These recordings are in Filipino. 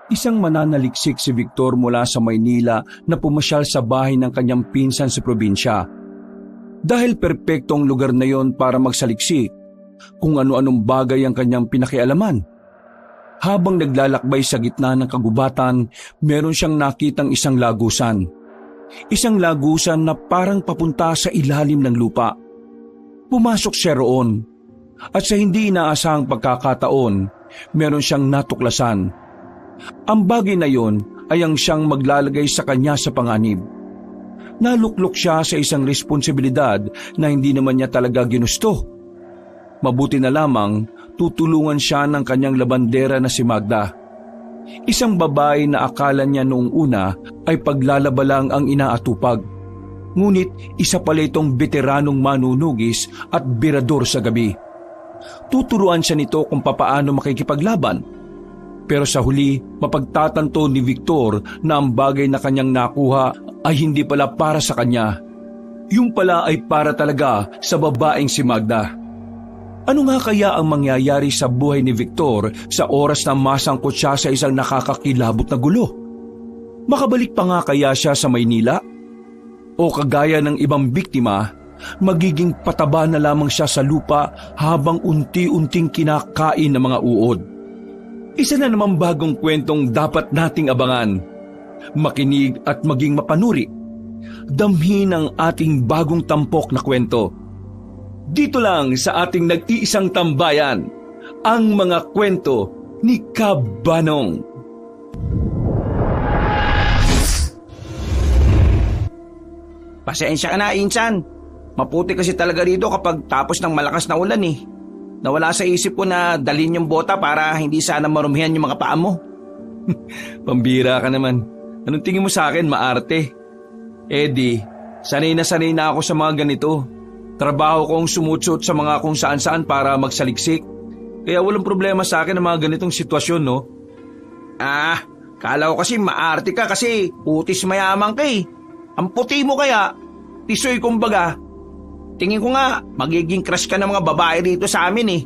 Isang mananaliksik si Victor mula sa Maynila na pumasyal sa bahay ng kanyang pinsan sa probinsya. Dahil perpekto ang lugar na yon para magsaliksik, kung ano-anong bagay ang kanyang pinakialaman. Habang naglalakbay sa gitna ng kagubatan, meron siyang nakitang isang lagusan. Isang lagusan na parang papunta sa ilalim ng lupa. Pumasok siya roon, at sa hindi inaasahang pagkakataon, meron siyang natuklasan. Ang bagay na yon ay ang siyang maglalagay sa kanya sa panganib. Naluklok siya sa isang responsibilidad na hindi naman niya talaga ginusto. Mabuti na lamang tutulungan siya ng kanyang labandera na si Magda. Isang babae na akala niya noong una ay paglalaba lang ang inaatupag. Ngunit isa pala itong veteranong manunugis at birador sa gabi. Tuturuan siya nito kung papaano makikipaglaban. Pero sa huli, mapagtatanto ni Victor na ang bagay na kanyang nakuha ay hindi pala para sa kanya. Yung pala ay para talaga sa babaeng si Magda. Ano nga kaya ang mangyayari sa buhay ni Victor sa oras na masangkot siya sa isang nakakakilabot na gulo? Makabalik pa nga kaya siya sa Maynila? O kagaya ng ibang biktima, magiging pataba na lamang siya sa lupa habang unti-unting kinakain ng mga uod? Isa na namang bagong kwentong dapat nating abangan. Makinig at maging mapanuri. Damhin ang ating bagong tampok na kwento. Dito lang sa ating nag-iisang tambayan, ang mga kwento ni Kabanong. Pasensya ka na, Insan. Maputi kasi talaga rito kapag tapos ng malakas na ulan eh. Nawala sa isip ko na dalhin yung bota para hindi sana marumihan yung mga paa mo. Pambira ka naman. Anong tingin mo sa akin, maarte? Eddie, sanay na ako sa mga ganito. Trabaho kong sumutsot sa mga kung saan-saan para magsaliksik. Kaya walang problema sa akin ang mga ganitong sitwasyon, no? Kala ko kasi maarte ka kasi putis mayamang ka eh. Ang puti mo kaya, tisoy kumbaga. Tingin ko nga, magiging crush ka ng mga babae dito sa amin eh.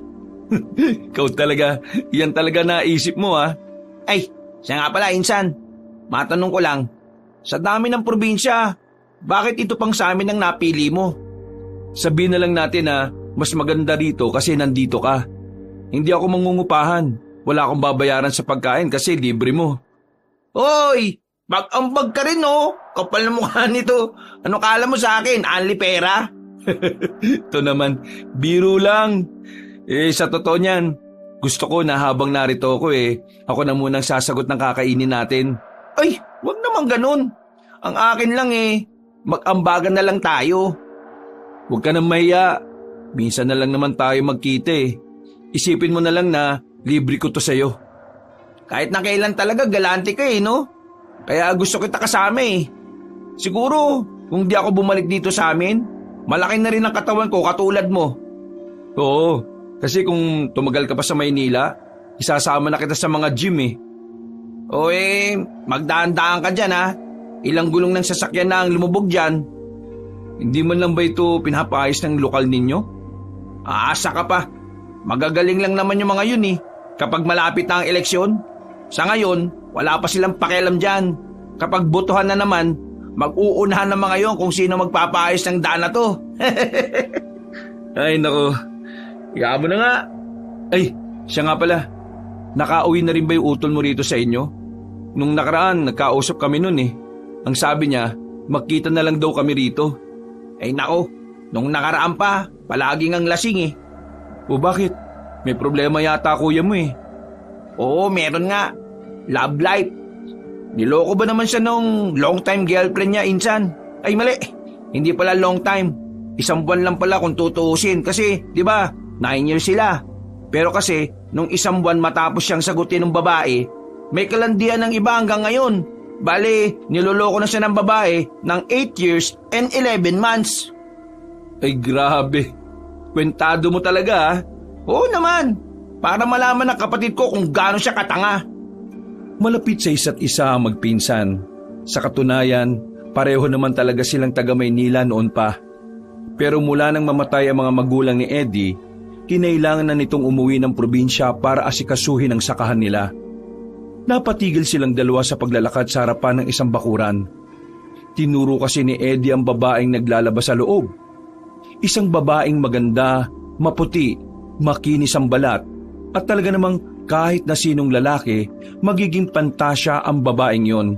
Ikaw talaga, yan talaga naisip mo ah. Ay, siya nga pala, Insan. Matanong ko lang, sa dami ng probinsya, bakit ito pang sa amin ang napili mo? Sabihin na lang natin na mas maganda rito kasi nandito ka. Hindi ako mangungupahan. Wala akong babayaran sa pagkain kasi libre mo. Hoy, mag-ambag ka rin oh. Kapal na mukha nito. Ano kala mo sa akin, anli pera? Ito naman, biro lang. Sa totoo niyan, gusto ko na habang narito ako ako na munang sasagot ng kakainin natin. Ay, wag naman ganun. Ang akin lang mag-ambagan na lang tayo. Huwag ka nang mahiya. Minsan na lang naman tayo magkita Isipin mo na lang na libre ko to sa'yo. Kahit na kailan talaga galante ka no? Kaya gusto kita kasama Siguro, kung di ako bumalik dito sa amin, malaki na rin ang katawan ko katulad mo. Oo, kasi kung tumagal ka pa sa Maynila, isasama na kita sa mga gym O magdaan-daan ka dyan Ilang gulong ng sasakyan na ang lumubog dyan. Hindi man lang ba ito pinapayos ng lokal ninyo? Aasa ka pa. Magagaling lang naman yung mga yun kapag malapit na ang eleksyon. Sa ngayon, wala pa silang pakialam dyan. Kapag botohan na naman, mag-uunahan ng mga yon kung sino magpapaayos ng daan na to. Ay nako, hiya mo na nga. Ay, siya nga pala. Nakauwi na rin ba yung utol mo rito sa inyo? Nung nakaraan, nagkausap kami nun Ang sabi niya, magkita na lang daw kami rito. Ay nako, nung nakaraan pa, palaging ang lasing O bakit? May problema yata kuya mo Oo, meron nga. Love life. Niloko ba naman siya nung long time girlfriend niya, Insan? Ay mali, hindi pala long time. 1 buwan lang pala kung tutuusin kasi, di ba, 9 years sila. Pero kasi, nung 1 buwan matapos siyang sagutin ng babae, may kalandian ng iba hanggang ngayon. Bale, niloloko na siya ng babae ng 8 years and 11 months. Ay grabe, kwentado mo talaga Oo naman, para malaman ng kapatid ko kung gaano siya katanga. Malapit sa isa't isa ang magpinsan. Sa katunayan, pareho naman talaga silang taga Maynila noon pa. Pero mula nang mamatay ang mga magulang ni Eddie, kinailangan na nitong umuwi ng probinsya para asikasuhin ang sakahan nila. Napatigil silang dalawa sa paglalakad sa harapan ng isang bakuran. Tinuro kasi ni Eddie ang babaeng naglalabas sa loob. Isang babaeng maganda, maputi, makinis ang balat, at talaga namang kahit na sinong lalaki, magiging pantasya ang babaeng yon.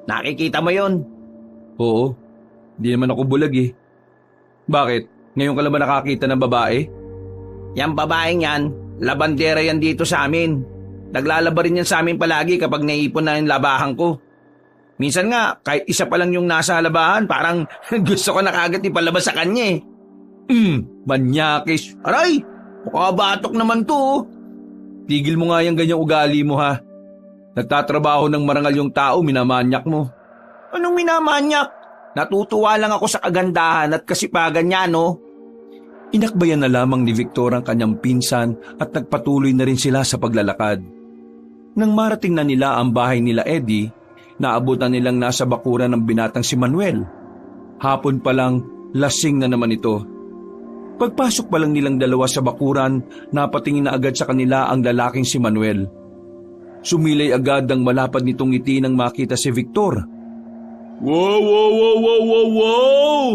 Nakikita mo yon? Oo, di naman ako bulag eh. Bakit? Ngayon ka lang ba nakakita ng babae? Yang babaeng yan, labandera yan dito sa amin. Naglalaba rin yan sa amin palagi kapag naipon na yung labahan ko. Minsan nga, kahit isa pa lang yung nasa labahan, parang gusto ko na kagad ipalabas sa kanya eh. Manyakis. Aray, mukha batok naman to. Tigil mo nga yung ganyang ugali mo ha. Nagtatrabaho ng marangal yung tao, minamanyak mo. Anong minamanyak? Natutuwa lang ako sa kagandahan at kasipagan niya, no? Inakbayan na lamang ni Victor ang kanyang pinsan at nagpatuloy na rin sila sa paglalakad. Nang marating na nila ang bahay nila Eddie, naabutan nilang nasa bakuran ng binatang si Manuel. Hapon pa lang, lasing na naman ito. Pagpasok pa lang nilang dalawa sa bakuran, napatingin na agad sa kanila ang lalaking si Manuel. Sumilay agad ang malapad nitong ngiti nang makita si Victor. Wow, wow, wow, wow, wow, wow!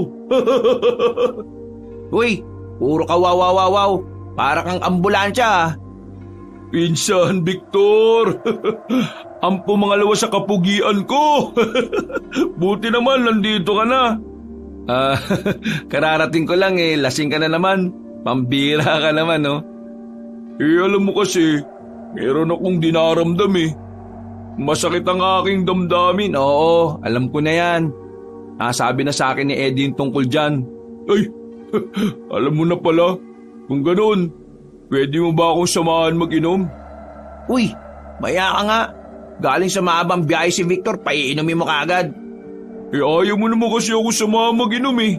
Uy, puro ka wow, wow, wow, wow. Para kang ambulansya ah. Pinsan, Victor! Ang pumangalawa sa kapugian ko! Buti naman, nandito ka na. Kararating ko lang eh, lasing ka na naman. Pambira ka naman, no? Alam mo kasi, meron akong dinaramdam eh. Masakit ang aking damdamin. Oo, alam ko na yan. Sabi na sa akin ni Eddie yung tungkol dyan. Ay, alam mo na pala. Kung ganoon, pwede mo ba akong samahan mag-inom? Uy, maya ka nga. Galing sa mahabang biyahe si Victor, paiinumin mo kaagad. Ayaw mo naman kasi ako samahan mag-inom eh.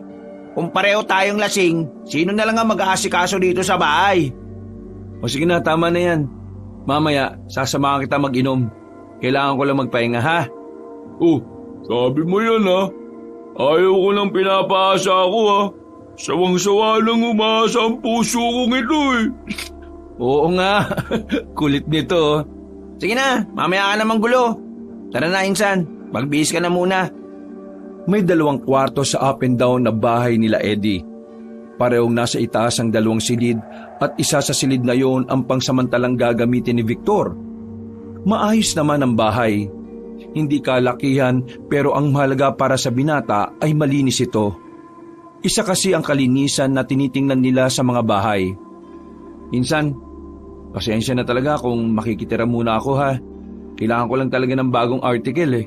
Kung pareho tayong lasing, sino na lang ang mag-aasikaso dito sa bahay? O sige na, tama na yan. Mamaya, sasamahan kita mag-inom. Kailangan ko lang magpahinga ha. Oh, sabi mo yan ha. Ayaw ko lang pinapaasa ako ha. Sawang-sawa lang umasa ang puso kong ito eh. Oo nga, kulit nito. Sige na, mamaya ka namang gulo. Tara na insan, magbihis ka na muna. May 2 kwarto sa up and down na bahay nila Eddie. Parehong nasa itaas ang 2 silid at isa sa silid na yon ang pangsamantalang gagamitin ni Victor. Maayos naman ang bahay. Hindi kalakihan pero ang mahalaga para sa binata ay malinis ito. Isa kasi ang kalinisan na tinitingnan nila sa mga bahay. Insan, pasensya na talaga kung makikitira muna ako ha. Kailangan ko lang talaga ng bagong article eh.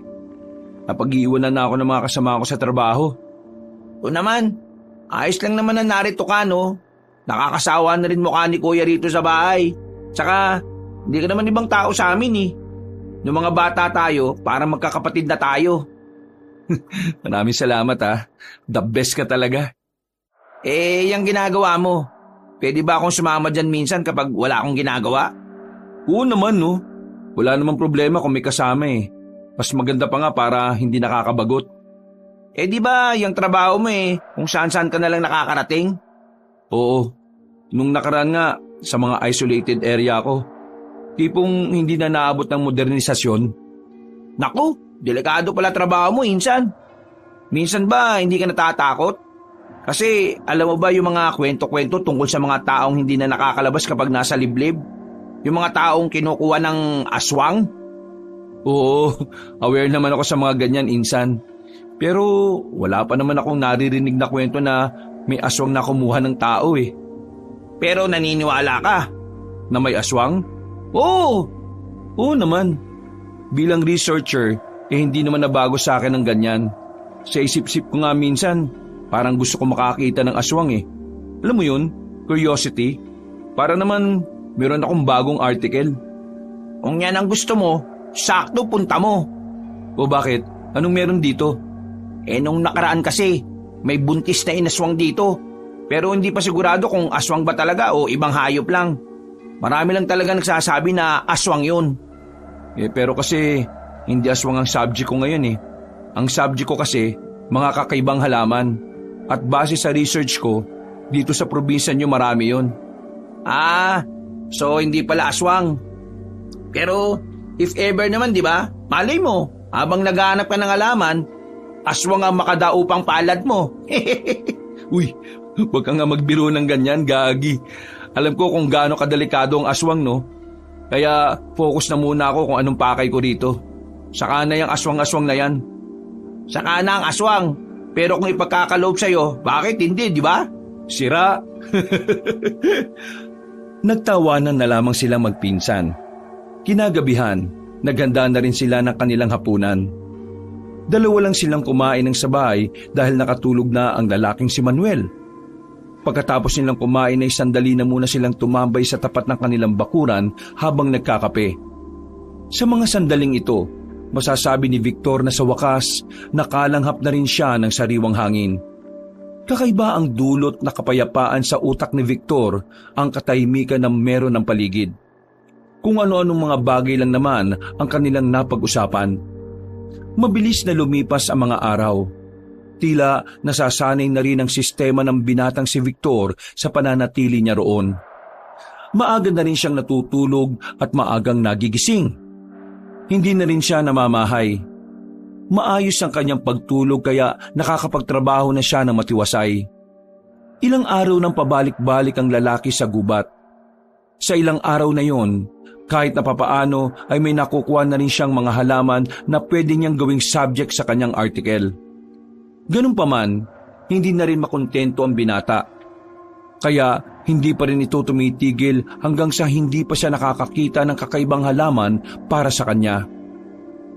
Napag-iiwanan na ako ng mga kasama ko sa trabaho. O naman, ayos lang naman na narito ka no. Nakakasawa na rin mukha ni Kuya rito sa bahay. Tsaka, hindi ka naman ibang tao sa amin eh. Noong mga bata tayo, parang magkakapatid na tayo. Maraming salamat ha. The best ka talaga. Yung ginagawa mo, pwede ba akong sumama dyan minsan kapag wala akong ginagawa? Oo naman no. Wala namang problema kung may kasama eh. Mas maganda pa nga para hindi nakakabagot. Di ba yung trabaho mo kung saan-saan ka nalang nakakarating? Oo. Nung nakaraan nga, sa mga isolated area ko, tipong hindi na naabot ng modernisasyon. Naku, delikado pala trabaho mo, insan. Minsan ba hindi ka natatakot? Kasi alam mo ba yung mga kwento-kwento tungkol sa mga taong hindi na nakakalabas kapag nasa liblib? Yung mga taong kinukuha ng aswang? Oo, aware naman ako sa mga ganyan, insan. Pero wala pa naman akong naririnig na kwento na may aswang na kumuha ng tao eh. Pero naniniwala ka? Na may aswang? Oo! Oo naman. Bilang researcher, hindi naman nabago sa akin ng ganyan. Sa isip-isip ko nga minsan, parang gusto ko makakita ng aswang eh. Alam mo yun? Curiosity. Para naman meron akong bagong article. Kung yan ang gusto mo, sakto punta mo. O bakit? Anong meron dito? Nung nakaraan kasi, may buntis na inaswang dito. Pero hindi pa sigurado kung aswang ba talaga o ibang hayop lang. Marami lang talaga nagsasabi na aswang yun. Pero kasi, hindi aswang ang subject ko ngayon eh. Ang subject ko kasi, mga kakaibang halaman. At base sa research ko, dito sa probinsya nyo marami yun. So hindi pala aswang. Pero If ever naman, di ba? Malay mo, habang naghahanap ka ng alaman, aswang ang makadaupang palad mo. Uy, huwag ka nga magbiro ng ganyan, gagi. Alam ko kung gaano kadelikado ang aswang, no? Kaya focus na muna ako kung anong pakay ko dito. Saka na yung aswang-aswang na yan. Saka na ang aswang. Pero kung ipagkakaloob sa'yo, bakit hindi, di ba? Sira. Nagtawanan na lamang silang magpinsan. Kinagabihan, naghanda na rin sila ng kanilang hapunan. Dalawa lang silang kumain ng sabay dahil nakatulog na ang lalaking si Manuel. Pagkatapos nilang kumain ay sandali na muna silang tumambay sa tapat ng kanilang bakuran habang nagkakape. Sa mga sandaling ito, masasabi ni Victor na sa wakas nakalanghap na rin siya ng sariwang hangin. Kakaiba ang dulot na kapayapaan sa utak ni Victor ang katahimikan na meron ng paligid. Kung ano-anong mga bagay lang naman ang kanilang napag-usapan. Mabilis na lumipas ang mga araw. Tila nasasanay na rin ang sistema ng binatang si Victor sa pananatili niya roon. Maaga na rin siyang natutulog at maagang nagigising. Hindi na rin siya namamahay. Maayos ang kanyang pagtulog kaya nakakapagtrabaho na siya ng matiwasay. Ilang araw nang pabalik-balik ang lalaki sa gubat. Sa ilang araw na yon, kahit na papaano ay may nakukuha na rin siyang mga halaman na pwede niyang gawing subject sa kanyang article. Ganun pa man, hindi na rin makontento ang binata. Kaya hindi pa rin ito tumitigil hanggang sa hindi pa siya nakakakita ng kakaibang halaman para sa kanya.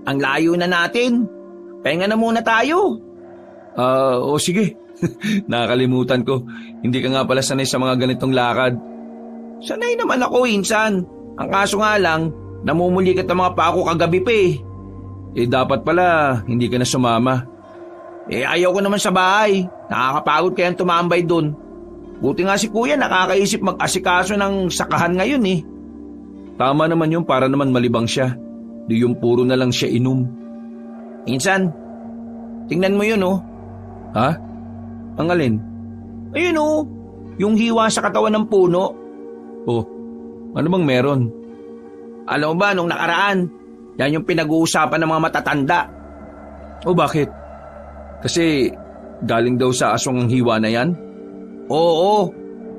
Ang layo na natin. Pahinga na muna tayo. O sige. Nakakalimutan ko. Hindi ka nga pala sanay sa mga ganitong lakad. Sanay naman ako, insan. Ang kaso nga lang, namumulikat ang mga pako kagabi pa eh. Dapat pala, hindi ka na sumama. Ayaw ko naman sa bahay. Nakakapagod kayang tumambay dun. Buti nga si kuya nakakaisip mag-asikaso ng sakahan ngayon eh. Tama naman yun para naman malibang siya. Di yung puro na lang siya inom. Insan, tingnan mo yun oh. Ha? Ang alin? Ayun oh, yung hiwa sa katawan ng puno. Oh, ano bang meron? Alam mo ba, nung nakaraan, yan yung pinag-uusapan ng mga matatanda. O bakit? Kasi galing daw sa aswang ang hiwa na yan? Oo,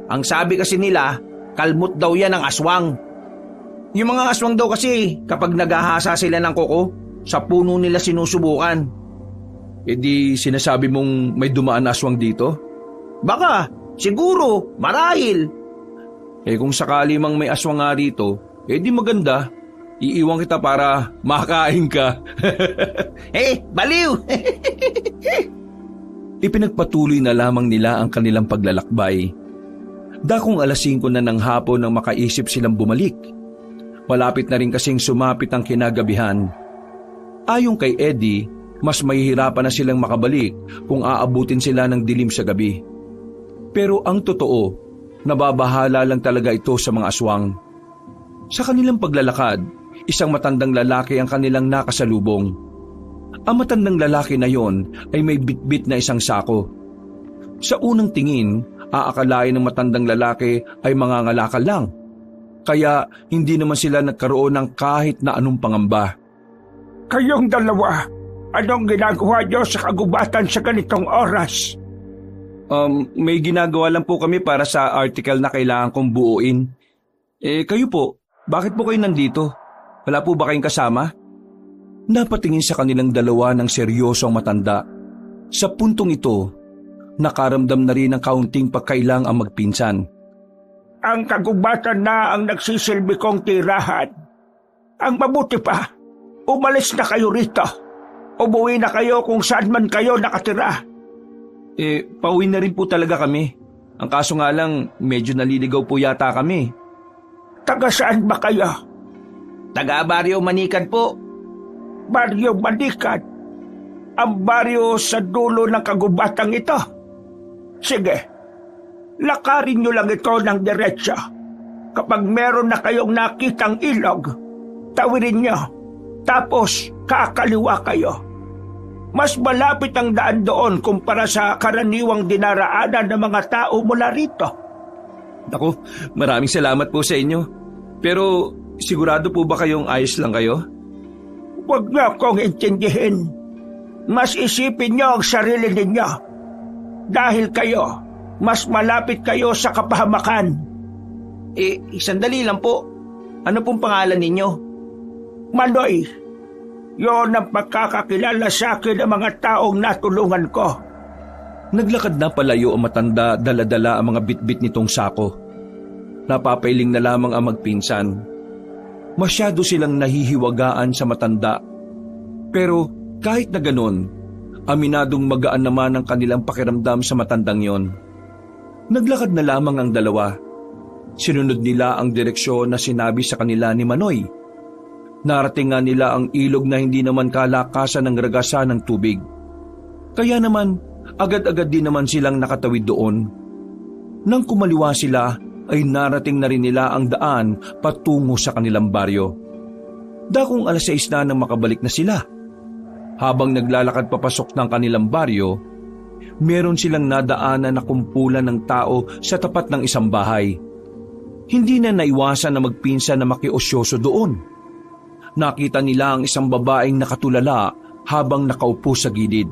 ang sabi kasi nila, kalmot daw yan ang aswang. Yung mga aswang daw kasi, kapag naghahasa sila ng kuko, sa puno nila sinusubukan. Di sinasabi mong may dumaan na aswang dito? Baka, siguro, marahil. Kung sakali mang may aswang nga rito, di maganda. Iiwan kita para makain ka. Baliw! Ipinagpatuloy na lamang nila ang kanilang paglalakbay. Dakong 5:00 na ng hapon nang makaisip silang bumalik. Malapit na rin kasing sumapit ang kinagabihan. Ayon kay Eddie, mas mahihirapan na silang makabalik kung aabutin sila ng dilim sa gabi. Pero ang totoo, nababahala lang talaga ito sa mga aswang. Sa kanilang paglalakad, isang matandang lalaki ang kanilang nakasalubong. Ang matandang lalaki na yon ay may bitbit na isang sako. Sa unang tingin, aakalain ng matandang lalaki ay mangangalakal lang. Kaya hindi naman sila nagkaroon ng kahit na anong pangamba. Kayong dalawa, anong ginagawa niyo sa kagubatan sa ganitong oras? May ginagawa lang po kami para sa article na kailangan kong buuin. Kayo po, bakit po kayo nandito? Wala po ba kayong kasama? Napatingin sa kanilang dalawa ng seryoso ang matanda. Sa puntong ito, nakaramdam na rin ng kaunting pagkailang ang magpinsan. Ang kagubatan na ang nagsisilbi kong tirahan. Ang mabuti pa, umalis na kayo rito. Umuwi na kayo kung saan man kayo nakatira. Pauwi na rin po talaga kami. Ang kaso nga lang, medyo naliligaw po yata kami. Taga saan ba kayo? Taga Baryo Manikan po. Baryo Manikan? Ang baryo sa dulo ng kagubatang ito? Sige, lakarin nyo lang ito ng diretso. Kapag meron na kayong nakitang ilog, tawirin nyo. Tapos kakaliwa kayo. Mas malapit ang daan doon kumpara sa karaniwang dinaraanan ng mga tao mula rito. Naku, maraming salamat po sa inyo. Pero sigurado po ba kayong ayos lang kayo? Huwag niyo akong intindihin. Mas isipin niyo ang sarili ninyo. Dahil kayo, mas malapit kayo sa kapahamakan. Sandali lang po. Ano pong pangalan ninyo? Manoy, yon ang pagkakakilala sa akin ng mga taong natulungan ko. Naglakad na palayo ang matanda, dala-dala ang mga bitbit nitong sako. Napapailing na lamang ang magpinsan. Masyado silang nahihiwagaan sa matanda. Pero kahit na ganon, aminadong magaan naman ang kanilang pakiramdam sa matandang yon. Naglakad na lamang ang dalawa. Sinunod nila ang direksyon na sinabi sa kanila ni Manoy. Narating nga nila ang ilog na hindi naman kalakasan ng ragasan ng tubig. Kaya naman, agad-agad din naman silang nakatawid doon. Nang kumaliwa sila, ay narating na rin nila ang daan patungo sa kanilang baryo. Dakong 6:00 na nang makabalik na sila. Habang naglalakad papasok ng kanilang baryo, meron silang nadaanan na kumpulan ng tao sa tapat ng isang bahay. Hindi na naiwasan na magpinsan na makiosyoso doon. Nakita nila ang isang babaeng nakatulala habang nakaupo sa gilid.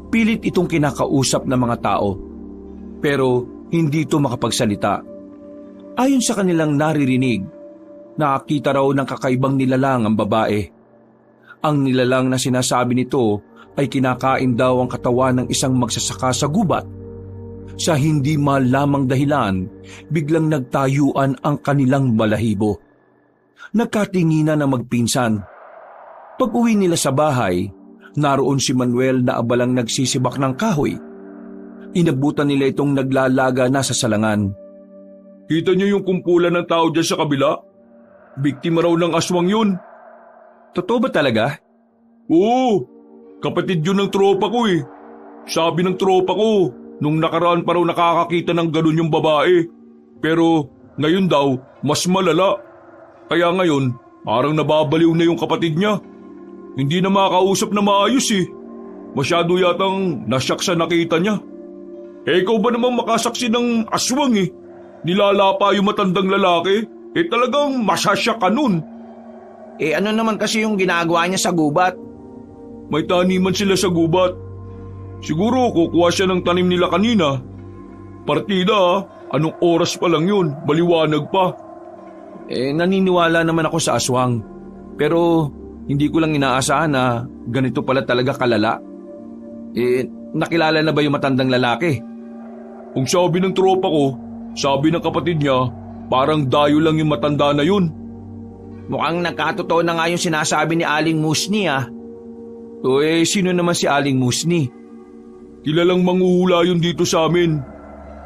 Pilit itong kinakausap ng mga tao, pero hindi ito makapagsalita. Ayon sa kanilang naririnig, nakakita raw ng kakaibang nilalang ang babae. Ang nilalang na sinasabi nito ay kinakain daw ang katawan ng isang magsasaka sa gubat. Sa hindi malamang dahilan, biglang nagtayuan ang kanilang balahibo. Nagkatinginan na magpinsan. Pag-uwi nila sa bahay, naroon si Manuel na abalang nagsisibak ng kahoy. Inabutan nila itong naglalaga na sa salangan. Kita niyo yung kumpulan ng tao dyan sa kabila? Biktima raw ng aswang yun. Totoo ba talaga? Oo, kapatid yun ng tropa ko eh. Sabi ng tropa ko, nung nakaraan pa raw nakakakita ng ganun yung babae. Pero ngayon daw, mas malala. Kaya ngayon, parang nababaliw na yung kapatid niya. Hindi na makausap na maayos eh. Masyado yatang nasyak sa nakita niya. Ikaw ba namang makasaksi ng aswang eh? Nilalapa yung matandang lalaki, talagang masasyak ka nun. Ano naman kasi yung ginagawa niya sa gubat? May taniman sila sa gubat. Siguro kukuha siya ng tanim nila kanina. Partida anong oras pa lang yun, baliwanag pa. Naniniwala naman ako sa aswang. Pero hindi ko lang inaasahan na ganito pala talaga kalala. Nakilala na ba yung matandang lalaki? Kung sabi ng tropa ko, sabi ng kapatid niya, parang dayo lang yung matanda na yun. Mukhang nagkatotoo na nga yung sinasabi ni Aling Musni ah. Sino naman si Aling Musni? Kilalang manghuhula yun dito sa amin.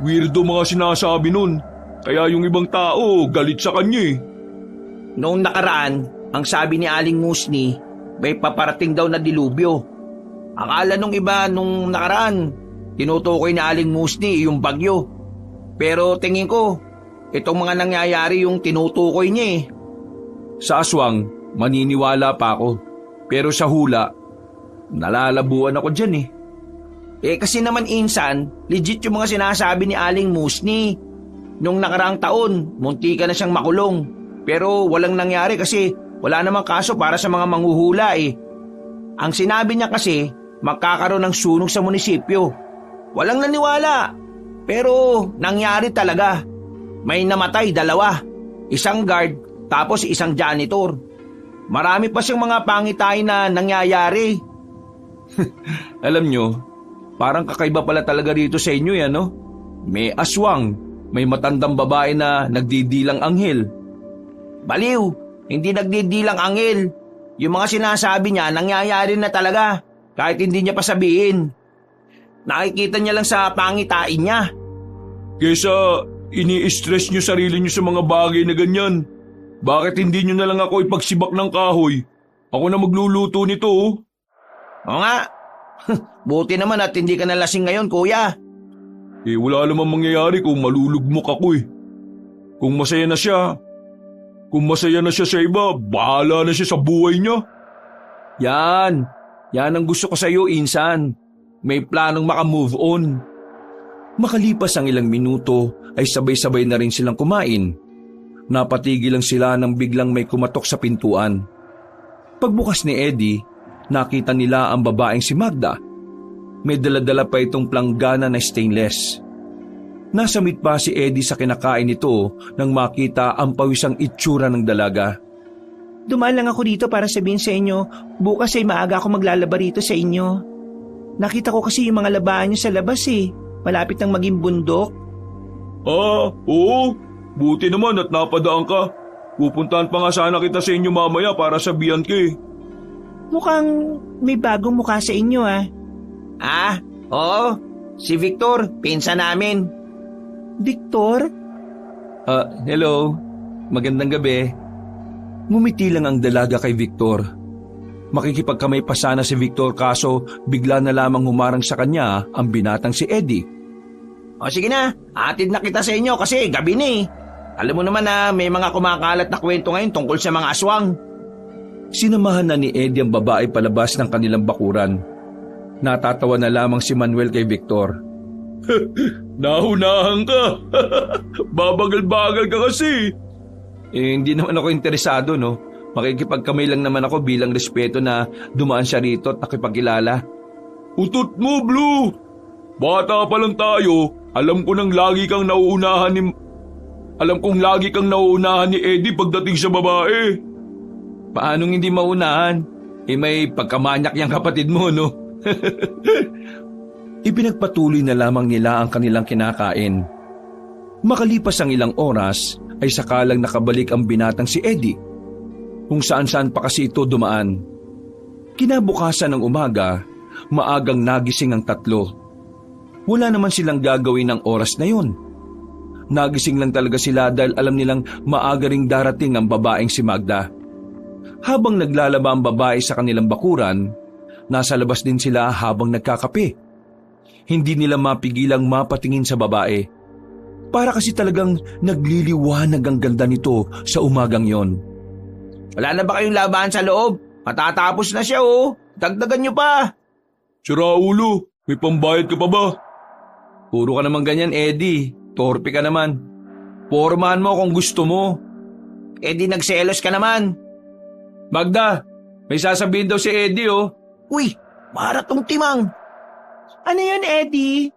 Weirdo mga sinasabi nun. Kaya yung ibang tao galit sa kanya eh. Noong nakaraan, ang sabi ni Aling Musni, may paparating daw na dilubyo. Akala nung iba nung nakaraan, tinutukoy ni Aling Musni yung bagyo. Pero tingin ko, itong mga nangyayari yung tinutukoy niya eh. Sa aswang, maniniwala pa ako. Pero sa hula, nalalabuan ako dyan eh. Kasi naman insan, legit yung mga sinasabi ni Aling Musni. Nung nakaraang taon, munti ka na siyang makulong. Pero walang nangyari kasi wala namang kaso para sa mga manghuhula eh. Ang sinabi niya kasi, magkakaroon ng sunog sa munisipyo. Walang naniwala. Pero nangyari talaga. May namatay 2. Isang guard, tapos isang janitor. Marami pa siyang mga pangitay na nangyayari. Alam nyo, parang kakaiba pala talaga rito sa inyo yan, no? May aswang, may matandang babae na nagdidilang anghel. Baliw, hindi nagdidilang anghel. Yung mga sinasabi niya, nangyayari na talaga, kahit hindi niya pa sabihin. Nakikita niya lang sa pangitain niya. Kesa ini-stress niyo sarili niyo sa mga bagay na ganyan. Bakit hindi niyo na lang ako ipagsibak ng kahoy? Ako na magluluto nito oh. Oo nga. Buti naman at hindi ka nalasing ngayon, kuya. Wala namang mangyayari kung malulugmok ako eh. Kung masaya na siya sa iba, bahala na siya sa buhay niya. Yan ang gusto ko sa iyo, insan. May planong makamove on. Makalipas ang ilang minuto ay sabay-sabay na rin silang kumain. Napatigil lang sila nang biglang may kumatok sa pintuan. Pagbukas ni Eddie, nakita nila ang babaeng si Magda. May daladala pa itong planggana na stainless. Nasamit pa si Eddie sa kinakain nito nang makita ang pawisang itsura ng dalaga. Dumaan lang ako dito para sabihin sa inyo, bukas ay maaga ako maglalaba rito sa inyo. Nakita ko kasi yung mga labahan niyo sa labas malapit nang maging bundok. Oo. Buti naman at napadaan ka. Pupuntahan pa nga sana kita sa inyo mamaya para sabihan ka eh. Mukhang may bagong mukha sa inyo Oo. Si Victor, pinsan namin. Victor? Hello. Magandang gabi. Ngumiti lang ang dalaga kay Victor. Makikipagkamay pa sana si Victor kaso bigla na lamang humarang sa kanya ang binatang si Eddie. O sige na, atid na kita sa inyo kasi gabi na Alam mo naman na may mga kumakalat na kwento ngayon tungkol sa mga aswang. Sinamahan na ni Eddie ang babae palabas ng kanilang bakuran. Natatawa na lamang si Manuel kay Victor. Nahunahan ka. Babagal-bagal ka kasi. Hindi naman ako interesado, no? Makikipagkamay lang naman ako bilang respeto na dumaan siya rito at nakipagkilala. Utot mo, Blue. Bata pa lang tayo, alam kong lagi kang nauunahan ni Eddie pagdating sa babae. Paanong hindi maunahan? May pagkamanyak yung kapatid mo, no? Ipinagpatuloy na lamang nila ang kanilang kinakain. Makalipas ang ilang oras, ay sakalang nakabalik ang binatang si Eddie. Kung saan-saan pa kasi ito dumaan. Kinabukasan ng umaga, maagang nagising ang tatlo. Wala naman silang gagawin ng oras na yun. Nagising lang talaga sila dahil alam nilang maaga ring darating ang babaeng si Magda. Habang naglalaba ang babae sa kanilang bakuran, nasa labas din sila habang nagkakape. Hindi nila mapigilang mapatingin sa babae. Para kasi talagang nagliliwanag ang ganda nito sa umagang yon. Wala na ba kayong labahan sa loob? Matatapos na siya Dagdagan nyo pa. Sira ulo, may pambayad ka pa ba? Puro ka naman ganyan, Eddie. Torpe ka naman. Pormahan mo kung gusto mo. Eddie, nagselos ka naman. Magda, may sasabihin daw si Eddie Uy, para tong timang. Ano yun, Eddie?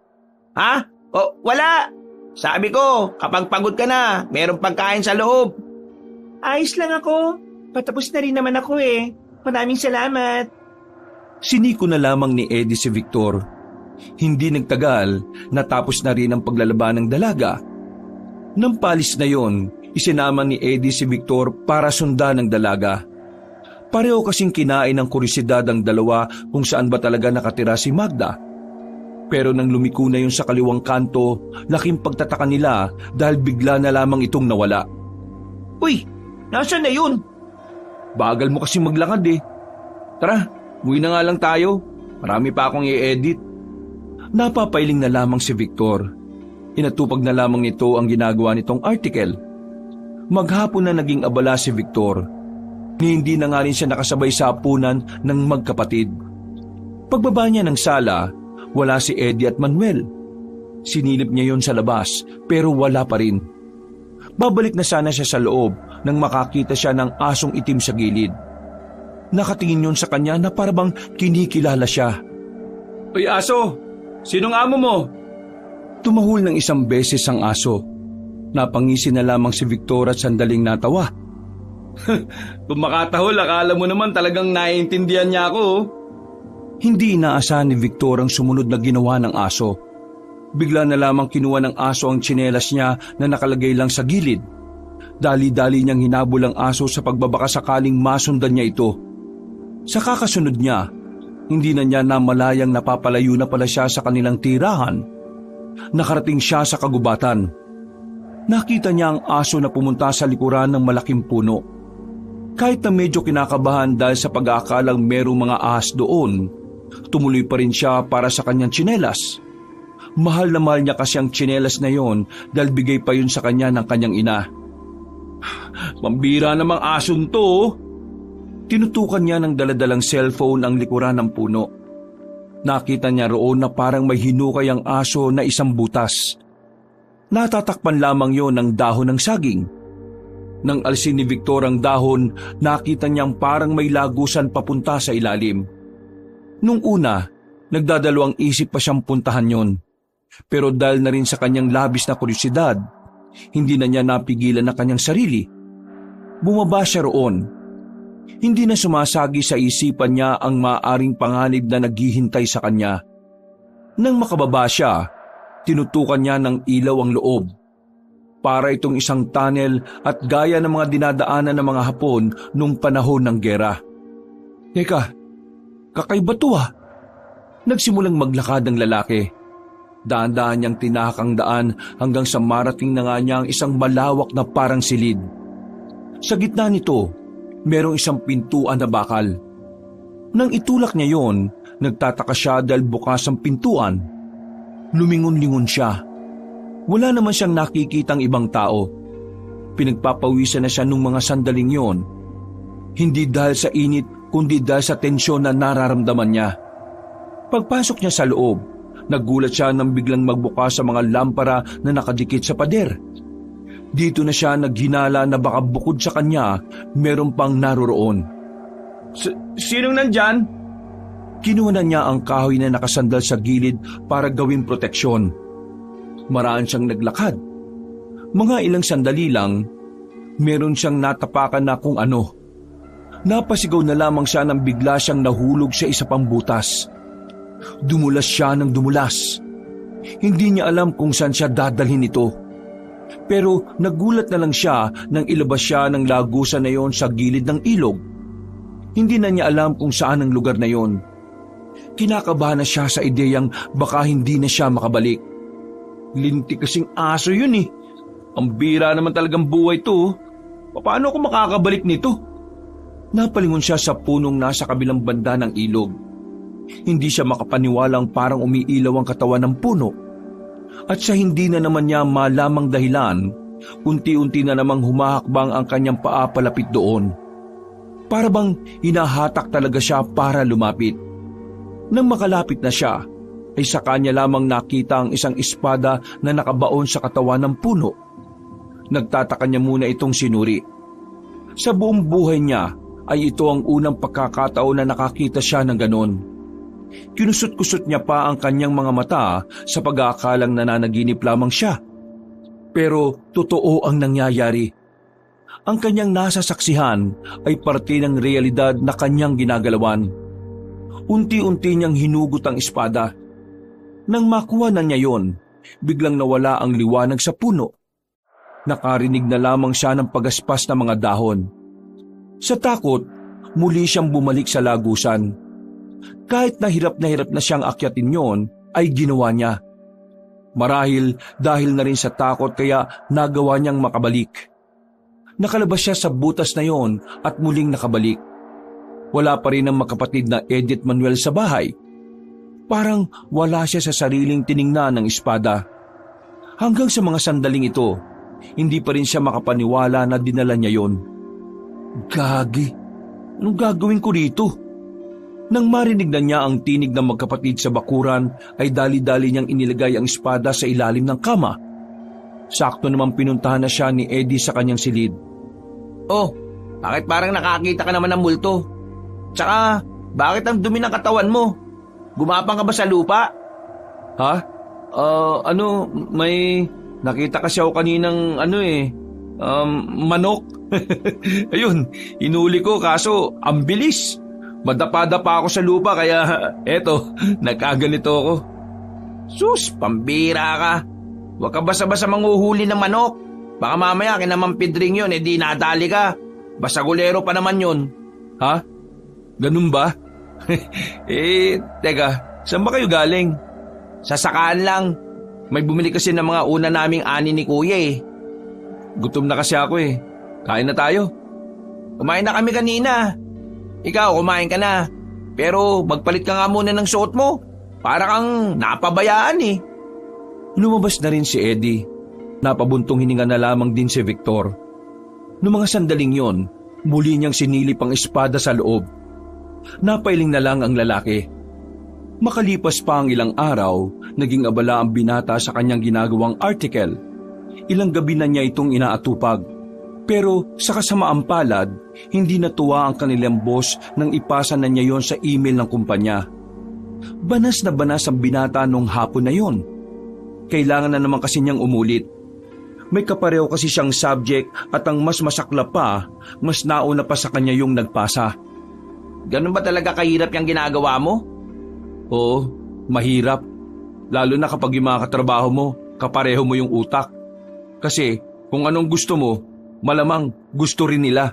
Wala. Sabi ko, kapag pagod ka na, merong pagkain sa loob. Ayos lang ako. Patapos na rin naman ako Maraming salamat. Siniko na lamang ni Eddie si Victor. Hindi nagtagal, natapos na rin ang paglalaban ng dalaga. Nang palis na yon, isinama ni Eddie si Victor para sundan ng dalaga. Pareho kasing kinain ng kurisidad ang dalawa kung saan ba talaga nakatira si Magda. Pero nang lumiko na yun sa kaliwang kanto, laking pagtataka nila dahil bigla na lamang itong nawala. Uy, nasaan na yun? Bagal mo kasi maglakad Tara, umuwi na nga lang tayo. Marami pa akong i-edit. Napapailing na lamang si Victor. Inatupag na lamang nito ang ginagawa nitong article. Maghapon na naging abala si Victor. Hindi na nga rin siya nakasabay sa hapunan ng magkapatid. Pagbaba niya ng sala, wala si Eddie at Manuel. Sinilip niya yon sa labas pero wala pa rin. Babalik na sana siya sa loob nang makakita siya ng asong itim sa gilid. Nakatingin yon sa kanya na parabang kinikilala siya. Uy aso, sinong amo mo? Tumahol ng isang beses ang aso. Napangisi na lamang si Victor at sandaling natawa. Kung makatahol, akala mo naman talagang naiintindihan niya ako. Hindi inaasahan ni Victor ang sumunod na ginawa ng aso. Bigla na lamang kinuha ng aso ang tsinelas niya na nakalagay lang sa gilid. Dali-dali niyang hinabol ang aso sa pagbabaka sakaling masundan niya ito. Sa kakasunod niya, hindi na niya namalayang napapalayo na pala siya sa kanilang tirahan. Nakarating siya sa kagubatan. Nakita niya ang aso na pumunta sa likuran ng malaking puno. Kahit na medyo kinakabahan dahil sa pag-aakalang merong mga ahas doon, tumuloy pa rin siya para sa kanyang tsinelas. Mahal na mahal niya kasi ang tsinelas na yon dahil bigay pa yun sa kanya ng kanyang ina. Pambira namang ason to. Tinutukan niya ng daladalang cellphone ang likuran ng puno. Nakita niya roon na parang may hinukay ang aso na isang butas. Natatakpan lamang yon ng dahon ng saging. Nang alisin ni Victor ang dahon, nakita niyang parang may lagusan papunta sa ilalim. Nung una, nagdadalawang isip pa siyang puntahan yon. Pero dahil na rin sa kanyang labis na kuryosidad, hindi na niya napigilan na kanyang sarili. Bumaba siya roon. Hindi na sumasagi sa isipan niya ang maaaring panganib na naghihintay sa kanya. Nang makababa siya, tinutukan niya ng ilaw ang loob. Para itong isang tunnel at gaya ng mga dinadaanan ng mga Hapon nung panahon ng gera. Teka, kakaiba to ah. Nagsimulang maglakad ang lalaki. Daan-daan niyang tinahak ang daan hanggang sa marating na nga niya ang isang malawak na parang silid. Sa gitna nito, merong isang pintuan na bakal. Nang itulak niya yon, nagtataka siya dahil bukas ang pintuan. Lumingon-lingon siya. Wala naman siyang nakikitang ibang tao. Pinagpapawisan na siya nung mga sandaling yon. Hindi dahil sa init, kundi dahil sa tensyon na nararamdaman niya. Pagpasok niya sa loob, nagulat siya nang biglang magbukas sa mga lampara na nakadikit sa pader. Dito na siya naghinala na baka bukod sa kanya, meron pang naroroon. Sinong nandyan? Kinuha na niya ang kahoy na nakasandal sa gilid para gawing proteksyon. Maraan siyang naglakad. Mga ilang sandali lang, meron siyang natapakan na kung ano. Napasigaw na lamang siya nang bigla siyang nahulog sa isa pang butas. Dumulas siya ng dumulas. Hindi niya alam kung saan siya dadalhin ito. Pero nagulat na lang siya nang ilabas siya ng lagusan na yon sa gilid ng ilog. Hindi na niya alam kung saan ang lugar na yon. Kinakabahan na siya sa ideyang baka hindi na siya makabalik. Linti kasing aso yun eh. Ang bira naman talagang buhay to. Paano ako makakabalik nito? Napalingon siya sa punong nasa kabilang banda ng ilog. Hindi siya makapaniwalang parang umiilaw ang katawan ng puno. At sa hindi na naman niya malamang dahilan, unti-unti na namang humahakbang ang kanyang paa palapit doon. Para bang hinahatak talaga siya para lumapit. Nang makalapit na siya, ay sa kanya lamang nakita ang isang espada na nakabaon sa katawan ng puno. Nagtataka niya muna itong sinuri. Sa buong buhay niya ay ito ang unang pagkakataon na nakakita siya ng ganon. Kinusot-kusot niya pa ang kanyang mga mata sa pag-aakalang nananaginip lamang siya. Pero totoo ang nangyayari. Ang kanyang nasasaksihan ay parte ng realidad na kanyang ginagalawan. Unti-unti niyang hinugot ang espada. Nang makuha na niya yon, biglang nawala ang liwanag sa puno. Nakarinig na lamang siya ng pagaspas ng mga dahon. Sa takot, muli siyang bumalik sa lagusan. Kahit na hirap na siyang akyatin yon, ay ginawa niya. Marahil dahil na rin sa takot kaya nagawa niyang makabalik. Nakalabas siya sa butas na yon at muling nakabalik. Wala pa rin ang makapatid na Edith Manuel sa bahay. Parang wala siya sa sariling tiningnan ng espada. Hanggang sa mga sandaling ito, hindi pa rin siya makapaniwala na dinala niya yon. Gagi, anong gagawin ko dito? Nang marinig na niya ang tinig ng magkapatid sa bakuran, ay dali-dali niyang inilagay ang espada sa ilalim ng kama. Sakto namang pinuntahan na siya ni Eddie sa kanyang silid. Oh, bakit parang nakakita ka naman ng multo? Tsaka, bakit ang dumi ng katawan mo? Gumapang ka ba sa lupa? Ha? May nakita kasi ako kaninang manok. Ayun, inuli ko kaso ang bilis. Madapa-dapa ako sa lupa kaya eto, nagkaganito ako. Sus, pambira ka. Huwag ka basa-basa manghuhuli ng manok. Baka mamaya kinamampidring yun, di nadali ka. Basagulero pa naman yun. Ha? Ganun ba? Teka, saan ba kayo galing? Sa sakaan lang. May bumili kasi ng mga una naming ani ni kuya eh. Gutom na kasi ako eh. Kain na tayo. Kumain na kami kanina. Ikaw, kumain ka na. Pero magpalit ka nga muna ng suot mo. Para kang napabayaan eh. Lumabas na rin si Eddie. Napabuntong hininga na lamang din si Victor. Noong mga sandaling yon, muli niyang sinilip ang espada sa loob. Napailing na lang ang lalaki. Makalipas pa ang ilang araw, naging abala ang binata sa kanyang ginagawang article. Ilang gabi na niya itong inaatupag. Pero sa kasamaang palad, hindi natuwa ang kanilang boss nang ipasa na niya yon sa email ng kumpanya. Banas na banas ang binata nung hapon na yon. Kailangan na naman kasi niyang umulit. May kapareho kasi siyang subject at ang mas masakla pa, mas nauna pa sa kanya yung nagpasa. Ganun ba talaga kahirap yung ginagawa mo? Oo, mahirap. Lalo na kapag yung mga katrabaho mo, kapareho mo yung utak. Kasi kung anong gusto mo, malamang gusto rin nila.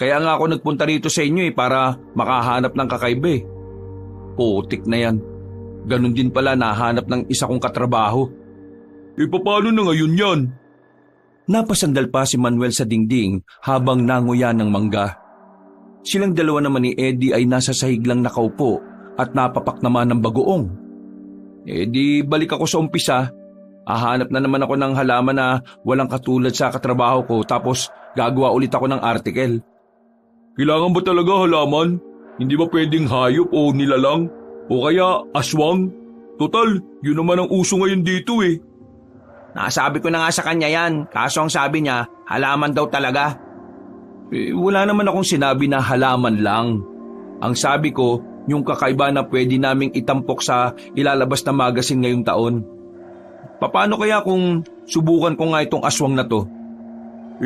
Kaya nga ako nagpunta rito sa inyo para makahanap ng kakaiba eh. Putik na yan. Ganon din pala nahanap ng isa kong katrabaho. Paano na ngayon yan? Napasandal pa si Manuel sa dingding habang nanguya ng mangga. Silang dalawa naman ni Eddie ay nasa sahig lang nakaupo at napapak naman ng bagoong. Di balik ako sa umpisa. Hahanap na naman ako ng halaman na walang katulad sa katrabaho ko tapos gagawa ulit ako ng article. Kailangan ba talaga halaman? Hindi ba pwedeng hayop o nilalang? O kaya aswang? Total, yun naman ang uso ngayon dito eh. Nasabi ko na nga sa kanya yan, kaso ang sabi niya, halaman daw talaga. Wala naman akong sinabi na halaman lang. Ang sabi ko, yung kakaiba na pwede naming itampok sa ilalabas na magazine ngayong taon. Paano kaya kung subukan ko nga itong aswang na to?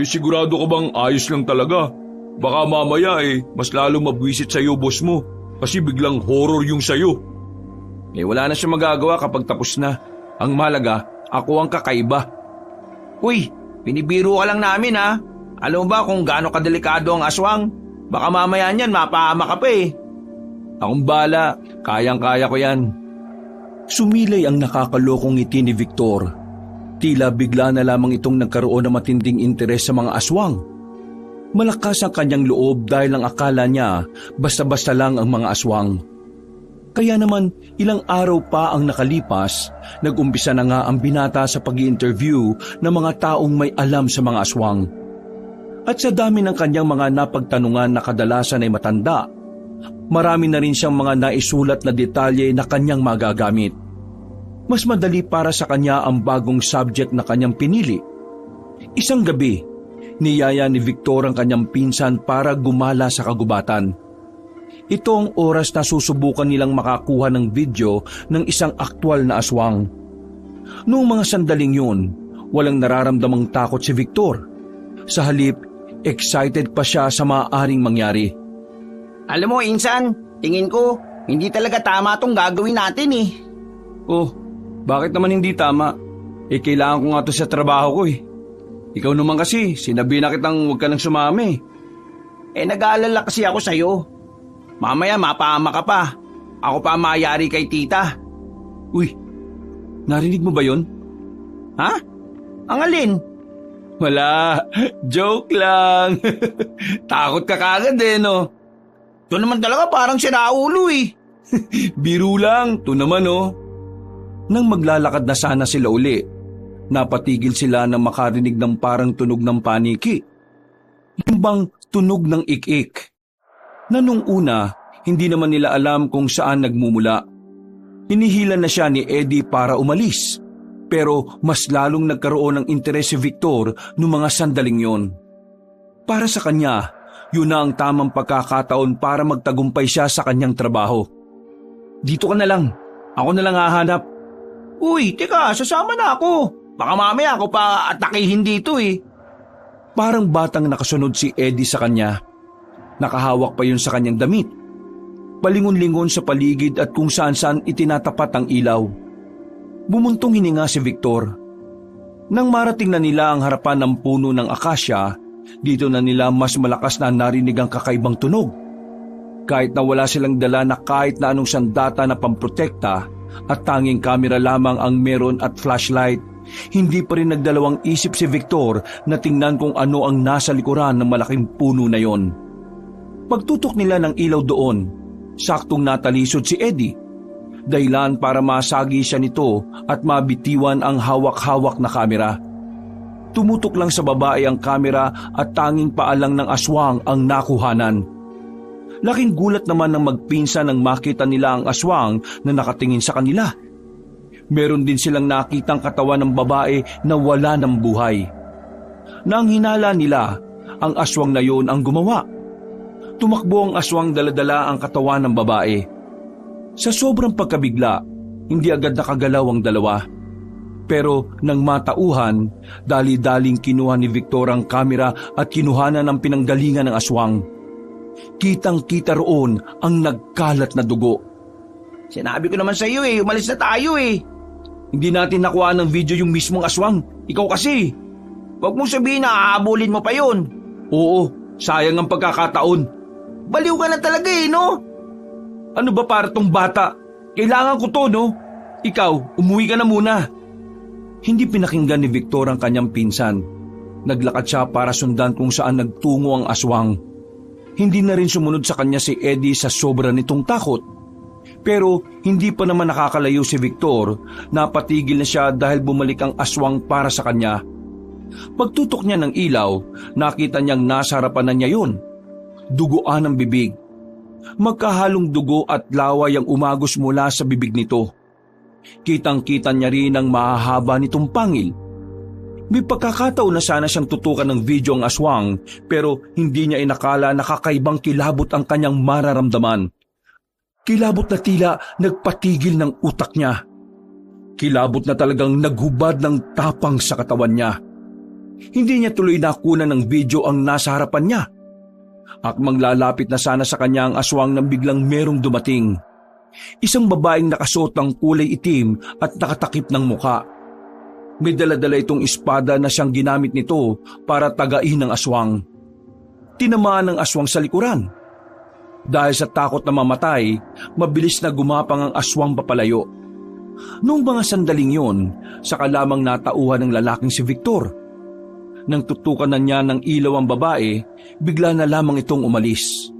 Sigurado ka bang ayos lang talaga? Baka mamaya mas lalo mabwisit sa'yo boss mo kasi biglang horror yung sa'yo. Wala na siya magagawa kapag tapos na. Ang mahalaga, ako ang kakaiba. Uy, pinibiro ka lang namin ha. Alam mo ba kung gaano kadelikado ang aswang? Baka mamaya niyan mapahama ka pa eh. Akong bala, kayang-kaya ko yan. Sumilay ang nakakalokong ngiti ni Victor. Tila bigla na lamang itong nagkaroon ng matinding interes sa mga aswang. Malakas ang kanyang loob dahil ang akala niya basta-basta lang ang mga aswang. Kaya naman ilang araw pa ang nakalipas, nag-umpisa na nga ang binata sa pag-i-interview ng mga taong may alam sa mga aswang. At sa dami ng kanyang mga napagtanungan na kadalasan ay matanda, marami na rin siyang mga naisulat na detalye na kanyang magagamit. Mas madali para sa kanya ang bagong subject na kanyang pinili. Isang gabi, niyaya ni Victor ang kanyang pinsan para gumala sa kagubatan. Ito ang oras na susubukan nilang makakuha ng video ng isang aktwal na aswang. Noong mga sandaling yun, walang nararamdamang takot si Victor. Sa halip, excited pa siya sa maaaring mangyari. Alam mo, Insan, tingin ko, hindi talaga tama tong gagawin natin eh. Oh, bakit naman hindi tama? Kailangan ko nga to sa trabaho ko eh. Ikaw naman kasi, sinabi na kitang huwag ka nang sumami. Nag-aalala kasi ako sa'yo. Mamaya mapahama ka pa. Ako pa mayari kay tita. Uy, narinig mo ba yon? Ha? Ang alin? Wala, joke lang. Takot ka kagad no? Ito naman talaga parang sinaulo eh. Biro lang, to naman Nang maglalakad na sana sila uli, napatigil sila nang makarinig ng parang tunog ng paniki. Yung bang tunog ng ik-ik. Na nung una, hindi naman nila alam kung saan nagmumula. Hinihilan na siya ni Eddie para umalis. Pero mas lalong nagkaroon ng interes si Victor noong mga sandaling yon. Para sa kanya, yun na ang tamang pagkakataon para magtagumpay siya sa kanyang trabaho. Dito ka na lang. Ako na lang hahanap. Uy, teka, sasama na ako. Baka mamaya ako pa atakihin dito eh. Parang batang nakasunod si Eddie sa kanya. Nakahawak pa yun sa kanyang damit. Palingon-lingon sa paligid at kung saan-saan itinatapat ang ilaw. Bumuntong hininga si Victor. Nang marating na nila ang harapan ng puno ng akasya, dito na nila mas malakas na narinig ang kakaibang tunog. Kahit na wala silang dala na kahit na anong sandata na pamprotekta at tanging kamera lamang ang meron at flashlight, hindi pa rin nagdalawang isip si Victor na tingnan kung ano ang nasa likuran ng malaking puno na yon. Pagtutok nila ng ilaw doon, saktong natalisod si Eddie. Dahilan para masagi siya nito at mabitiwan ang hawak-hawak na kamera. Tumutok lang sa babae ang kamera at tanging paalang ng aswang ang nakuhanan. Laking gulat naman ng magpinsan nang makita nila ang aswang na nakatingin sa kanila. Meron din silang nakitang katawan ng babae na wala ng buhay. na ang hinala nila, ang aswang na yon ang gumawa. Tumakbo ang aswang daladala ang katawan ng babae. Sa sobrang pagkabigla, hindi agad nakagalaw ang dalawa. Pero nang matauhan, dali-daling kinuha ni Victor ang kamera at kinuhanan ng pinanggalingan ng aswang. Kitang-kita roon ang nagkalat na dugo. Sinabi ko naman sa iyo umalis na tayo eh. Hindi natin nakuha ng video yung mismong aswang. Ikaw kasi. Huwag mong sabihin na ahabulin mo pa yun. Oo, sayang ang pagkakataon. Baliw ka na talaga no? Ano ba para tong bata? Kailangan ko to, no? Ikaw, umuwi ka na muna. Hindi pinakinggan ni Victor ang kanyang pinsan. Naglakad siya para sundan kung saan nagtungo ang aswang. Hindi na rin sumunod sa kanya si Eddie sa sobra nitong takot. Pero hindi pa naman nakakalayo si Victor, napatigil na siya dahil bumalik ang aswang para sa kanya. Pagtutok niya ng ilaw, nakita niyang nasa harapan na niya yun. Duguan ang bibig. Magkahalong dugo at laway ang umagos mula sa bibig nito. Kitang-kita niya rin ang mahahaba nitong pangil. May pagkakataon na sana siyang tutukan ng video ang aswang, pero hindi niya inakala na kakaibang kilabot ang kanyang mararamdaman. Kilabot na tila nagpatigil ng utak niya. Kilabot na talagang naghubad ng tapang sa katawan niya. Hindi niya tuloy nakunan ng video ang nasa harapan niya. Akmang lalapit na sana sa kanya ang aswang nang biglang merong dumating. Isang babaeng nakasuot ng kulay itim at nakatakip ng muka. May dala-dala itong espada na siyang ginamit nito para tagain ang aswang. Tinamaan ng aswang sa likuran. Dahil sa takot na mamatay, mabilis na gumapang ang aswang papalayo. Noong mga sandaling yon, saka lamang natauhan ng lalaking si Victor. Nang tutukan na niya ng ilaw ang babae, bigla na lamang itong umalis.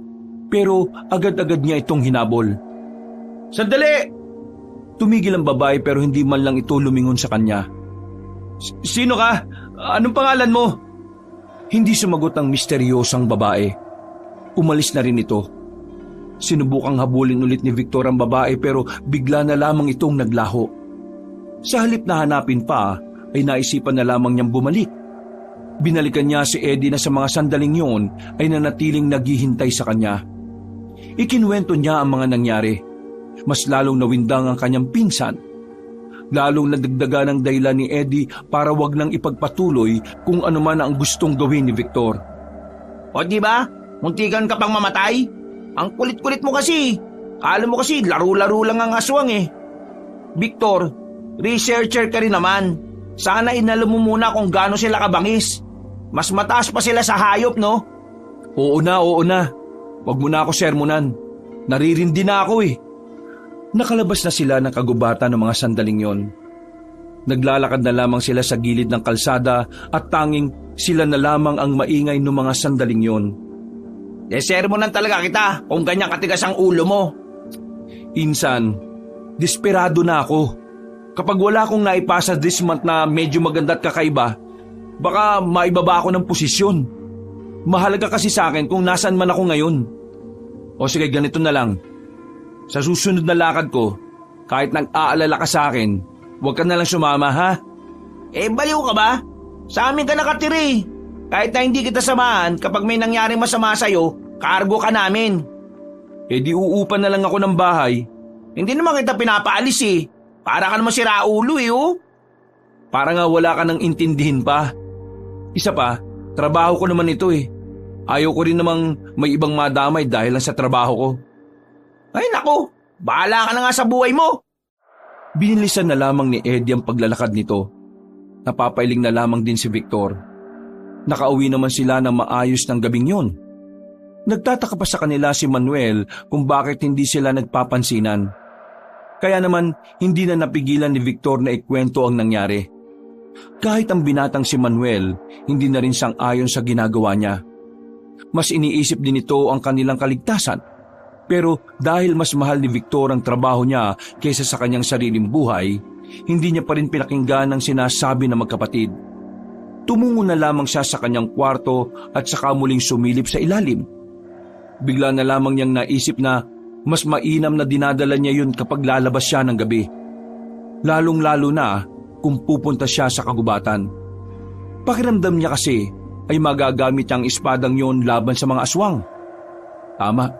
Pero agad-agad niya itong hinabol. Sandali! Tumigil ang babae pero hindi man lang ito lumingon sa kanya. Sino ka? Anong pangalan mo? Hindi sumagot ang misteryosang babae. Umalis na rin ito. Sinubukang habulin ulit ni Victor ang babae pero bigla na lamang itong naglaho. Sa halip na hanapin pa, ay naisipan na lamang niyang bumalik. Binalikan niya si Eddie na sa mga sandaling yon ay nanatiling naghihintay sa kanya. Ikinuwento niya ang mga nangyari. Mas lalong nawindang ang kanyang pinsan. Lalong nadagdagan ang dahilan ni Eddie para wag nang ipagpatuloy kung ano man ang gustong gawin ni Victor. O di ba? Muntikan ka pang mamatay? Ang kulit-kulit mo kasi. Kala mo kasi laro-laro lang ang aswang eh. Victor, researcher ka rin naman. Sana inalam mo muna kung gaano sila kabangis. Mas mataas pa sila sa hayop, no? Oo na. Wag mo na ako sermonan. Naririndi na ako eh. Nakalabas na sila ng kagubatan ng mga sandaling yon. Naglalakad na lamang sila sa gilid ng kalsada at tanging sila na lamang ang maingay ng mga sandaling yon. Sermonan talaga kita kung ganyan katigas ang ulo mo. Insan, desperado na ako. Kapag wala akong naipasa this month na medyo maganda at kakaiba, baka maibaba ako ng posisyon. Mahalaga kasi sa akin kung nasaan man ako ngayon. O sige, ganito na lang. Sa susunod na lakad ko, kahit nag-aalala ka sa akin, huwag ka na lang sumama, ha? Baliw ka ba? Sa amin ka nakatiri. Kahit na hindi kita samahan, kapag may nangyaring masama sa'yo, kargo ka namin. Di uupan na lang ako ng bahay. Hindi naman kita pinapaalis eh. Para ka naman si Raulo oh. Para nga wala ka nang intindihin pa. Isa pa, trabaho ko naman ito eh. Ayaw ko rin namang may ibang madamay dahil lang sa trabaho ko. Ay naku, bahala ka na nga sa buhay mo. Binilisan na lamang ni Eddie ang paglalakad nito. Napapailing na lamang din si Victor. Nakauwi naman sila ng maayos ng gabing yon. Nagtataka pa sa kanila si Manuel kung bakit hindi sila nagpapansinan. Kaya naman hindi na napigilan ni Victor na ikwento ang nangyari. Kahit ang binatang si Manuel, hindi na rin sang-ayon sa ginagawa niya. Mas iniisip din ito ang kanilang kaligtasan. Pero dahil mas mahal ni Victor ang trabaho niya kaysa sa kanyang sariling buhay, hindi niya pa rin pinakinggan ang sinasabi ng magkapatid. Tumungo na lamang siya sa kanyang kwarto at saka muling sumilip sa ilalim. Bigla na lamang niyang naisip na mas mainam na dinadala niya yun kapag lalabas siya ng gabi. Lalong-lalo na kung pupunta siya sa kagubatan. Pakiramdam niya kasi ay magagamit niyang espadang yon laban sa mga aswang. Tama,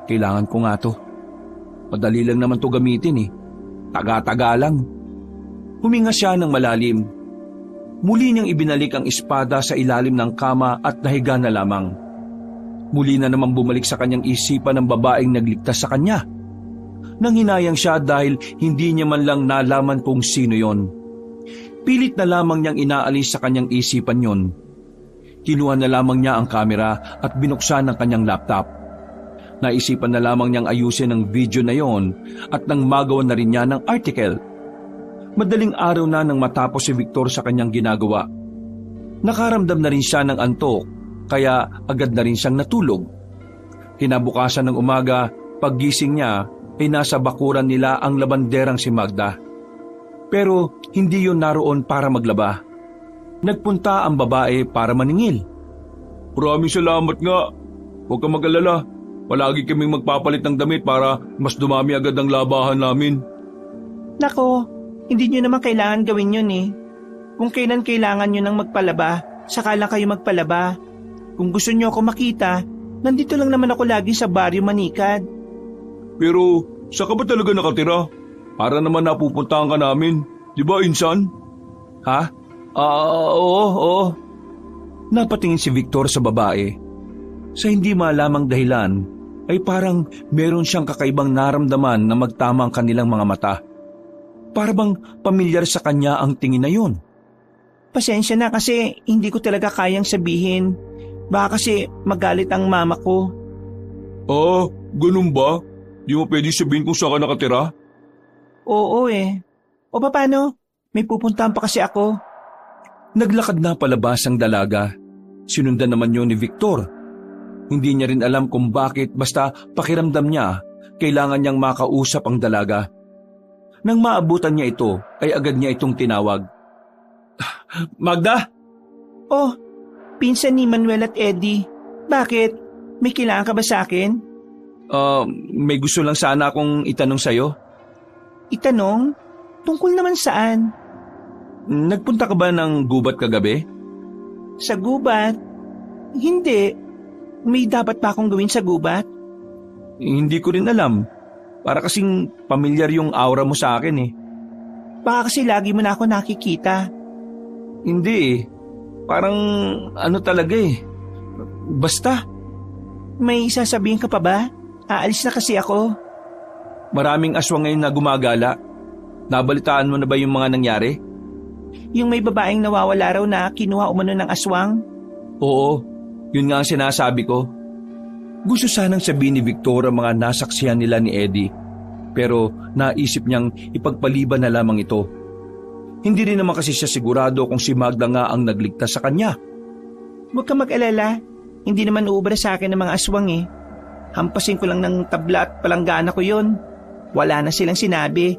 kailangan ko nga to. Madali lang naman to gamitin eh. Taga-taga lang. Huminga siya ng malalim. Muli niyang ibinalik ang espada sa ilalim ng kama at nahiga na lamang. Muli na naman bumalik sa kanyang isipan ng babaeng nagligtas sa kanya. Nanghinayang siya dahil hindi niya man lang nalaman kung sino yon. Pilit na lamang niyang inaalis sa kanyang isipan yon. Kinuha na lamang niya ang kamera at binuksan ang kanyang laptop. Naisipan na lamang niyang ayusin ang video na yon at nang magawa na rin niya ng article. Madaling araw na nang matapos si Victor sa kanyang ginagawa. Nakaramdam na rin siya ng antok, kaya agad na rin siyang natulog. Kinabukasan ng umaga, paggising niya ay nasa bakuran nila ang labanderang si Magda. Pero hindi yun naroon para maglaba. Nagpunta ang babae para maningil. Maraming salamat nga. Huwag kang mag-alala. Palagi kaming magpapalit ng damit para mas dumami agad ang labahan namin. Nako, hindi nyo naman kailangan gawin yun eh. Kung kailan kailangan nyo nang magpalaba, saka lang kayo magpalaba. Kung gusto nyo ako makita, nandito lang naman ako lagi sa baryo Manikad. Pero saan ka ba talaga nakatira? Para naman napupuntahan ka namin. Di ba, Insan? Ha? Oo. Napatingin si Victor sa babae. Sa hindi malamang dahilan, ay parang meron siyang kakaibang naramdaman na magtama ang kanilang mga mata. Para bang pamilyar sa kanya ang tingin na yun. Pasensya na kasi hindi ko talaga kayang sabihin. Baka kasi magalit ang mama ko. Ah, ganun ba? Di mo pwede sabihin kung saan ka nakatira? Oo eh. O paano? May pupuntahan pa kasi ako. Naglakad na palabas ang dalaga. Sinundan naman yun ni Victor. Hindi niya rin alam kung bakit, basta pakiramdam niya, kailangan niyang makausap ang dalaga. Nang maabutan niya ito, ay agad niya itong tinawag. Magda? Oh, pinsan ni Manuel at Eddie. Bakit? May kailangan ka ba sa akin? May gusto lang sana akong itanong sa'yo. Itanong? Tungkol naman saan? Nagpunta ka ba ng gubat kagabi? Sa gubat? Hindi. May dapat pa akong gawin sa gubat? Hindi ko rin alam. Para kasing pamilyar yung aura mo sa akin eh. Baka kasi lagi mo na ako nakikita. Hindi eh. Parang ano talaga eh. Basta. May sasabihin ka pa ba? Aalis na kasi ako. Maraming aswang ngayon na gumagala. Nabalitaan mo na ba yung mga nangyari? Yung may babaeng nawawala raw na kinuha umano ng aswang? Oo, yun nga ang sinasabi ko. Gusto sanang sabihin ni Victor ang mga nasaksihan nila ni Eddie, pero naisip niyang ipagpaliban na lamang ito. Hindi rin naman kasi siya sigurado kung si Magda nga ang nagligtas sa kanya. Huwag ka mag-alala, hindi naman uubra sa akin ng mga aswang eh. Hampasin ko lang ng tabla at palanggana ko yun. Wala na silang sinabi.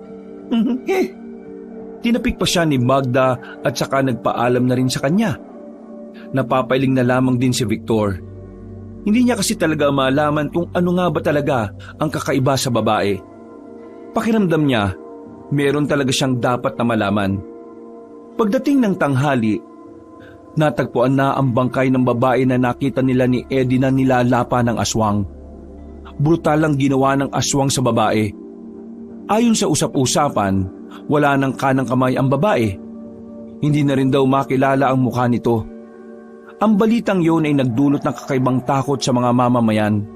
Tinapik pa siya ni Magda at saka nagpaalam na rin sa kanya. Napapailing na lamang din si Victor. Hindi niya kasi talaga malaman kung ano nga ba talaga ang kakaiba sa babae. Pakiramdam niya, meron talaga siyang dapat na malaman. Pagdating ng tanghali, natagpuan na ang bangkay ng babae na nakita nila ni Eddie na nilalapa ng aswang. Brutal ang ginawa ng aswang sa babae. Ayon sa usap-usapan, wala nang kanang kamay ang babae. Hindi na rin daw makilala ang mukha nito. Ang balitang yun ay nagdulot ng kakaibang takot sa mga mamamayan.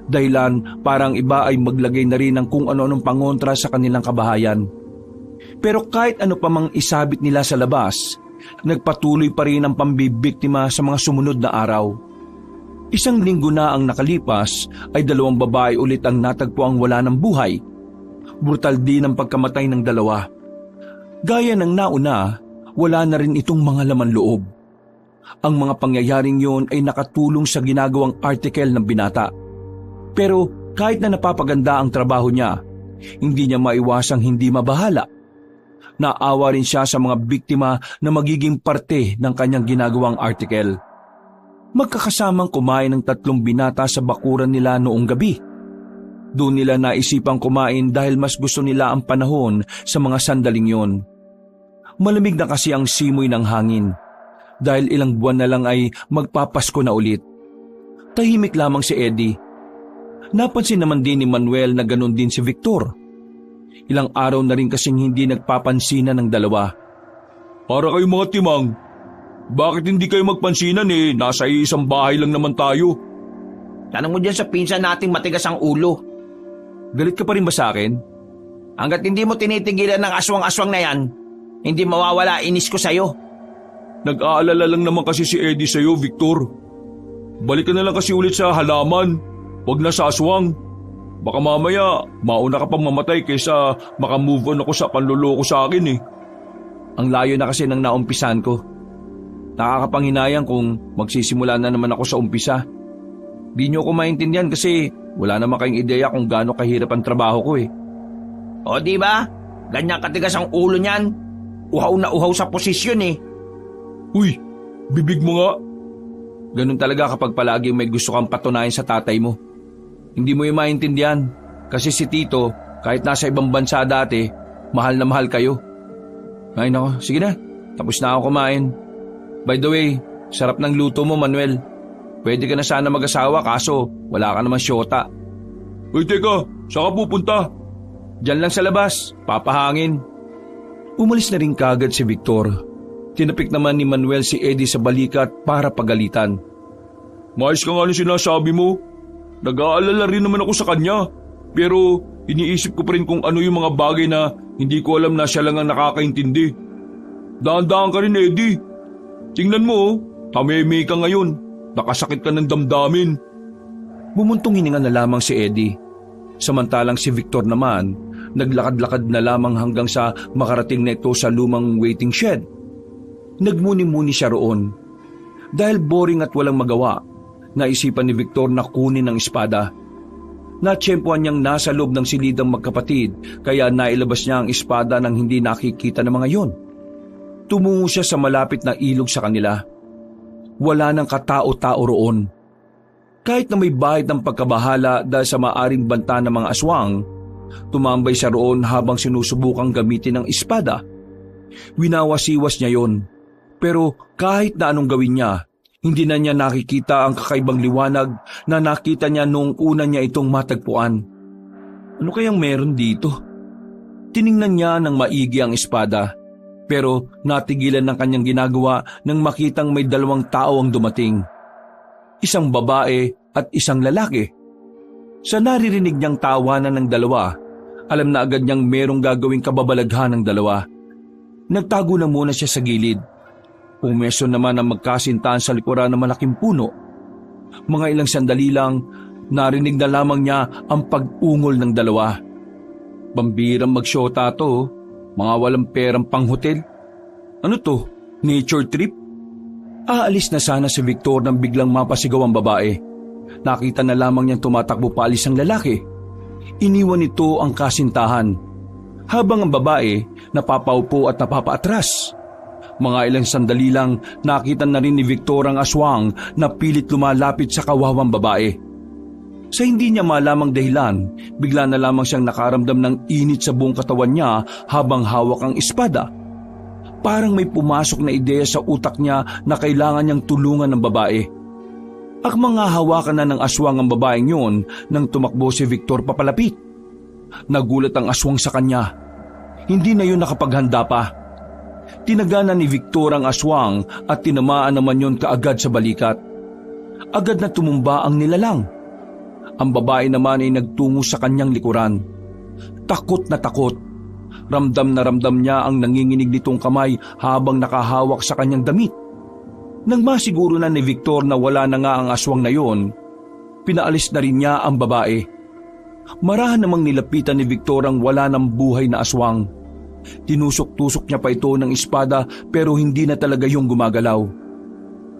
Dahilan parang iba ay maglagay na rin ng kung ano-anong pangontra sa kanilang kabahayan. Pero kahit ano pa mang isabit nila sa labas, nagpatuloy pa rin ang pambibiktima sa mga sumunod na araw. Isang linggo na ang nakalipas ay 2 babae ulit ang natagpuang wala ng buhay. Brutal din ang pagkamatay ng 2. Gaya ng nauna, wala na rin itong mga laman loob. Ang mga pangyayaring yon ay nakatulong sa ginagawang article ng binata. Pero kahit na napapaganda ang trabaho niya, hindi niya maiwasang hindi mabahala. Naawa rin siya sa mga biktima na magiging parte ng kanyang ginagawang article. Magkakasamang kumain ng 3 binata sa bakuran nila noong gabi. Doon nila naisipang kumain dahil mas gusto nila ang panahon sa mga sandaling yon. Malamig na kasi ang simoy ng hangin. dahil ilang buwan na lang ay magpapasko na ulit. Tahimik lamang si Eddie. Napansin naman din ni Manuel na ganun din si Victor. Ilang araw na rin kasing hindi nagpapansinan ng dalawa. Para kayo mga timang, bakit hindi kayo magpansinan nasa isang bahay lang naman tayo? Tanong mo dyan sa pinsan nating matigas ang ulo. Galit ka pa rin ba sa akin? Hanggat hindi mo tinitigilan ng aswang-aswang na yan, hindi mawawala inis ko sa'yo. Nag-aalala lang naman kasi si Eddie sa'yo, Victor. Balik ka na lang kasi ulit sa halaman, wag na sa aswang. Baka mamaya, mauna ka pang mamatay kaysa makamove on ako sa panluloko sa akin Ang layo na kasi ng naumpisan ko. Nakakapanghinayang kung magsisimula na naman ako sa umpisa. Di nyo ko maintindihan kasi wala naman kayong ideya kung gaano kahirap ang trabaho ko O di ba? Ganyan katigas ang ulo niyan. Uhaw na uhaw sa posisyon Uy, bibig mo nga. Ganun talaga kapag palaging may gusto kang patunayan sa tatay mo. Hindi mo yung maintindihan kasi si Tito, kahit nasa ibang bansa dati, mahal na mahal kayo. Ay nako, sige na. Tapos na ako kumain. By the way, sarap ng luto mo, Manuel. Pwede ka na sana mag-asawa kaso wala ka naman syota. Uy, teka, saan ka pupunta? Diyan lang sa labas, papahangin. Umalis na rin kagad si Victor. Tinapik naman ni Manuel si Eddie sa balikat para pagalitan. Maayos ka nga ng sinasabi mo. Nag-aalala rin naman ako sa kanya. Pero iniisip ko pa rin kung ano yung mga bagay na hindi ko alam na siya lang ang nakakaintindi. Dahan-dahan ka rin, Eddie. Tingnan mo, tameme ka ngayon. Nakasakit ka ng damdamin. Bumuntong hininga na lamang si Eddie. Samantalang si Victor naman, naglakad-lakad na lamang hanggang sa makarating na ito sa lumang waiting shed. Nagmuni-muni siya roon. Dahil boring at walang magawa, naisipan ni Victor na kunin ang espada. Natsyempohan niyang nasa loob ng silidang magkapatid kaya nailabas niya ang espada nang hindi nakikita ng mga yon. Tumungo siya sa malapit na ilog sa kanila. Wala nang katao-tao roon. Kahit na may bahid ng pagkabahala dahil sa maaring banta ng mga aswang, tumambay siya roon habang sinusubukang gamitin ang espada. Winawasiwas niya yon. Pero kahit na anong gawin niya, hindi na niya nakikita ang kakaibang liwanag na nakita niya noong una niya itong matagpuan. Ano kayang meron dito? Tiningnan niya ng maigi ang espada, pero natigilan ng kanyang ginagawa nang makitang may dalawang tao ang dumating. Isang babae at isang lalaki. Sa naririnig niyang tawanan ng dalawa, alam na agad niyang merong gagawing kababalaghan ng dalawa. Nagtago na muna siya sa gilid. Pumeso naman ang magkasintahan sa likuran ng malaking puno. Mga ilang sandali lang, narinig na lamang niya ang pag-ungol ng dalawa. Pambirang magsyota to, mga walang perang pang-hotel. Ano to? Nature trip? Aalis na sana si Victor nang biglang mapasigaw ang babae. Nakita na lamang niyang tumatakbo paalis ang lalaki. Iniwan nito ang kasintahan, habang ang babae napapaupo at napapaatras. Mga ilang sandali lang nakita na rin ni Victor ang aswang na pilit lumalapit sa kawawang babae. Sa hindi niya malamang dahilan, bigla na lamang siyang nakaramdam ng init sa buong katawan niya habang hawak ang espada. Parang may pumasok na ideya sa utak niya na kailangan niyang tulungan ng babae. Akmang hawakan na ng aswang ang babaeng yun nang tumakbo si Victor papalapit. Nagulat ang aswang sa kanya. Hindi na yun nakapaghanda pa. Tinagana ni Victor ang aswang at tinamaan naman yon kaagad sa balikat. Agad na tumumba ang nilalang. Ang babae naman ay nagtungo sa kanyang likuran. Takot na takot. Ramdam na ramdam niya ang nanginginig nitong kamay habang nakahawak sa kanyang damit. Nang masiguro na ni Victor na wala na nga ang aswang na yon, pinaalis na rin niya ang babae. Marahan namang nilapitan ni Victor ang wala ng buhay na aswang. Tinusok-tusok niya pa ito ng espada pero hindi na talaga yung gumagalaw.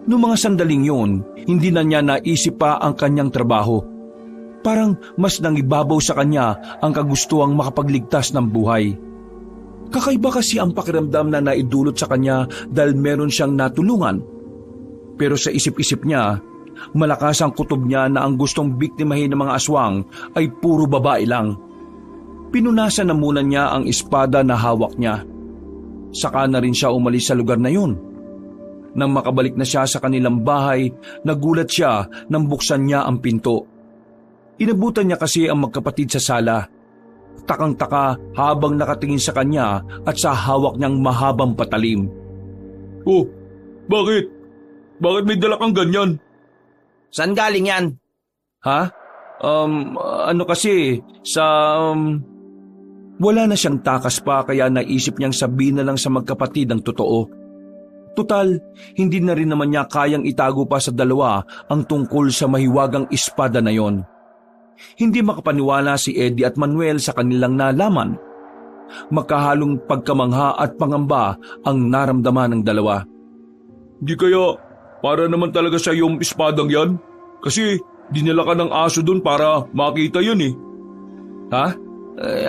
Noong mga sandaling yun, hindi na niya naisip pa ang kanyang trabaho. Parang mas nangibabaw sa kanya ang kagustuhang makapagligtas ng buhay. Kakaiba kasi ang pakiramdam na naidulot sa kanya dahil meron siyang natulungan. Pero sa isip-isip niya, malakas ang kutob niya na ang gustong biktimahin ng mga aswang ay puro babae lang. Pinunasan na muna niya ang espada na hawak niya. Saka na rin siya umalis sa lugar na yun. Nang makabalik na siya sa kanilang bahay, nagulat siya nang buksan niya ang pinto. Inabutan niya kasi ang magkapatid sa sala. Takang-taka habang nakatingin sa kanya at sa hawak niyang mahabang patalim. Oh, bakit? Bakit may dala kang ganyan? Saan galing yan? Ha? Ano kasi, Wala na siyang takas pa kaya naisip niyang sabihin na lang sa magkapatid ang totoo. Tutal, hindi na rin naman niya kayang itago pa sa dalawa ang tungkol sa mahiwagang espada na yon. Hindi makapaniwala si Eddie at Manuel sa kanilang nalaman. Magkahalong pagkamangha at pangamba ang naramdaman ng dalawa. Di kaya para naman talaga sa yung espadang yan? Kasi dinala ka ng aso dun para makita yun eh. Ha?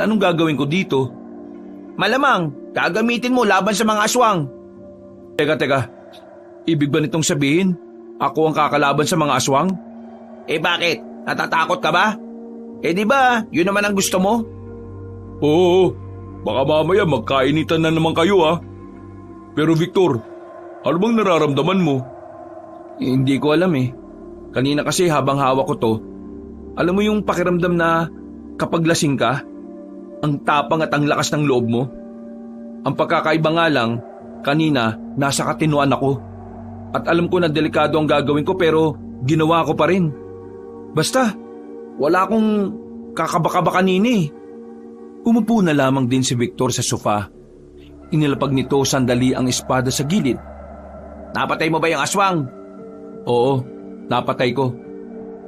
Anong gagawin ko dito? Malamang, gagamitin mo laban sa mga aswang. Teka. Ibig ba nitong sabihin, ako ang kakalaban sa mga aswang? Eh bakit? Natatakot ka ba? Eh di ba, yun naman ang gusto mo? Oo, baka mamaya magkainitan na naman kayo ah. Pero Victor, ano bang nararamdaman mo? Hindi ko alam eh. Kanina kasi habang hawak ko to, alam mo yung pakiramdam na kapag lasing ka, ang tapang at ang lakas ng loob mo? Ang pagkakaiba nga lang, kanina nasa katinuan ako. At alam ko na delikado ang gagawin ko pero ginawa ko pa rin. Basta, wala akong kakabaka kanina eh. Umupo na lamang din si Victor sa sofa. Inilapag nito sandali ang espada sa gilid. Napatay mo ba yung aswang? Oo, napatay ko.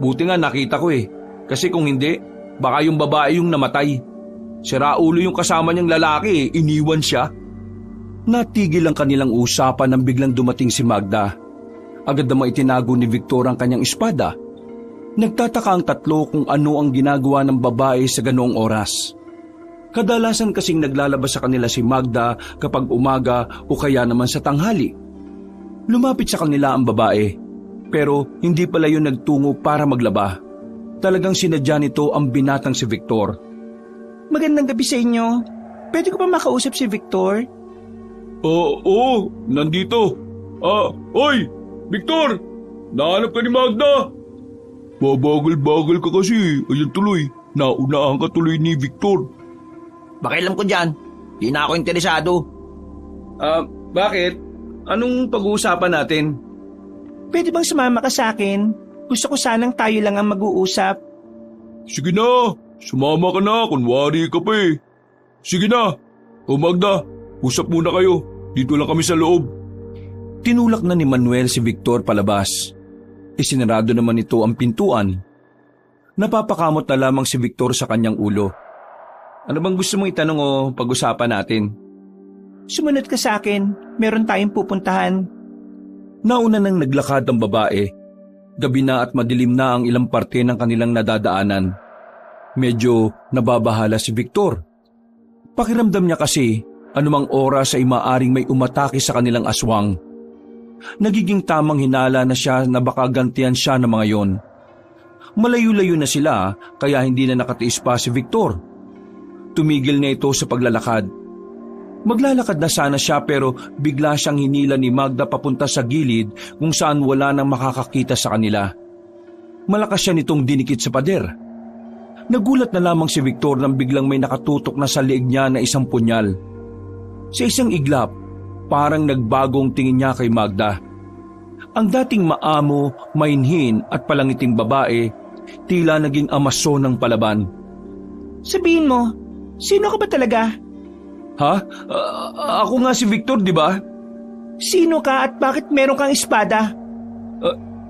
Buti nga nakita ko eh. Kasi kung hindi, baka yung babae yung namatay. Siraulo yung kasama niyang lalaki eh, iniwan siya. Natigil ang kanilang usapan nang biglang dumating si Magda. Agad namang itinago ni Victor ang kanyang espada. Nagtataka ang tatlo kung ano ang ginagawa ng babae sa ganoong oras. Kadalasan kasing naglalabas sa kanila si Magda kapag umaga o kaya naman sa tanghali. Lumapit sa kanila ang babae, pero hindi pala yun nagtungo para maglaba. Talagang sinadya nito ang binatang si Victor. Magandang gabi sa inyo. Pwede ko ba makausap si Victor? Oo, nandito. Oy, Victor! Nahanap ka ni Magda? Babagal-bagal ka kasi. Ayun tuloy, naunahan ka tuloy ni Victor. Pakialam ko dyan. Di na ako interesado. Bakit? Anong pag-uusapan natin? Pwede bang sumama ka sa akin? Gusto ko sanang tayo lang ang mag-uusap. Sige na, sumama ka na, kunwari ka pa eh. Sige na, o Magda, usap muna kayo. Dito lang kami sa loob. Tinulak na ni Manuel si Victor palabas. Isinarado naman ito ang pintuan. Napapakamot na lamang si Victor sa kanyang ulo. Ano bang gusto mong itanong o pag-usapan natin? Sumunod ka sa akin. Meron tayong pupuntahan. Nauna nang naglakad ang babae. Gabi na at madilim na ang ilang parte ng kanilang nadadaanan. Medyo nababahala si Victor. Pakiramdam niya kasi anumang oras ay maaring may umatake sa kanilang aswang. Nagiging tamang hinala na siya na baka gantihan siya ng mga yon. Malayo-layo na sila kaya hindi na nakatiis pa si Victor. Tumigil na ito sa paglalakad. Maglalakad na sana siya pero bigla siyang hinila ni Magda papunta sa gilid kung saan wala nang makakakita sa kanila. Malakas siya nitong dinikit sa pader. Nagulat na lamang si Victor nang biglang may nakatutok na sa leeg niya na isang punyal. Sa isang iglap, parang nagbagong tingin niya kay Magda. Ang dating maamo, mainhin at palangiting babae, tila naging amaso ng palaban. Sabihin mo, sino ka ba talaga? Ha? Ako nga si Victor, di ba? Sino ka at bakit meron kang espada?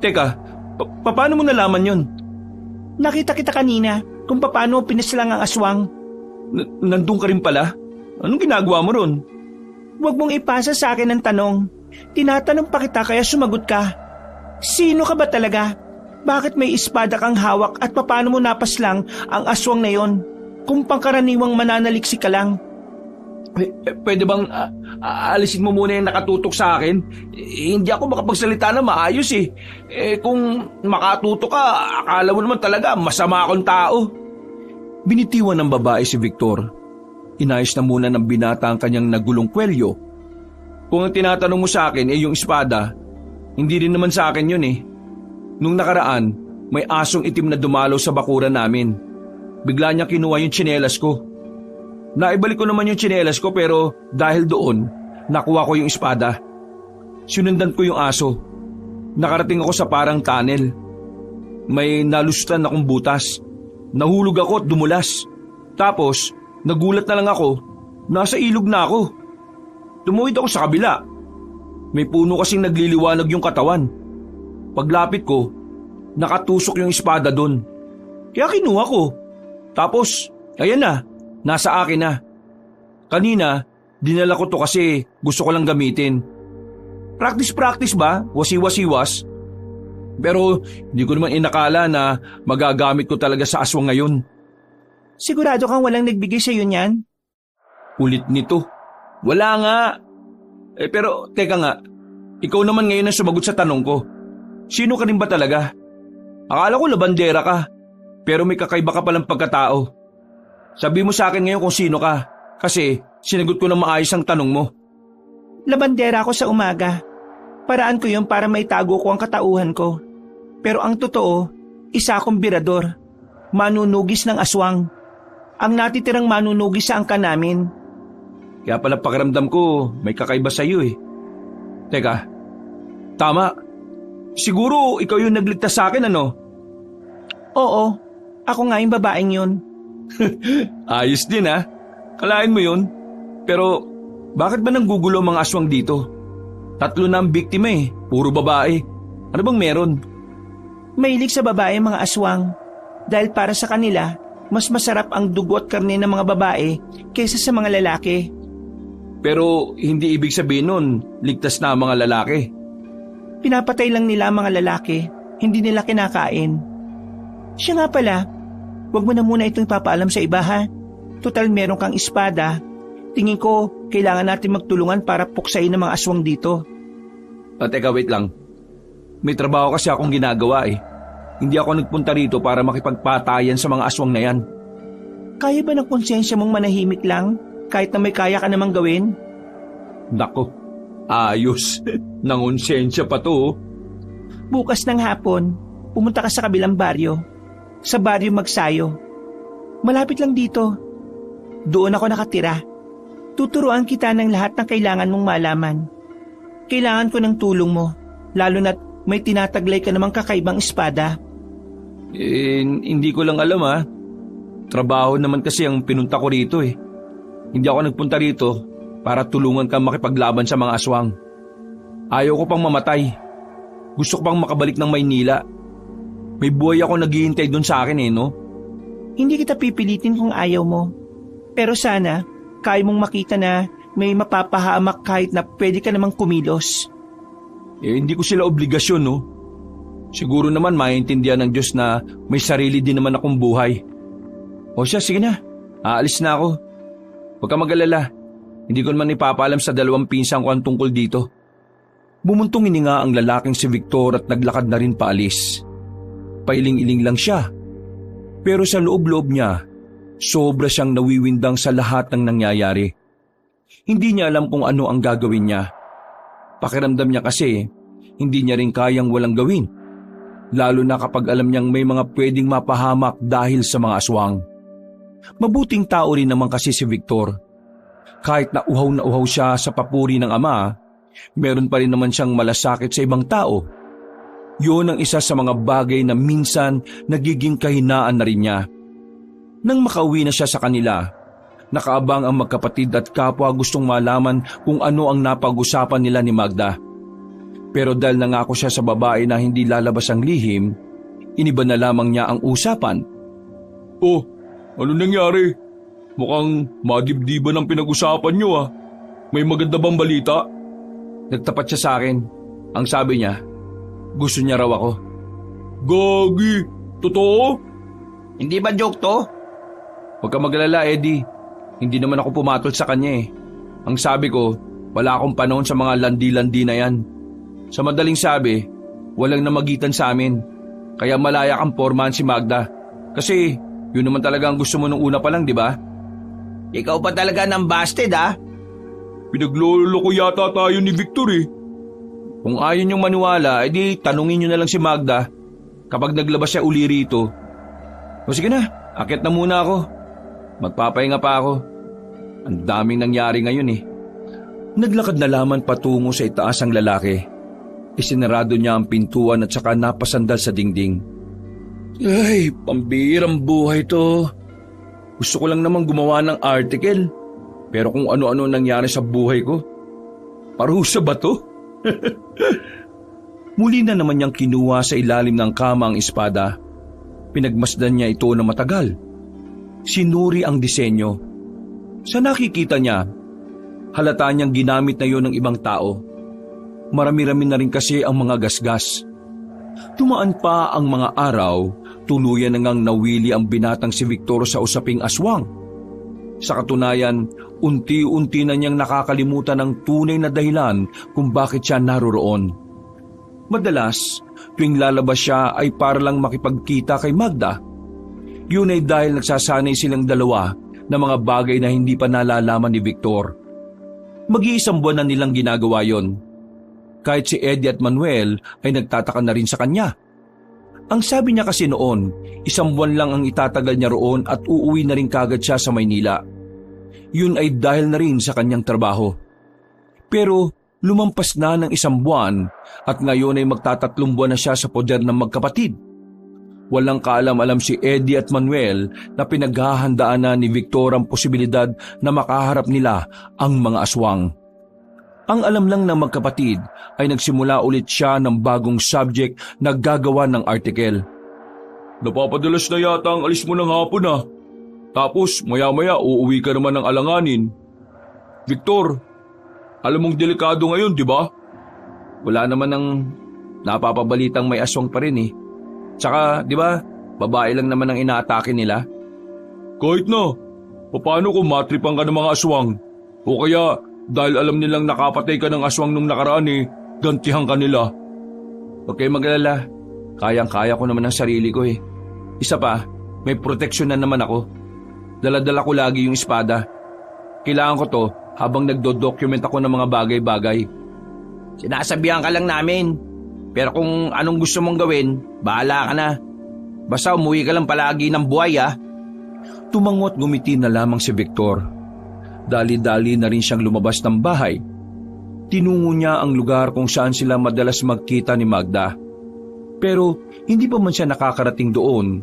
Teka, paano mo nalaman yon? Nakita kita kanina kung paano pinaslang ang aswang. Nandun ka rin pala? Anong ginagawa mo ron? Huwag mong ipasa sa akin ang tanong. Tinatanong pa kita kaya sumagot ka. Sino ka ba talaga? Bakit may espada kang hawak at paano mo napaslang ang aswang na yon? Kung pangkaraniwang mananaliksik ka lang. Pwede bang alisin mo muna yung nakatutok sa akin? Hindi ako makapagsalita na maayos eh. Kung makatutok ka, akala mo naman talaga masama akong tao. Binitiwan ng babae si Victor. Inayos na muna ng binata ang kanyang nagulong kwelyo. Kung ang tinatanong mo sa akin yung espada, hindi rin naman sa akin yun eh. Nung nakaraan, may asong itim na dumalaw sa bakuran namin. Bigla niya kinuha yung tsinelas ko. Naibalik ko naman yung tsinelas ko pero dahil doon, nakuha ko yung espada. Sinundan ko yung aso. Nakarating ako sa parang tunnel. May nalustan akong butas. Nahulog ako at dumulas. Tapos, nagulat na lang ako. Nasa ilog na ako. Tumuwid ako sa kabila. May puno kasing nagliliwanag yung katawan. Paglapit ko, nakatusok yung espada doon. Kaya kinuha ko. Tapos, ayan na, nasa akin na. Kanina, dinala ko to kasi gusto ko lang gamitin. Practice ba? Wasi-wasiwas? Pero hindi ko naman inakala na magagamit ko talaga sa aswang ngayon. Sigurado kang walang nagbigay sa iyo niyan? Ulit nito. Wala nga. Pero teka nga, ikaw naman ngayon ang sumagot sa tanong ko. Sino ka rin ba talaga? Akala ko labandera ka, pero may kakaiba ka palang pagkatao. Sabi mo sa akin ngayon kung sino ka, kasi sinagot ko ng maayos ang tanong mo. Labandera ako sa umaga. Paraan ko yun para maitago ko ang katauhan ko. Pero ang totoo, isa akong birador. Manunugis ng aswang. Ang natitirang manunugis sa angka namin. Kaya pala pakiramdam ko may kakaiba sa iyo eh. Teka, tama. Siguro ikaw yung nagligtas sa akin ano? Oo, ako nga yung babaeng yun. Ayos din ha. Kalain mo yun. Pero bakit ba nanggugulo ang mga aswang dito? 3 na ang biktima eh. Puro babae. Ano bang meron? Mahilig sa babae mga aswang. Dahil para sa kanila, mas masarap ang dugo at karne ng mga babae kaysa sa mga lalaki. Pero hindi ibig sabihin nun, ligtas na ang mga lalaki. Pinapatay lang nila ang mga lalaki, hindi nila kinakain. Siya nga pala, wag mo na muna itong ipapaalam sa iba ha. Total meron kang espada. Tingin ko, kailangan natin magtulungan para puksain ng mga aswang dito. Teka, wait lang. May trabaho kasi akong ginagawa eh. Hindi ako nagpunta rito para makipagpatayan sa mga aswang na yan. Kaya ba ng konsensya mong manahimik lang, kahit na may kaya ka namang gawin? Nako, ayos. Nangonsensya pa to. Bukas ng hapon, pumunta ka sa kabilang baryo. Sa baryo Magsayo. Malapit lang dito. Doon ako nakatira. Tuturuan kita ng lahat ng kailangan mong malaman. Kailangan ko ng tulong mo, lalo na't may tinataglay ka namang kakaibang espada. Hindi ko lang alam ha. Trabaho naman kasi ang pinunta ko rito eh. Hindi ako nagpunta rito para tulungan ka makipaglaban sa mga aswang. Ayaw ko pang mamatay. Gusto ko pang makabalik ng Maynila. May buhay ako naghihintay doon sa akin eh, no? Hindi kita pipilitin kung ayaw mo. Pero sana, kaya mong makita na may mapapahamak kahit na pwede ka namang kumilos. Hindi ko sila obligasyon, no? Siguro naman maintindihan ng Diyos na may sarili din naman akong buhay. O siya, sige na. Aalis na ako. Huwag ka mag-alala. Hindi ko naman ipapaalam sa 2 pinsan ko ang tungkol dito. Bumuntong hininga ang lalaking si Victor at naglakad na rin paalis. Pailing-iling lang siya. Pero sa loob-loob niya, sobra siyang nawiwindang sa lahat ng nangyayari. Hindi niya alam kung ano ang gagawin niya. Pakiramdam niya kasi, hindi niya rin kayang walang gawin. Lalo na kapag alam niyang may mga pwedeng mapahamak dahil sa mga aswang. Mabuting tao rin naman kasi si Victor. Kahit na uhaw siya sa papuri ng ama, meron pa rin naman siyang malasakit sa ibang tao. Yun ang isa sa mga bagay na minsan nagiging kahinaan na rin niya. Nang makauwi na siya sa kanila, nakaabang ang magkapatid at kapwa gustong malaman kung ano ang napag-usapan nila ni Magda. Pero dahil nangako siya sa babae na hindi lalabas ang lihim, iniba na lamang niya ang usapan. Oh, ano nangyari? Mukhang madibdiban ang pinag-usapan niyo ah. May maganda bang balita? Nagtapat siya sa akin. Ang sabi niya, gusto niya raw ako. Gagi, totoo? Hindi ba joke to? Huwag ka magalala, Eddie. Hindi naman ako pumatol sa kanya eh. Ang sabi ko, wala akong panahon sa mga landi-landi na yan. Sa madaling sabi, walang namagitan sa amin. Kaya malaya kang pormahan si Magda. Kasi yun naman talaga ang gusto mo nung una pa lang, di ba? Ikaw pa talaga ng busted ha? Pinaglolo ko yata tayo ni Victor eh. Kung ayaw niyong maniwala, edi tanungin niyo na lang si Magda kapag naglabas siya uli rito. O sige na, akit na muna ako. Magpapahinga pa ako. Ang daming nangyari ngayon eh. Naglakad na lamang patungo sa itaas ang lalaki. Isinarado niya ang pintuan at saka napasandal sa dingding. Ay, pambihirang buhay to. Gusto ko lang naman gumawa ng article. Pero kung ano-ano nangyari sa buhay ko, parusa ba to? Muli na naman niyang kinuha sa ilalim ng kama ang espada. Pinagmasdan niya ito na matagal. Sinuri ang disenyo. Sa nakikita niya, halata niyang ginamit na yon ng ibang tao. Marami-rami na rin kasi ang mga gasgas. Tumaan pa ang mga araw, tuluyan na ngang nawili ang binatang si Victor sa usaping aswang. Sa katunayan, unti-unti na niyang nakakalimutan ang tunay na dahilan kung bakit siya naroroon. Madalas, tuwing lalabas siya ay para lang makipagkita kay Magda. Yun ay dahil nagsasanay silang dalawa na mga bagay na hindi pa nalalaman ni Victor. Mag-iisang buwan na nilang ginagawa yon. Kahit si Eddie at Manuel ay nagtataka na rin sa kanya. Ang sabi niya kasi noon, 1 buwan lang ang itatagal niya roon at uuwi na rin kagad siya sa Maynila. Yun ay dahil na rin sa kanyang trabaho. Pero lumampas na ng 1 buwan at ngayon ay magta3 buwan na siya sa poder ng magkapatid. Walang kaalam-alam si Eddie at Manuel na pinaghahandaan na ni Victor ang posibilidad na makaharap nila ang mga aswang. Ang alam lang ng magkapatid ay nagsimula ulit siya ng bagong subject na gagawa ng article. Napapadalas na yata ang alis mo ng hapon ah. Tapos maya-maya uuwi ka naman ng alanganin. Victor, alam mong delikado ngayon, di ba? Wala naman ng napapabalitang may aswang pa rin eh. Tsaka, di ba, babae lang naman ang inaatake nila. Kahit na, paano kung matripan ka ng mga aswang? O kaya, dahil alam nilang nakapatay ka ng aswang nung nakaraan eh, gantihan ka nila. Huwag kayo magalala, kayang-kaya ko naman ang sarili ko eh. Isa pa, may proteksyon na naman ako. Dala-dala ko lagi yung espada. Kailangan ko to habang nagdo-document ako ng mga bagay-bagay. Sinasabihan ka lang namin. Pero kung anong gusto mong gawin, bahala ka na. Basta umuwi ka lang palagi ng buhay ah. Tumangot ngumiti na lamang si Victor. Dali-dali na rin siyang lumabas ng bahay. Tinungo niya ang lugar kung saan sila madalas magkita ni Magda. Pero hindi pa man siya nakakarating doon,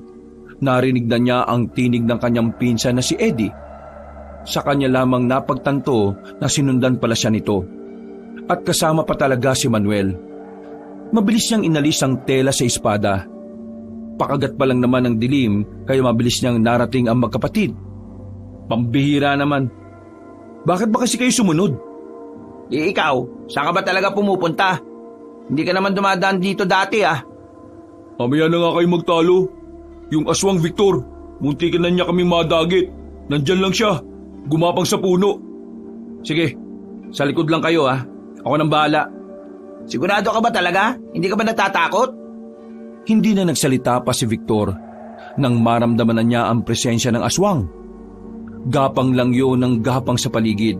narinig na niya ang tinig ng kanyang pinsan na si Eddie. Sa kanya lamang napagtanto na sinundan pala siya nito. At kasama pa talaga si Manuel. Mabilis niyang inalis ang tela sa espada. Pakagat pa lang naman ang dilim kaya mabilis niyang narating ang magkapatid. Pambihira naman. Bakit ba kasi kayo sumunod? Ikaw, saan ka ba talaga pumupunta? Hindi ka naman dumadaan dito dati ah. Mamaya na nga kayo magtalo. Yung aswang Victor, muntikin na niya kami madagit. Nandyan lang siya, gumapang sa puno. Sige, sa likod lang kayo ah. Ako nang bahala. Sigurado ka ba talaga? Hindi ka ba natatakot? Hindi na nagsalita pa si Victor nang maramdaman na niya ang presensya ng aswang. Gapang lang yun ng gapang sa paligid.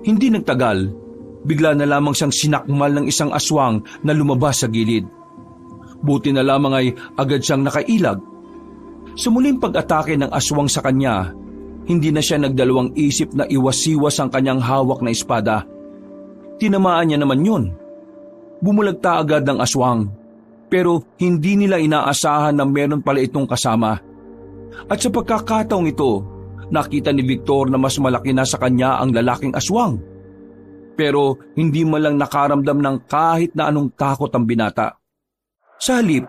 Hindi nagtagal, bigla na lamang siyang sinakmal ng isang aswang na lumabas sa gilid. Buti na lamang ay agad siyang nakailag. Sa muling pag-atake ng aswang sa kanya, hindi na siya nagdalawang isip na iwas-iwas ang kanyang hawak na espada. Tinamaan niya naman yun. Bumulagta agad ang aswang, pero hindi nila inaasahan na meron pala itong kasama. At sa pagkakataong ito, nakita ni Victor na mas malaki na sa kanya ang lalaking aswang. Pero hindi man lang nakaramdam ng kahit na anong takot ang binata. Sa halip,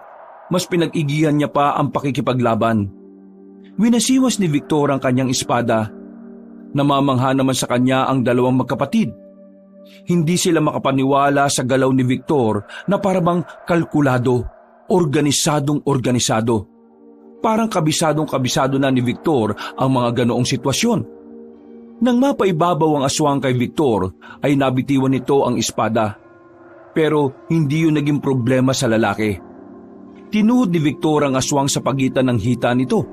mas pinag-igihan niya pa ang pakikipaglaban. Winasiwas ni Victor ang kanyang espada. Namamangha naman sa kanya ang dalawang magkapatid. Hindi sila makapaniwala sa galaw ni Victor na parabang kalkulado, organisadong-organisado. Parang kabisadong-kabisado na ni Victor ang mga ganoong sitwasyon. Nang mapaibabaw ang aswang kay Victor, ay nabitiwan nito ang espada. Pero hindi yun naging problema sa lalaki. Tinuhod ni Victor ang aswang sa pagitan ng hita nito.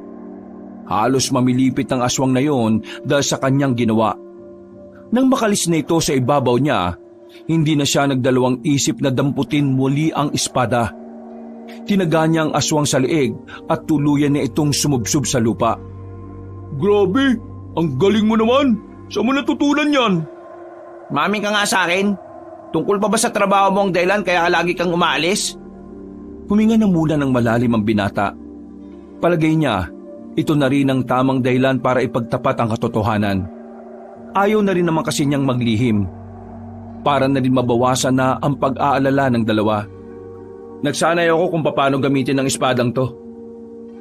Halos mamilipit ang aswang na yon dahil sa kanyang ginawa. Nang makalis na ito sa ibabaw niya, hindi na siya nagdalawang isip na damputin muli ang espada. Tinaga niya ang aswang sa leeg at tuluyan niya itong sumubsob sa lupa. Grabe, ang galing mo naman. Saan mo natutunan yan? Mami ka nga sa akin. Tungkol pa ba sa trabaho mo ang dahilan kaya lagi kang umaalis? Huminga na muna ng malalim ang binata. Palagay niya, ito na rin ang tamang dahilan para ipagtapat ang katotohanan. Ayaw na rin naman kasi niyang maglihim. Para na rin mabawasan na ang pag-aalala ng dalawa. Nagsanay ako kung paano gamitin ang espadang to.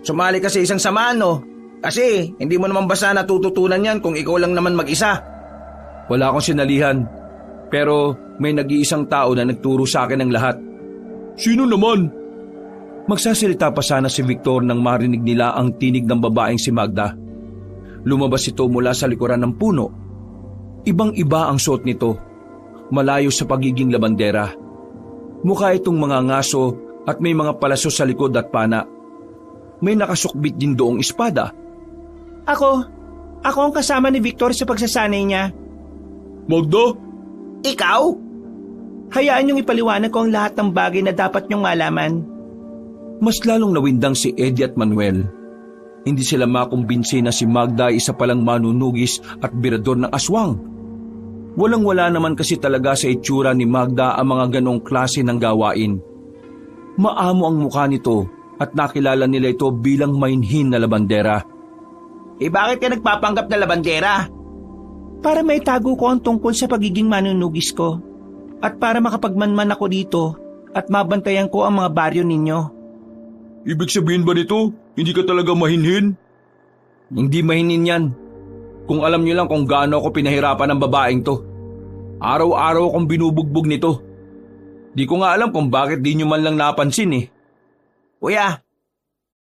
Sumali ka sa isang samahan, no? Kasi hindi mo naman basta natututunan yan kung ikaw lang naman mag-isa. Wala akong sinalihan, pero may nag-iisang tao na nagturo sa akin ng lahat. Sino naman? Magsasalita pa sana si Victor nang marinig nila ang tinig ng babaeng si Magda. Lumabas ito mula sa likuran ng puno. Ibang-iba ang suot nito, malayo sa pagiging labandera. Mukha itong mga ngaso at may mga palaso sa likod at pana. May nakasukbit din doong espada. Ako ang kasama ni Victor sa pagsasanay niya. Magda? Ikaw? Hayaan niyong ipaliwanag ko ang lahat ng bagay na dapat niyong malaman. Mas lalong nawindang si Eddie at Manuel. Hindi sila makumbinsi na si Magda ay isa palang manunugis at birador ng aswang. Walang-wala naman kasi talaga sa itsura ni Magda ang mga ganong klase ng gawain. Maamo ang mukha nito at nakilala nila ito bilang mainhin na labandera. Bakit ka nagpapanggap na labandera? Para maitago ko ang tungkol sa pagiging manunugis ko at para makapagmanman ako dito at mabantayan ko ang mga baryo ninyo. Ibig sabihin ba nito, hindi ka talaga mahinhin? Hindi mahinin yan. Kung alam niyo lang kung gaano ako pinahirapan ng babaeng to. Araw-araw akong binubugbog nito. Di ko nga alam kung bakit di niyo man lang napansin eh. Kuya,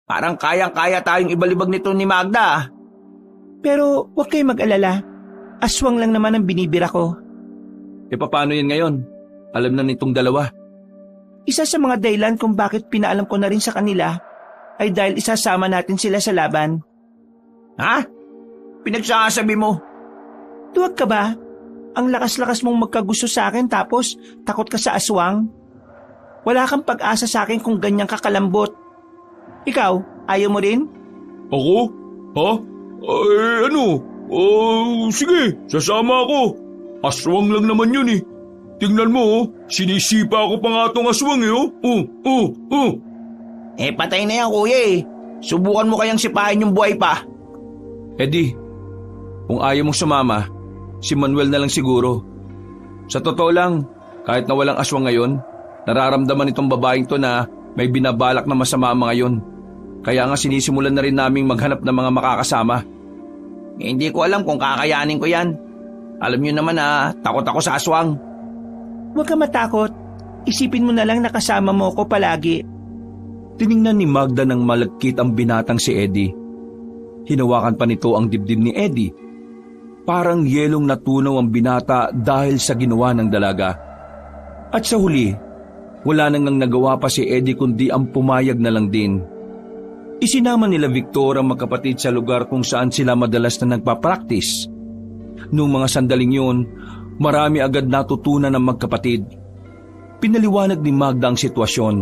parang kayang-kaya tayong ibalibag nito ni Magda ah. Pero huwag kayong mag-alala. Aswang lang naman ang binibira ko. Paano yan ngayon? Alam na nitong dalawa. Isa sa mga dahilan kung bakit pinaalam ko na rin sa kanila ay dahil isasama natin sila sa laban. Ha? Pinagsasabi mo? Tuwag ka ba? Ang lakas-lakas mong magkagusto sa akin tapos takot ka sa aswang? Wala kang pag-asa sa akin kung ganyan kakalambot. Ikaw, ayaw mo rin? Ako? Ha? Sige, sasama ako. Aswang lang naman yun eh. Tingnan mo, sinisipa ko pa nga tong aswang eh. Patay na yan kuya eh. Subukan mo kayang sipahin yung buhay pa. Eddie, kung ayaw mong sumama, si Manuel na lang siguro. Sa totoo lang, kahit na walang aswang ngayon, nararamdaman itong babaeng to na may binabalak na masama ang mga yon. Kaya nga sinisimulan na rin naming maghanap ng mga makakasama. Hindi ko alam kung kakayanin ko yan. Alam niyo naman na takot ako sa aswang. Huwag ka matakot. Isipin mo na lang na kasama mo ko palagi. Tiningnan ni Magda ng malagkit ang binatang si Eddie. Hinawakan pa nito ang dibdib ni Eddie. Parang yelong natunaw ang binata dahil sa ginawa ng dalaga. At sa huli, wala nang nagawa pa si Eddie kundi ang pumayag na lang din. Isinama nila Victor ang magkapatid sa lugar kung saan sila madalas na nagpa-practice. Noong mga sandaling yun, marami agad natutunan ng magkapatid. Pinaliwanag ni Magda ang sitwasyon.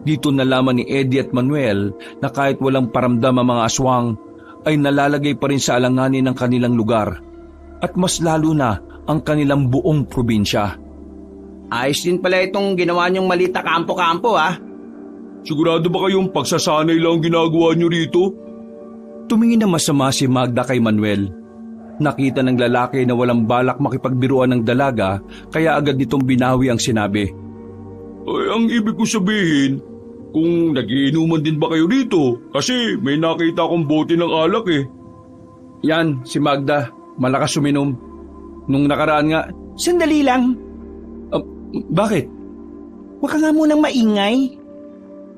Dito nalaman ni Eddie at Manuel na kahit walang paramdam ang mga aswang, ay nalalagay pa rin sa alanganin ng kanilang lugar at mas lalo na ang kanilang buong probinsya. Ayos din pala itong ginawa niyong malita kampo-kampo ah. Sigurado ba kayong pagsasanay lang ginagawa niyo rito? Tumingin na masama si Magda kay Manuel. Nakita ng lalaki na walang balak makipagbiruan ng dalaga kaya agad nitong binawi ang sinabi. Ay, ang ibig ko sabihin, kung nagiinuman din ba kayo rito? Kasi may nakita akong bote ng alak eh. Yan, si Magda. Malakas uminom. Nung nakaraan nga. Sandali lang. Bakit? Huwag ka nga munang maingay.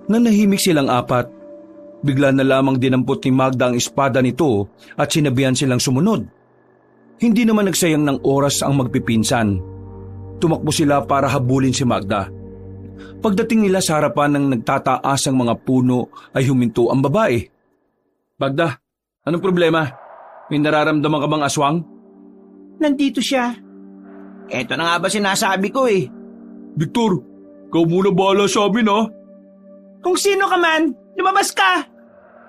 Nanahimik silang apat. Bigla na lamang dinampot ni Magda ang espada nito at sinabihan silang sumunod. Hindi naman nagsayang ng oras ang magpipinsan. Tumakbo sila para habulin si Magda. Pagdating nila sa harapan ng nagtataas ang mga puno ay huminto ang babae. Magda, anong problema? May nararamdaman ka bang aswang? nandito siya. Eto na nga ba sinasabi ko eh. Victor, ikaw muna bahala sa amin ha. Kung sino ka man, lumabas ka!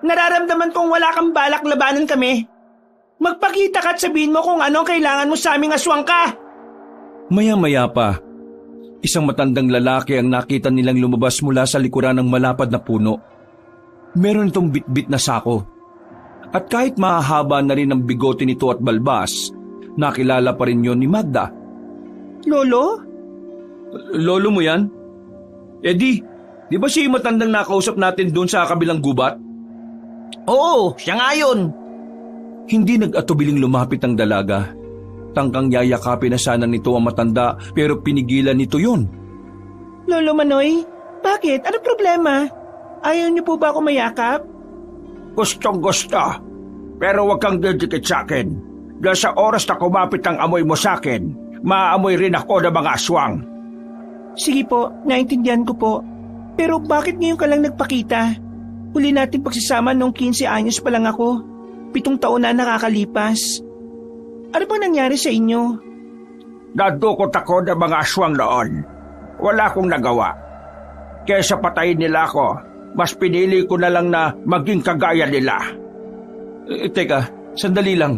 Nararamdaman kong wala kang balak labanan kami. Magpakita ka at sabihin mo kung anong kailangan mo sa aming aswang ka! Maya-maya pa, isang matandang lalaki ang nakita nilang lumabas mula sa likuran ng malapad na puno. Meron itong bitbit na sako. At kahit mahahaba na rin ang bigote nito at balbas, nakilala pa rin yon ni Magda. Lolo? Lolo mo yan? Di ba siya yung matandang nakausap natin doon sa kabilang gubat? Oo, siya nga yun. Hindi nag-atubiling lumapit ang dalaga. Tangkang yayakapin na sana nito ang matanda pero pinigilan nito yun. Lolo Manoy, bakit? Ano problema? Ayaw niyo po ba ako mayakap? Gustong gusto. Pero huwag kang didikit sa akin. Dahil sa oras na kumapit ang amoy mo sa akin, maamoy rin ako ng mga aswang. Sige po, naintindihan ko po. Pero bakit ngayon ka lang nagpakita? Huli natin pagsasama noong 15 anyos pa lang ako. 7 taon na nakakalipas. Ano bang nangyari sa inyo? Nadukot ako ng mga aswang noon. Wala akong nagawa. Kesa patayin nila ako, mas pinili ko na lang na maging kagaya nila. Teka, sandali lang.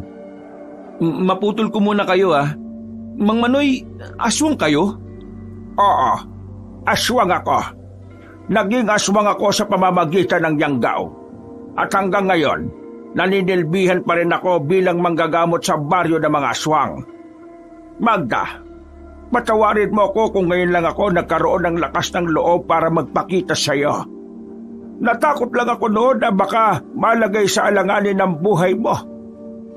Maputol ko muna kayo ah. Mang Manoy, aswang kayo? Oo, aswang ako. Naging aswang ako sa pamamagitan ng Yanggaw. At hanggang ngayon, naninilbihan pa rin ako bilang manggagamot sa baryo ng mga aswang. Magda, patawarin mo ako kung ngayon lang ako nagkaroon ng lakas ng loob para magpakita sa iyo. Natakot lang ako noon na baka malagay sa alanganin ng buhay mo.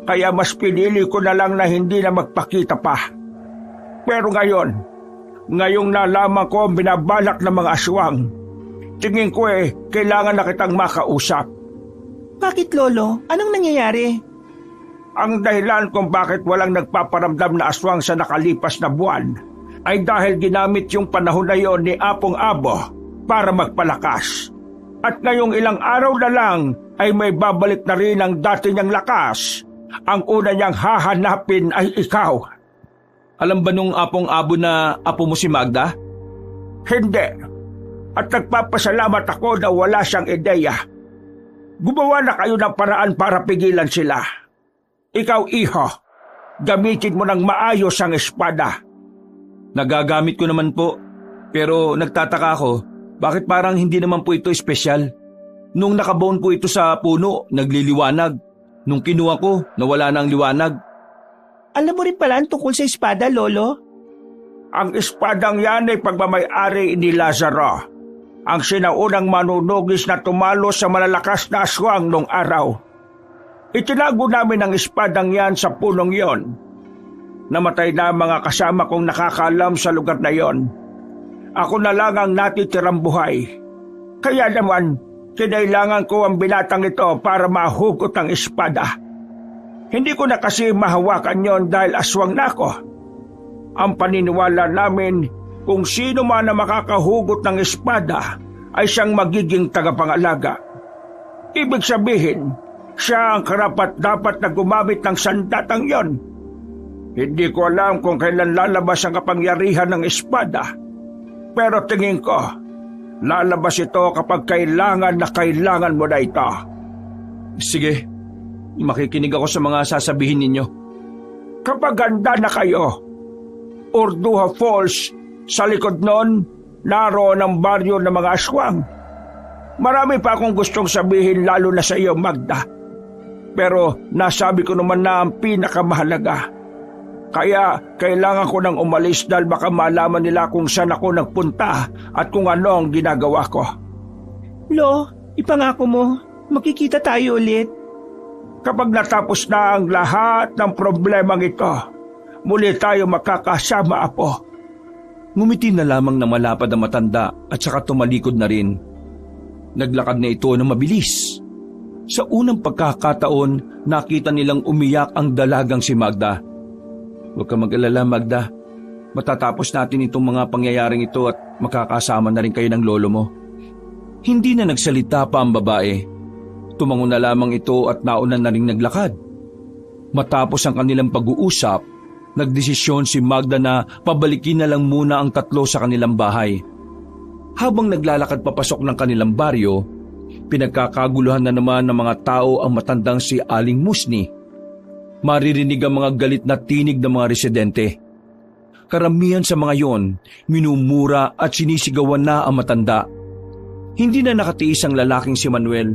Kaya mas pinili ko na lang na hindi na magpakita pa. Pero ngayong nalaman ko ang binabalak ng mga aswang, tingin ko kailangan na kitang makausap. Bakit, Lolo? Anong nangyayari? Ang dahilan kung bakit walang nagpaparamdam na aswang sa nakalipas na buwan ay dahil ginamit yung panahon na yon ni Apong Abo para magpalakas. At ngayong ilang araw na lang ay may babalik na rin ang dati niyang lakas. Ang una niyang hahanapin ay ikaw. Alam ba nung Apong Abo na apo mo si Magda? Hindi. At nagpapasalamat ako na wala siyang ideya. Gumawa na kayo ng paraan para pigilan sila. Ikaw, iho, gamitin mo ng maayos ang espada. Nagagamit ko naman po. Pero nagtataka ako, bakit parang hindi naman po ito espesyal? Nung nakabaon po ito sa puno, nagliliwanag. Nung kinuha ko, nawala na ang liwanag. Alam mo rin pala ang tungkol sa espada, Lolo? Ang espadang yan ay pagmamay-ari ni Lazaro, ang sinaunang manunugis na tumalo sa malalakas na aswang nung araw. Itinago namin ang espadang yan sa punong yon. Namatay na mga kasama kong nakakaalam sa lugar na yon. Ako na lang ang natitirang buhay. Kaya naman, kinailangan ko ang binatang ito para mahugot ang espada. Hindi ko na kasi mahawakan yon dahil aswang na ako. Ang paniniwala namin, kung sino man na makakahugot ng espada ay siyang magiging tagapangalaga. Ibig sabihin, siya ang karapat-dapat na gumamit ng sandatang yon. Hindi ko alam kung kailan lalabas ang kapangyarihan ng espada. Pero tingin ko, lalabas ito kapag kailangan na kailangan mo na ito. Sige, makikinig ako sa mga sasabihin ninyo. Kapag handa na kayo, Urduha Falls, sa likod nun, naroon ang baryo ng mga aswang. Marami pa akong gustong sabihin lalo na sa iyo, Magda. Pero nasabi ko naman na ang pinakamahalaga. Kaya kailangan ko nang umalis dahil baka malaman nila kung saan ako nagpunta at kung ano ang ginagawa ko. Lo, ipangako mo, makikita tayo ulit. Kapag natapos na ang lahat ng problemang ito, muli tayo makakasama, Apo. Ngumiti na lamang na malapad ang matanda at saka tumalikod na rin. Naglakad na ito ng mabilis. Sa unang pagkakataon, nakita nilang umiyak ang dalagang si Magda. Huwag ka mag-alala, Magda. Matatapos natin itong mga pangyayaring ito at makakasama na rin kayo ng lolo mo. Hindi na nagsalita pa ang babae. Tumango na lamang ito at nauna na rin naglakad. Matapos ang kanilang pag-uusap, nagdesisyon si Magda na pabalikin na lang muna ang tatlo sa kanilang bahay. Habang naglalakad papasok ng kanilang baryo, pinagkakaguluhan na naman ng mga tao ang matandang si Aling Musni. Maririnig ang mga galit na tinig ng mga residente. Karamihan sa mga yon, minumura at sinisigawan na ang matanda. Hindi na nakatiis ang lalaking si Manuel.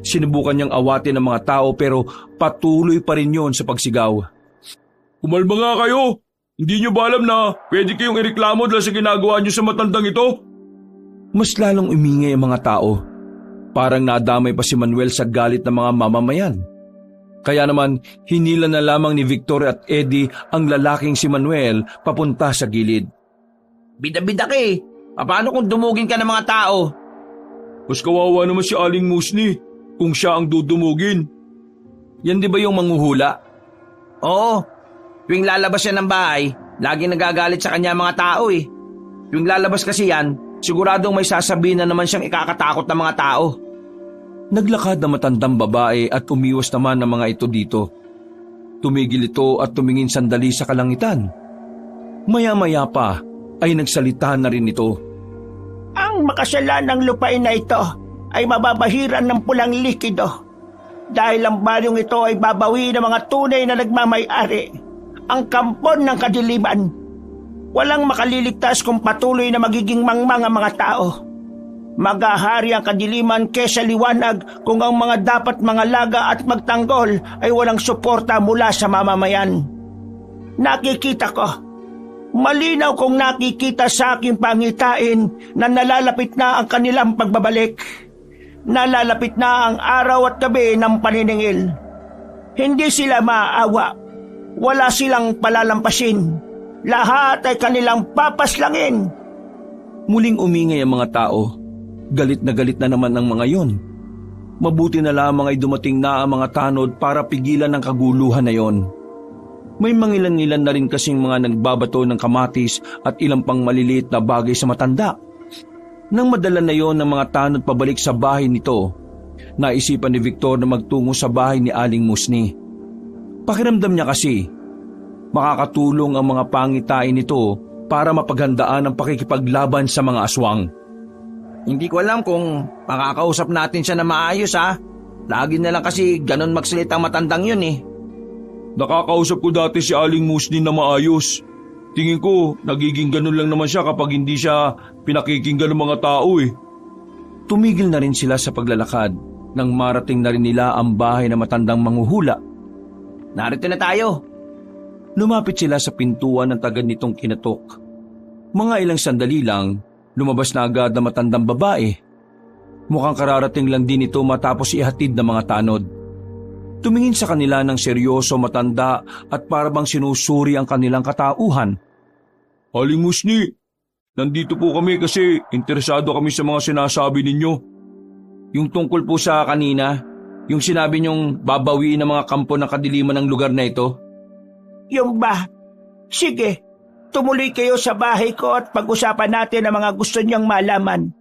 Sinubukan niyang awatin ang mga tao pero patuloy pa rin yon sa pagsigaw. Kumalma nga kayo! Hindi nyo ba alam na pwede kayong ireklamo dahil sa ginagawa nyo sa matandang ito? Mas lalong umingay ang mga tao. Parang nadamay pa si Manuel sa galit ng mga mamamayan. Kaya naman, hinila na lamang ni Victor at Eddie ang lalaking si Manuel papunta sa gilid. Bida-bida ka eh. Paano kung dumugin ka ng mga tao? Mas kawawa naman si Aling Musni kung siya ang dudumugin. Yan di ba yung manghuhula? Oo. Tuwing lalabas siya ng bahay, laging nagagalit sa kanya mga tao eh. Tuwing lalabas kasi yan, siguradong may sasabihin na naman siyang ikakatakot ng mga tao. Naglakad na matandang babae at umiwas naman ng mga ito dito. Tumigil ito at tumingin sandali sa kalangitan. Maya-maya pa ay nagsalita na rin ito. Ang makasalanang lupain na ito ay mababahiran ng pulang likido. Dahil ang baryong ito ay babawi ng mga tunay na nagmamay-ari, ang kampon ng kadiliman. Walang makaliligtas kung patuloy na magiging mangmang ang mga tao. Maghahari ang kadiliman kesa liwanag kung ang mga dapat mangalaga at magtanggol ay walang suporta mula sa mamamayan. Nakikita ko, malinaw kong nakikita sa aking pangitain na nalalapit na ang kanilang pagbabalik. Nalalapit na ang araw at gabi ng paniningil. Hindi sila maaawa. Wala silang palalampasin. Lahat ay kanilang papaslangin. Muling umingay ang mga tao. Galit na naman ang mga yon. Mabuti na lamang ay dumating na ang mga tanod para pigilan ang kaguluhan na yon. May mangilan-ngilan na rin kasing mga nagbabato ng kamatis at ilang pang maliliit na bagay sa matanda. Nang madala na yon ng mga tanod pabalik sa bahay nito, naisipan ni Victor na magtungo sa bahay ni Aling Musni. Pakiramdam niya kasi, makakatulong ang mga pangitain nito para mapaghandaan ang pakikipaglaban sa mga aswang. Hindi ko alam kung makakausap natin siya na maayos ha. Lagi na lang kasi ganon magsalita ang matandang yun eh. Nakakausap ko dati si Aling Musni na maayos. Tingin ko, nagiging ganun lang naman siya kapag hindi siya pinakikinggan ng mga tao eh. Tumigil na rin sila sa paglalakad nang marating na rin nila ang bahay na matandang manghuhula. Narito na tayo. Lumapit sila sa pintuan ng tagad nitong kinatok. Mga ilang sandali lang, lumabas na agad ang matandang babae. Mukhang kararating lang din ito matapos ihatid ng mga tanod. Tumingin sa kanila ng seryoso matanda at parabang sinusuri ang kanilang katauhan. Aling Musni, nandito po kami kasi interesado kami sa mga sinasabi ninyo. Yung tungkol po sa kanina, yung sinabi niyong babawiin ng mga kampo ng kadiliman ng lugar na ito. Yung ba? Sige, tumuloy kayo sa bahay ko at pag-usapan natin ang mga gusto niyang malaman.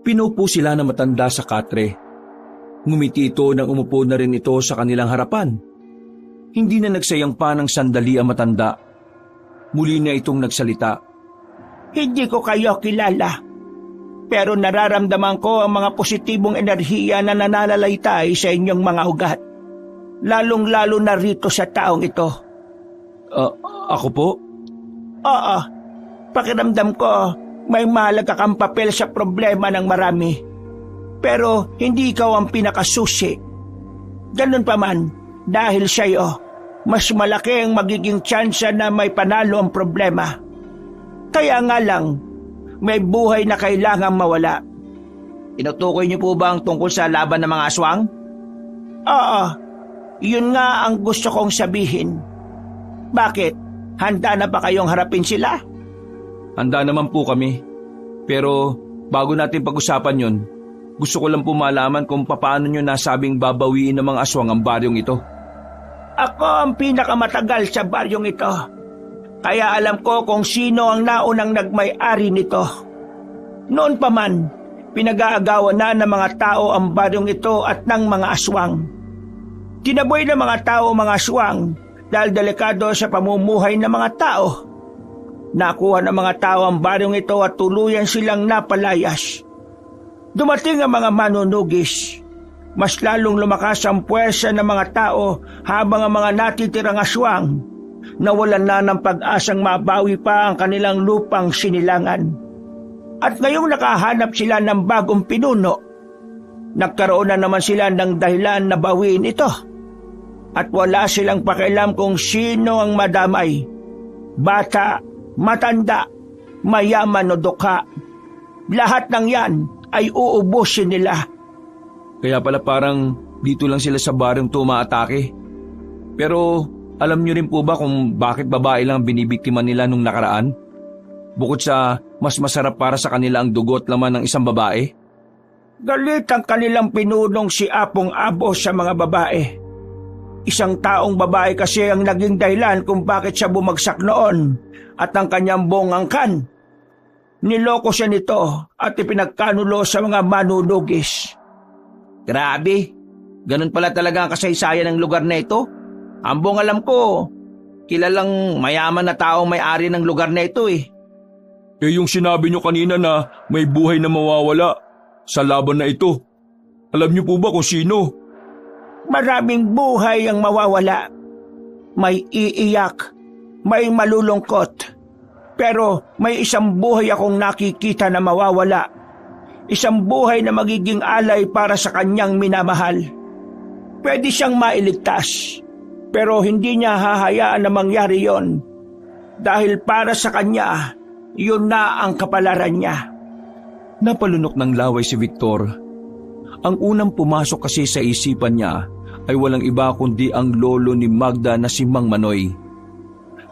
Pinupo sila ng matanda sa katre. Ngumiti ito nang umupo na rin ito sa kanilang harapan. Hindi na nagsayang pa ng sandali ang matanda. Muli na itong nagsalita. Hindi ko kayo kilala, pero nararamdaman ko ang mga positibong enerhiya na nananalaytay sa inyong mga ugat. Lalong-lalo na rito sa taong ito. Ako po? Oo, pakiramdam ko may mahalaga kang papel sa problema ng marami. Pero hindi ikaw ang pinakasusi. Ganun pa man, dahil sa'yo, mas malaki ang magiging tsansa na may panalo ang problema. Kaya nga lang, may buhay na kailangang mawala. Tinutukoy niyo po ba ang tungkol sa laban ng mga aswang? Oo, yun nga ang gusto kong sabihin. Bakit? Handa na ba kayong harapin sila? Handa naman po kami. Pero bago natin pag-usapan yun, gusto ko lang po malaman kung paano nyo nasabing babawiin ng mga aswang ang baryong ito. Ako ang pinakamatagal sa baryong ito. Kaya alam ko kung sino ang naunang nagmay-ari nito. Noon pa man, pinag-aagawan na ng mga tao ang baryong ito at ng mga aswang. Tinaboy ng mga tao mga aswang dahil delikado sa pamumuhay ng mga tao. Nakuha ng mga tao ang baryong ito at tuluyan silang napalayas. Dumating ang mga manunugis. Mas lalong lumakas ang puwersa ng mga tao habang ang mga natitirang aswang nawalan na ng pag-asang mabawi pa ang kanilang lupang sinilangan. At ngayong nakahanap sila ng bagong pinuno, nagkaroon na naman sila ng dahilan na bawiin ito. At wala silang pakialam kung sino ang madamay. Bata, matanda, mayaman o dukha. Lahat ng yan ay uubusin nila. Kaya pala parang dito lang sila sa baryong tumaatake. Pero alam niyo rin po ba kung bakit babae lang binibiktima nila nung nakaraan? Bukod sa mas masarap para sa kanila ang dugo at laman ng isang babae? Galit ang kanilang pinunong si Apong Abo sa mga babae. Isang taong babae kasi ang naging dahilan kung bakit siya bumagsak noon at ang kanyang buong angkan. Niloko siya nito at ipinagkanulo sa mga manunugis. Grabe, ganun pala talaga ang kasaysayan ng lugar na ito. Ang buong alam ko, kilalang mayaman na taong may-ari ng lugar na ito eh. Eh yung sinabi nyo kanina na may buhay na mawawala sa laban na ito, alam niyo po ba kung sino? Maraming buhay ang mawawala. May iiyak, may malulungkot. Pero may isang buhay akong nakikita na mawawala. Isang buhay na magiging alay para sa kanyang minamahal. Pwede siyang mailigtas, pero hindi niya hahayaan na mangyari yon. Dahil para sa kanya, yun na ang kapalaran niya. Napalunok ng laway si Victor. Ang unang pumasok kasi sa isipan niya ay walang iba kundi ang lolo ni Magda na si Mang Manoy.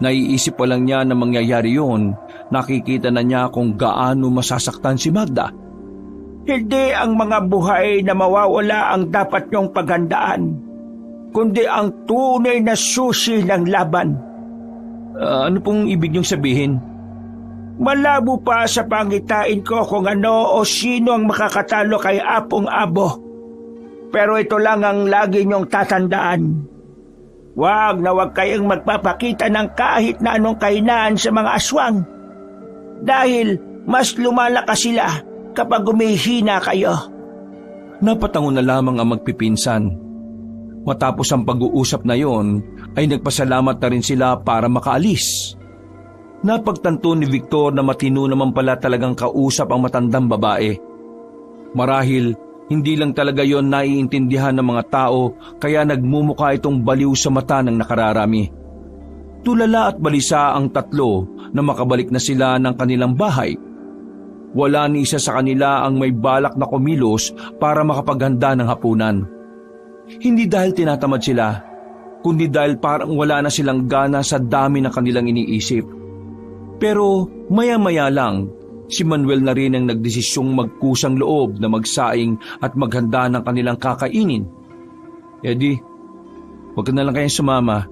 Naiisip pa lang niya na mangyayari yun, nakikita na niya kung gaano masasaktan si Magda. Hindi ang mga buhay na mawawala ang dapat niyong paghandaan, kundi ang tunay na susi ng laban. Ano pong ibig niyong sabihin? Malabo pa sa pangitain ko kung ano o sino ang makakatalo kay Apong Abo. Pero ito lang ang lagi niyong tatandaan. Huwag na huwag kayong magpapakita ng kahit na anong kahinaan sa mga aswang. Dahil mas lumalakas sila kapag humihina kayo. Napatango na lamang ang magpipinsan. Matapos ang pag-uusap na yon, ay nagpasalamat na rin sila para makaalis. Napagtanto ni Victor na matino naman pala talagang kausap ang matandang babae. Marahil, hindi lang talaga yon naiintindihan ng mga tao kaya nagmumukha itong baliw sa mata ng nakararami. Tulala at balisa ang tatlo na makabalik na sila ng kanilang bahay. Wala ni isa sa kanila ang may balak na kumilos para makapaghanda ng hapunan. Hindi dahil tinatamad sila, kundi dahil parang wala na silang gana sa dami ng kanilang iniisip. Pero maya-maya lang, si Manuel na rin ang nagdesisyong magkusang loob na magsaing at maghanda ng kanilang kakainin. Eddie, huwag ka na lang kayang sumama.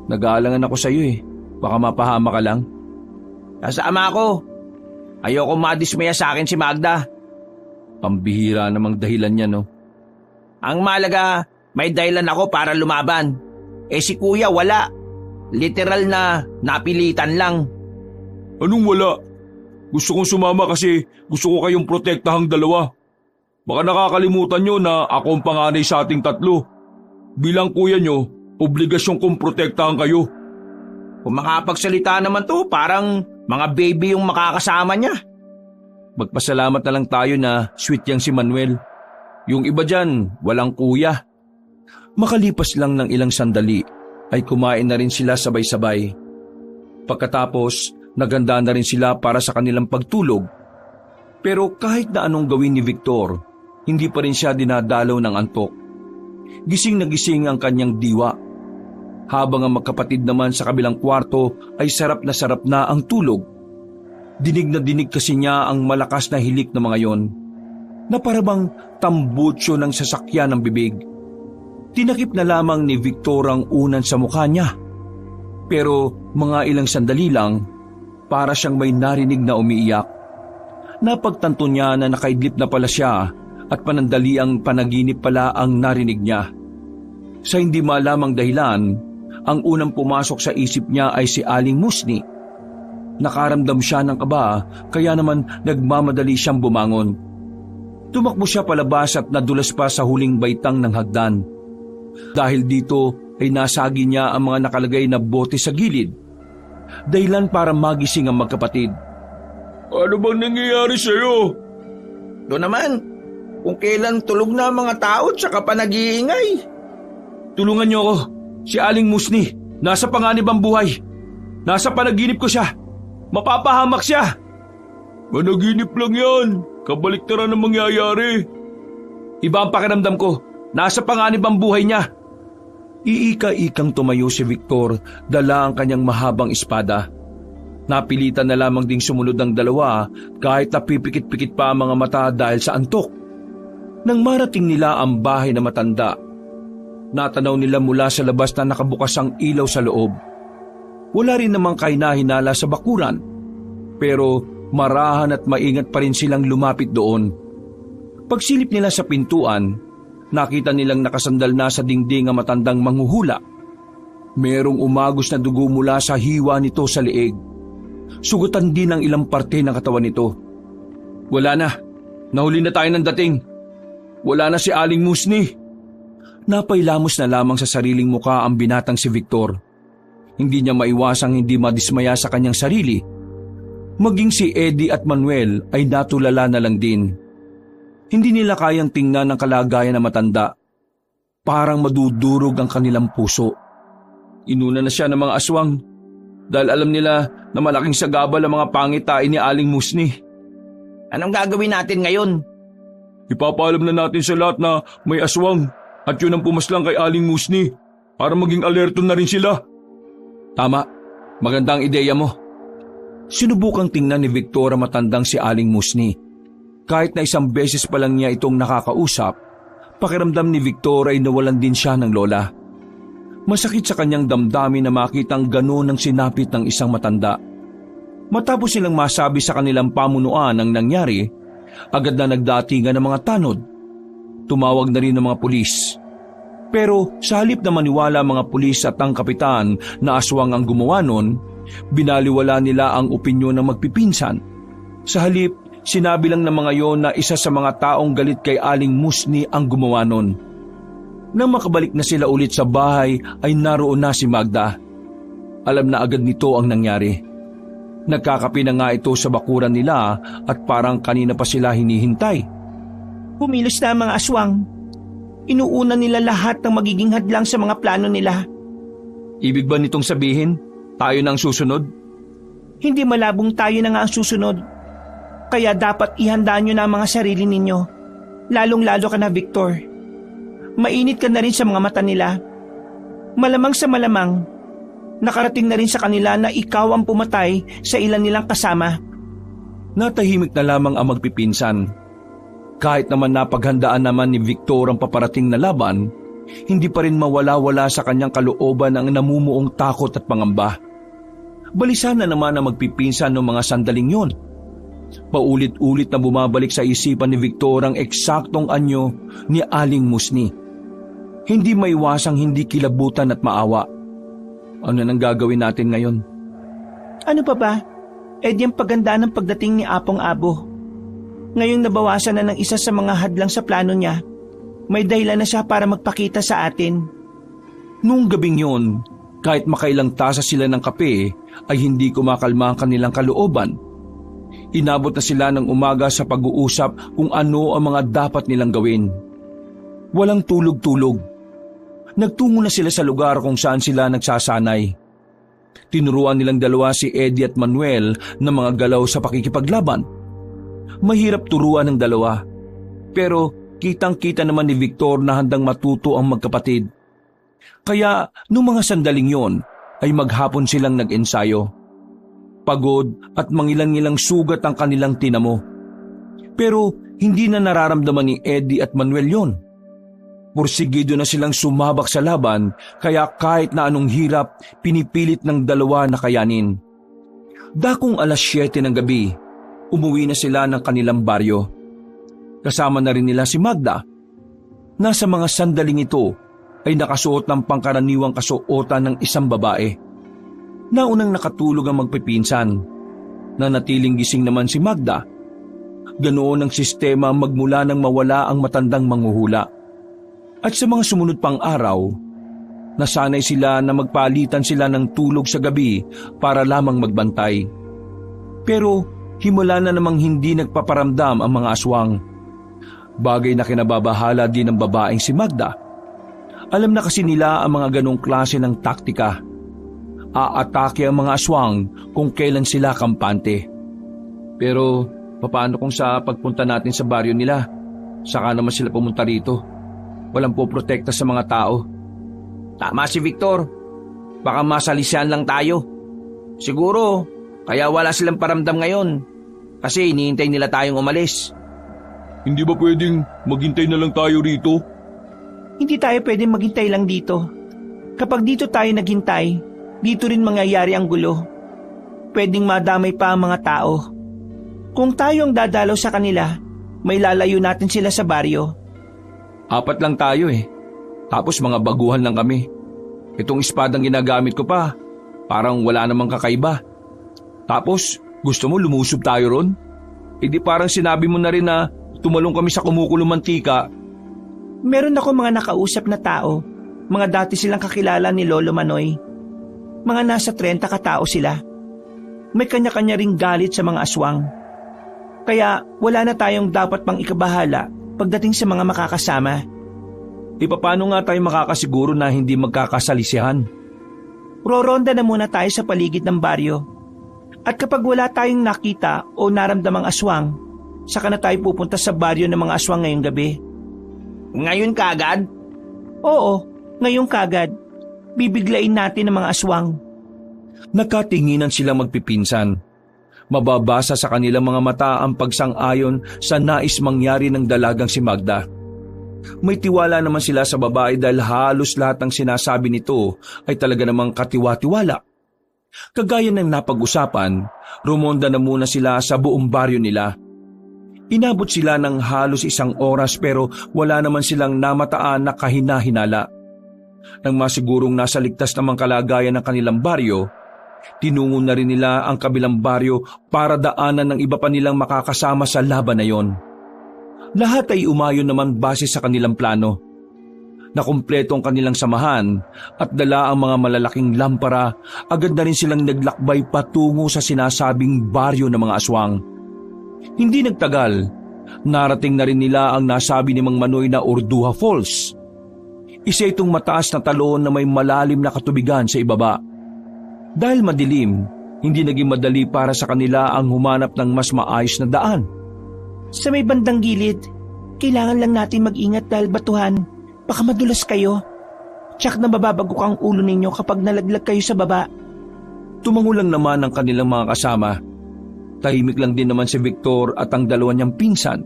Nag-aalangan ako sa iyo eh. Baka mapahama ka lang. Kasama ako. Ayoko madismaya sa akin si Magda. Pambihira namang dahilan niya, no? Ang malaga, may dahilan ako para lumaban. Eh si kuya wala. Literal na napilitan lang. Anong wala? Gusto kong sumama kasi gusto ko kayong protektahang dalawa. Baka nakakalimutan nyo na ako ang panganay sa ating tatlo. Bilang kuya nyo, obligasyon kong protektahan kayo. Kung makapagsalita naman to, parang mga baby yung makakasama niya. Magpasalamat na lang tayo na sweet yang si Manuel. Yung iba dyan, walang kuya. Makalipas lang ng ilang sandali, ay kumain na rin sila sabay-sabay. Pagkatapos, naganda na rin sila para sa kanilang pagtulog. Pero kahit na anong gawin ni Victor, hindi pa rin siya dinadalaw ng antok. Gising na gising ang kanyang diwa. Habang ang magkapatid naman sa kabilang kwarto ay sarap na ang tulog. Dinig na dinig kasi niya ang malakas na hilik ng mga yon, na parabang tambutsyo ng sasakyan ng bibig. Tinakip na lamang ni Victor ang unan sa mukha niya. Pero mga ilang sandali lang, para siyang may narinig na umiiyak. Napagtanto niya na nakaidlip na pala siya at panandali ang panaginip pala ang narinig niya. Sa hindi malamang dahilan, ang unang pumasok sa isip niya ay si Aling Musni. Nakaramdam siya ng kaba kaya naman nagmamadali siyang bumangon. Tumakbo siya palabas at nadulas pa sa huling baitang ng hagdan. Dahil dito ay nasagi niya ang mga nakalagay na bote sa gilid. Dahilan para magising ang magkapatid. Ano bang nangyayari sa'yo? Doon naman, kung kailan tulog na ang mga tao at saka pa nag-iingay. Tulungan niyo ako. Si Aling Musni, nasa panganib ang buhay. Nasa panaginip ko siya. Mapapahamak siya. Managinip lang yan. Kabaliktaran ang mangyayari. Iba ang pakiramdam ko. Nasa panganib ang buhay niya. Iika-ikang tumayo si Victor, dala ang kanyang mahabang espada. Napilitan na lamang ding sumunod ng dalawa kahit napipikit-pikit pa ang mga mata dahil sa antok. Nang marating nila ang bahay na matanda, natanaw nila mula sa labas na nakabukas ang ilaw sa loob. Wala rin namang kahinahinala sa bakuran, pero marahan at maingat pa rin silang lumapit doon. Pagsilip nila sa pintuan, nakita nilang nakasandal na sa dingding ang matandang manghuhula. Merong umagos na dugo mula sa hiwa nito sa leeg. Sugutan din ang ilang parte ng katawan nito. Wala na. Nahuli na tayo ng dating. Wala na si Aling Musni. Napailamos na lamang sa sariling muka ang binatang si Victor. Hindi niya maiwasang hindi madismaya sa kanyang sarili. Maging si Eddie at Manuel ay natulala na lang din. Hindi nila kayang tingnan ang kalagayan ng matanda. Parang madudurog ang kanilang puso. Inuna na siya ng mga aswang dahil alam nila na malaking sagabal ang mga pangitain ni Aling Musni. Anong gagawin natin ngayon? Ipapaalam na natin sa lahat na may aswang at yun ang pumaslang kay Aling Musni para maging alerto na rin sila. Tama, magandang ideya mo. Sinubukang tingnan ni Victor ang matandang si Aling Musni. Kahit na isang beses pa lang niya itong nakakausap, pakiramdam ni Victor ay nawalan din siya ng lola. Masakit sa kanyang damdamin na makitang gano'n ang sinapit ng isang matanda. Matapos silang masabi sa kanilang pamunuan ang nangyari, agad na nagdatingan ng mga tanod. Tumawag na rin ng mga pulis. Pero sa halip na maniwala ang mga pulis at ang kapitan na aswang ang gumawa nun, binaliwala nila ang opinyon ng magpipinsan. Sa halip, sinabi lang ng mga yon na isa sa mga taong galit kay Aling Musni ang gumawa nun. Nang makabalik na sila ulit sa bahay ay naroon na si Magda. Alam na agad nito ang nangyari. Nagkakape na nga ito sa bakuran nila at parang kanina pa sila hinihintay. Pumilos na ang mga aswang. Inuuna nila lahat ng magiging hadlang sa mga plano nila. Ibig ba nitong sabihin, tayo na ang susunod? Hindi malabong tayo na nga ang susunod. Kaya dapat ihanda nyo na ang mga sarili ninyo. Lalong-lalo ka na, Victor. Mainit ka na rin sa mga mata nila. Malamang sa malamang, nakarating na rin sa kanila na ikaw ang pumatay sa ilan nilang kasama. Natahimik na lamang ang magpipinsan. Kahit naman napaghandaan naman ni Victor ang paparating na laban, hindi pa rin mawala-wala sa kanyang kalooban ang namumuong takot at pangamba. Balisa na naman ang magpipinsan ng mga sandaling yun. Paulit-ulit na bumabalik sa isipan ni Victor ang eksaktong anyo ni Aling Musni. Hindi maiwasang hindi kilabutan at maawa. Ano nang gagawin natin ngayon? Ano pa ba? Eh di ang paganda ng pagdating ni Apong Abo. Ngayong nabawasan na ng isa sa mga hadlang sa plano niya, may dahilan na siya para magpakita sa atin. Noong gabing yun, kahit makailang tasa sila ng kape, ay hindi kumakalma ang kanilang kalooban. Inabot na sila ng umaga sa pag-uusap kung ano ang mga dapat nilang gawin. Walang tulog-tulog. Nagtungo na sila sa lugar kung saan sila nagsasanay. Tinuruan nilang dalawa si Eddie at Manuel ng mga galaw sa pakikipaglaban. Mahirap turuan ng dalawa, pero kitang-kita naman ni Victor na handang matuto ang magkapatid. Kaya noong mga sandaling yon ay maghapon silang nag-ensayo. Pagod at mangilang-ilang sugat ang kanilang tinamo. Pero hindi na nararamdaman ni Eddie at Manuel yon. Porsigido na silang sumabak sa laban, kaya kahit na anong hirap, pinipilit ng dalawa na kayanin. Dakong 7:00 ng gabi, umuwi na sila ng kanilang baryo. Kasama na rin nila si Magda. Nasa mga sandaling ito ay nakasuot ng pangkaraniwang kasuotan ng isang babae. Naunang nakatulog ang magpipinsan. Nanatiling gising naman si Magda. Ganoon ang sistema magmula nang mawala ang matandang manghuhula. At sa mga sumunod pang araw, nasanay sila na magpalitan sila ng tulog sa gabi para lamang magbantay. Pero himula na namang hindi nagpaparamdam ang mga aswang. Bagay na kinababahala din ng babaeng si Magda. Alam na kasi nila ang mga ganong klase ng taktika. Aatake ang mga aswang kung kailan sila kampante. Pero paano kung sa pagpunta natin sa baryo nila, saka naman sila pumunta rito? Walang poprotekta sa mga tao. Tama si Victor. Baka masalisihan lang tayo. Siguro, kaya wala silang paramdam ngayon. Kasi iniintay nila tayong umalis. Hindi ba pwedeng maghintay na lang tayo rito? Hindi tayo pwedeng maghintay lang dito. Kapag dito tayo naghintay, dito rin mangyayari ang gulo. Pwedeng madamay pa ang mga tao. Kung tayo ang dadalaw sa kanila, may lalayo natin sila sa baryo. 4 lang tayo eh. Tapos mga baguhan lang kami. Itong espadang ginagamit ko pa, parang wala namang kakaiba. Tapos, gusto mo lumusob tayo ron? Hindi parang sinabi mo na rin na tumalong kami sa kumukulong mantika. Meron ako mga nakausap na tao. Mga dati silang kakilala ni Lolo Manoy. Mga nasa 30 katao sila. May kanya-kanya ring galit sa mga aswang. Kaya wala na tayong dapat pang ikabahala pagdating sa mga makakasama. Paano nga tayo makakasiguro na hindi magkakasalisihan? Roronda na muna tayo sa paligid ng baryo. At kapag wala tayong nakita o naramdamang aswang, saka na tayo pupunta sa baryo ng mga aswang ngayong gabi. Ngayon kaagad? Oo, ngayong kagad. Bibiglain natin ang mga aswang. Nakatinginan silang magpipinsan. Mababasa sa kanilang mga mata ang pagsang-ayon sa nais mangyari ng dalagang si Magda. May tiwala naman sila sa babae dahil halos lahat ng sinasabi nito ay talaga namang katiwa-tiwala. Kagaya ng napag-usapan, rumonda na muna sila sa buong baryo nila. Inabot sila ng halos 1 oras pero wala naman silang namataan na kahina-hinala. Nang masigurong nasa ligtas namang kalagayan ng kanilang baryo, tinungo na rin nila ang kabilang baryo para daanan ng iba pa nilang makakasama sa laban na yon. Lahat ay umayon naman base sa kanilang plano. Nakumpleto ang kanilang samahan at dala ang mga malalaking lampara, agad na rin silang naglakbay patungo sa sinasabing baryo ng mga aswang. Hindi nagtagal, narating na rin nila ang nasabi ni Mang Manoy na Orduha Falls. Isa itong mataas na talon na may malalim na katubigan sa ibaba. Dahil madilim, hindi naging madali para sa kanila ang humanap ng mas maayos na daan. Sa may bandang gilid, kailangan lang natin mag-ingat dahil batuhan. Baka madulas kayo. Tsak na mababagok ang ulo ninyo kapag nalaglag kayo sa baba. Tumango lang naman ang kanilang mga kasama. Tahimik lang din naman si Victor at ang dalawa niyang pinsan.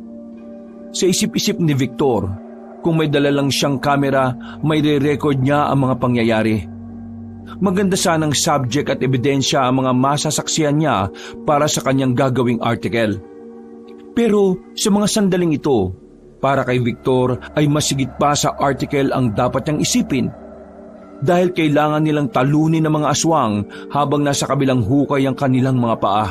Sa isip-isip ni Victor, kung may dala lang siyang kamera, may re-record niya ang mga pangyayari. Maganda sanang subject at ebidensya ang mga masasaksihan niya para sa kanyang gagawing article. Pero sa mga sandaling ito, para kay Victor ay masigit pa sa article ang dapat niyang isipin. Dahil kailangan nilang talunin ng mga aswang habang nasa kabilang hukay ang kanilang mga paa.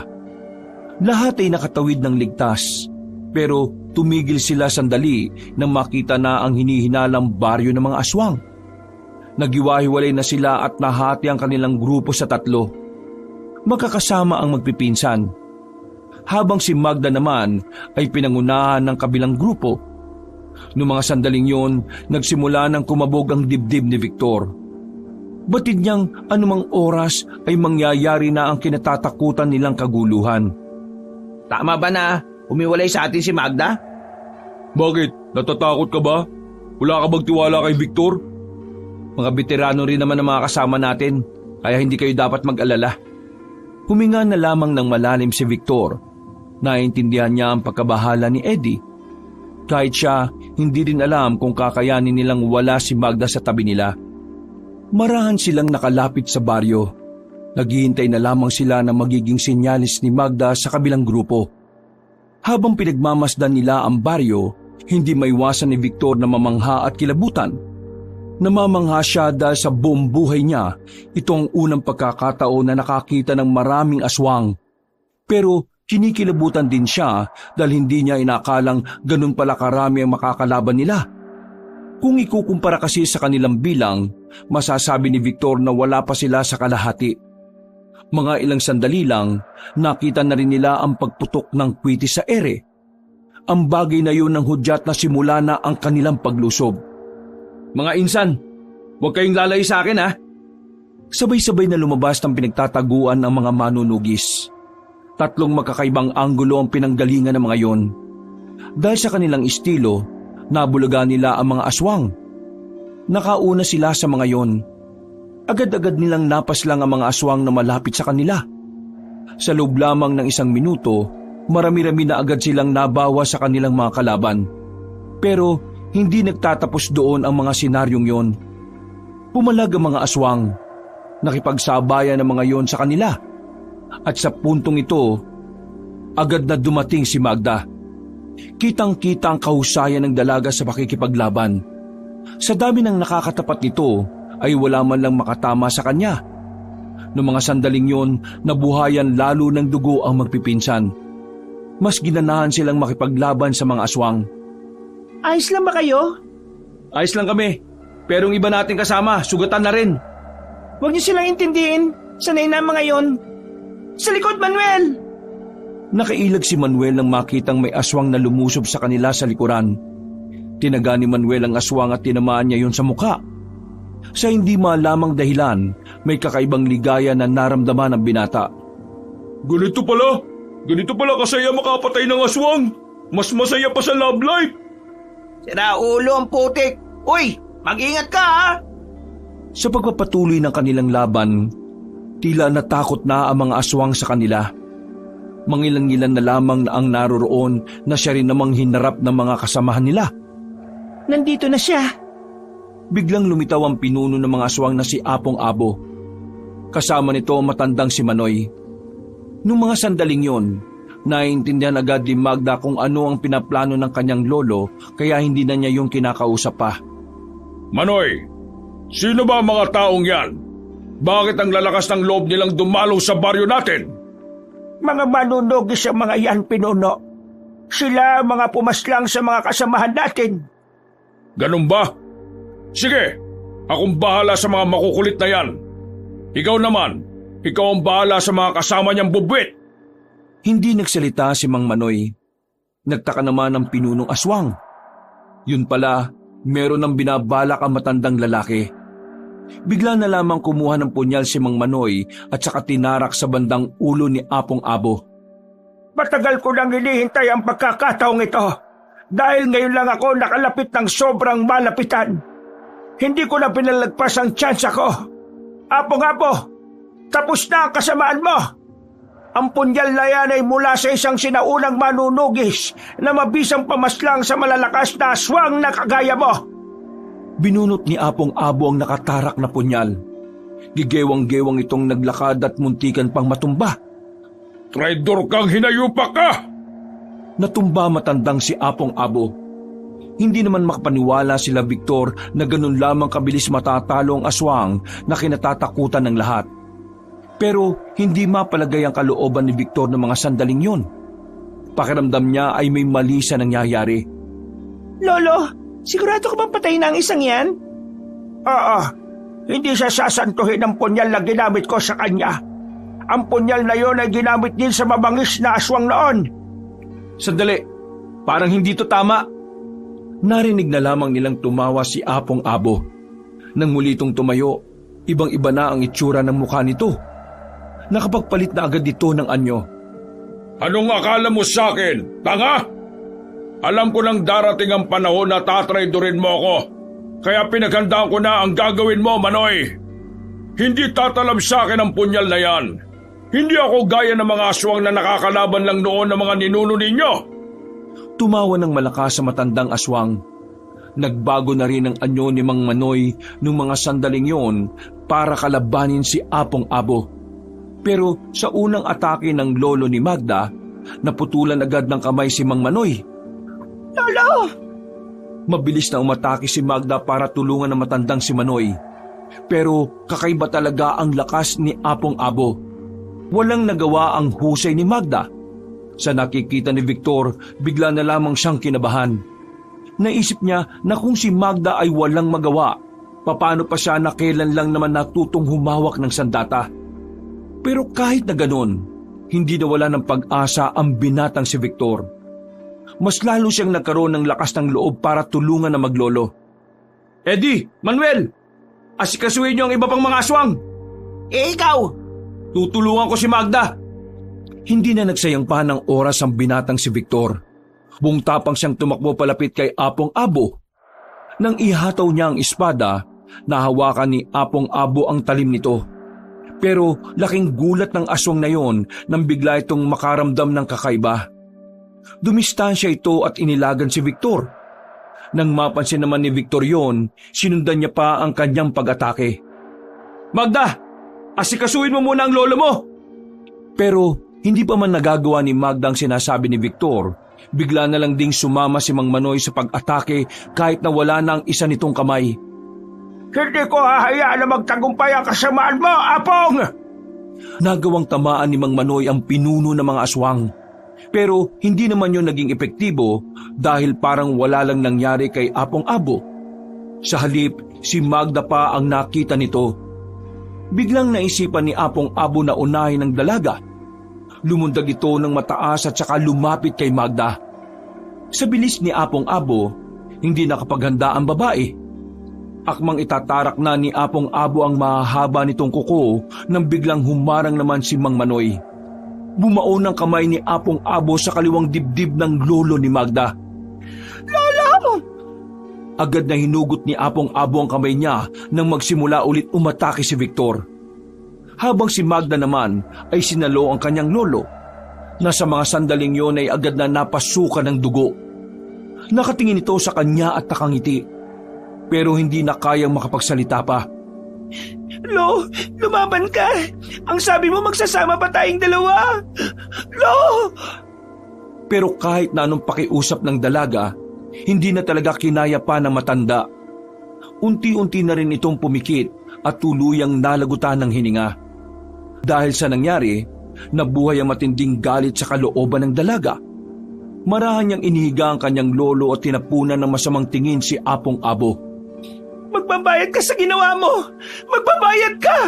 Lahat ay nakatawid ng ligtas, pero tumigil sila sandali nang makita na ang hinihinalang baryo ng mga aswang. Nagiwahiwalay na sila at nahati ang kanilang grupo sa 3. Magkakasama ang magpipinsan. Habang si Magda naman ay pinangunahan ng kabilang grupo. Noong mga sandaling yon, nagsimula ng kumabog ang dibdib ni Victor. Batid niyang anumang oras ay mangyayari na ang kinatatakutan nilang kaguluhan. Tama ba na umiwalay sa atin si Magda? Bakit? Natatakot ka ba? Wala ka bang tiwala kay Victor? Mga veterano rin naman ang mga kasama natin, kaya hindi kayo dapat mag-alala. Huminga na lamang ng malalim si Victor. Naiintindihan niya ang pagkabahala ni Eddie. Kahit siya, hindi rin alam kung kakayanin nilang wala si Magda sa tabi nila. Marahan silang nakalapit sa baryo. Naghihintay na lamang sila na magiging sinyalis ni Magda sa kabilang grupo. Habang pinagmamasdan nila ang baryo, hindi maiwasan ni Victor na mamangha at kilabutan. Namamangha siya dahil sa buong buhay niya, ito ang unang pagkakataon na nakakita ng maraming aswang. Pero kinikilabutan din siya dahil hindi niya inakalang ganun pala karami ang makakalaban nila. Kung ikukumpara kasi sa kanilang bilang, masasabi ni Victor na wala pa sila sa kalahati. Mga ilang sandali lang, nakita na rin nila ang pagputok ng kwitis sa ere. Ang bagay na yun ng hudyat na simula na ang kanilang paglusob. Mga insan, huwag kayong lalay sa akin ha. Sabay-sabay na lumabas ng pinagtataguan ng mga manunugis. 3 magkakaibang anggulo ang pinanggalingan ng mga yon. Dahil sa kanilang estilo, nabulaga nila ang mga aswang. Nakauna sila sa mga yon. Agad-agad nilang napaslang ang mga aswang na malapit sa kanila. Sa loob lamang ng 1 minuto, marami-rami na agad silang nabawa sa kanilang mga kalaban. Pero hindi nagtatapos doon ang mga senaryong yon. Pumalag ang mga aswang. Nakipagsabayan ang mga yon sa kanila. At sa puntong ito, agad na dumating si Magda. Kitang-kita ang kahusayan ng dalaga sa pakikipaglaban. Sa dami ng nakakatapat nito, ay wala man lang makatama sa kanya. Noong mga sandaling yon, nabuhayan lalo ng dugo ang magpipinsan. Mas ginanahan silang makipaglaban sa mga aswang. Ayos lang ba kayo? Ayos lang kami, pero yung iba nating kasama, sugatan na rin. Huwag niyo silang intindihin. Sanay na mga yon. Sa likod, Manuel! Nakailag si Manuel nang makitang may aswang na lumusob sa kanila sa likuran. Tinaga ni Manuel ang aswang at tinamaan niya yon sa mukha. Sa hindi malamang dahilan, may kakaibang ligaya na naramdaman ng binata. Ganito pala kasaya makapatay ng aswang. Mas masaya pa sa love life. Sira ulo ang putik. Uy, mag-ingat ka ha! Sa pagpapatuloy ng kanilang laban, tila natakot na ang mga aswang sa kanila. Mangilan-ngilan na lamang na ang naroroon na siya rin namang hinarap ng mga kasamahan nila. Nandito na siya. Biglang lumitaw ang pinuno ng mga aswang na si Apong Abo. Kasama nito ang matandang si Manoy. Nung mga sandaling yon, naiintindihan agad ni Magda kung ano ang pinaplano ng kanyang lolo kaya hindi na niya yung kinakausap pa. Manoy, sino ba ang mga taong yan? Bakit ang lalakas ng loob nilang dumalaw sa baryo natin? Mga manunugis ang mga yan, pinuno. Sila mga pumaslang sa mga kasamahan natin. Ganun ba? Sige, akong bahala sa mga makukulit na yan. Ikaw naman, ikaw ang bahala sa mga kasama niyang bubwit. Hindi nagsalita si Mang Manoy. Nagtaka naman ang pinunong aswang. Yun pala, meron ng binabalak ang matandang lalaki. Bigla na lamang kumuha ng punyal si Mang Manoy at saka tinarak sa bandang ulo ni Apong Abo. Matagal ko nang hinihintay ang pagkakataong ito dahil ngayon lang ako nakalapit ng sobrang malapitan. Hindi ko na pinalagpas ang tsansa ko. Apong-Abo, tapos na ang kasamaan mo. Ang punyal na yan ay mula sa isang sinaunang manunugis na mabisang pamaslang sa malalakas na aswang na kagaya mo. Binunot ni Apong Abo ang nakatarak na punyal. Gigewang-gewang itong naglakad at muntikan pang matumba. Traidor kang hinayupak ka! Natumba matandang si Apong Abo. Hindi naman makapaniwala sila Victor na ganun lamang kabilis matatalo ang aswang na kinatatakutan ng lahat. Pero hindi mapalagay ang kalooban ni Victor ng mga sandaling yun. Pakiramdam niya ay may mali sa nangyayari. Lolo, sigurado ka bang patayin ang isang yan? Oo, hindi siya sasantuhin ng punyal na ginamit ko sa kanya. Ang punyal na yon ay ginamit din sa mabangis na aswang noon. Sandali, parang hindi to tama. Narinig na lamang nilang tumawa si Apong Abo. Nang muli itong tumayo, ibang-iba na ang itsura ng mukha nito. Nakapagpalit na agad ito ng anyo. Anong akala mo sa akin? Tanga? Alam ko nang darating ang panahon na tatraidorin mo ako. Kaya pinaghandaan ko na ang gagawin mo, Manoy. Hindi tatalab sa akin ang punyal na yan. Hindi ako gaya ng mga aswang na nakakalaban lang noon ng mga ninuno ninyo. Tumawa ng malakas sa matandang aswang. Nagbago na rin ang anyo ni Mang Manoy nung mga sandaling yon para kalabanin si Apong Abo. Pero sa unang atake ng lolo ni Magda, naputulan agad ng kamay si Mang Manoy. Lolo! Mabilis na umatake si Magda para tulungan ang matandang si Manoy. Pero kakaiba talaga ang lakas ni Apong Abo. Walang nagawa ang husay ni Magda. Sa nakikita ni Victor, bigla na lamang siyang kinabahan. Naisip niya na kung si Magda ay walang magawa, paano pa siya na kailan lang naman natutong humawak ng sandata. Pero kahit na ganon, hindi nawala ng pag-asa ang binatang si Victor. Mas lalo siyang nagkaroon ng lakas ng loob para tulungan na maglolo. Eddie, Manuel, asikasuhin niyo ang iba pang mga aswang. Ikaw! Tutulungan ko si Magda. Hindi na nagsayang pa ng oras ang binatang si Victor. Buong tapang siyang tumakbo palapit kay Apong Abo. Nang ihataw niya ang espada, nahawakan ni Apong Abo ang talim nito. Pero laking gulat ng aswang na yon nang bigla itong makaramdam ng kakaiba. Dumistansya ito at inilagan si Victor. Nang mapansin naman ni Victor yon, sinundan niya pa ang kanyang pag-atake. Magda, asikasuhin mo muna ang lolo mo. Pero hindi pa man nagagawa ni Magda ang sinasabi ni Victor, bigla na lang ding sumama si Mang Manoy sa pag-atake kahit na wala na ang isa nitong kamay. Hindi ko hahayaan na magtagumpay ang kasamaan mo, Apong! Nagawang tamaan ni Mang Manoy ang pinuno ng mga aswang. Pero hindi naman yon naging epektibo dahil parang wala lang nangyari kay Apong Abo. Sa halip, si Magda pa ang nakita nito. Biglang naisipan ni Apong Abo na unahin ng dalaga. Lumundag ito ng mataas at saka lumapit kay Magda. Sa bilis ni Apong Abo, hindi nakapaghanda ang babae. Akmang itatarak na ni Apong Abo ang mahahaba nitong kuko nang biglang humarang naman si Mang Manoy. Bumao ng kamay ni Apong Abo sa kaliwang dibdib ng lolo ni Magda. Lolo! Agad na hinugot ni Apong Abo ang kamay niya nang magsimula ulit umatake si Victor. Habang si Magda naman ay sinalo ang kanyang lolo. Nasa mga sandaling yon ay agad na napasukan ng dugo. Nakatingin ito sa kanya at nakangiti. Pero hindi na kayang makapagsalita pa. Lo, lumaban ka! Ang sabi mo magsasama pa tayong dalawa! Lo! Pero kahit na anong pakiusap ng dalaga, hindi na talaga kinaya pa ng matanda. Unti-unti na rin itong pumikit at tuluyang nalagutan ng hininga. Dahil sa nangyari, nabuhay ang matinding galit sa kalooban ng dalaga. Marahan niyang inihiga ang kanyang lolo at tinapunan ng masamang tingin si Apong Abo. Magbabayad ka sa ginawa mo! Magbabayad ka!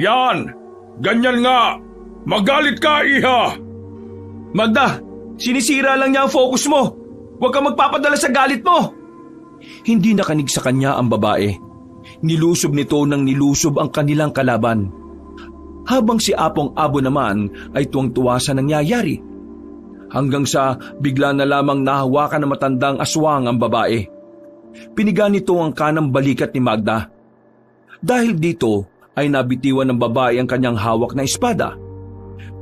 Yan! Ganyan nga! Magalit ka, iha! Magda, sinisira lang niya ang focus mo. Huwag kang magpapadala sa galit mo. Hindi nakanig sa kanya ang babae. Nilusob nito nang nilusob ang kanilang kalaban. Habang si Apong Abo naman ay tuwang-tuwa sa nangyayari. Hanggang sa bigla na lamang nahawakan ng matandang aswang ang babae. Piniga nito ang kanang balikat ni Magda. Dahil dito ay nabitiwan ng babae ang kanyang hawak na espada.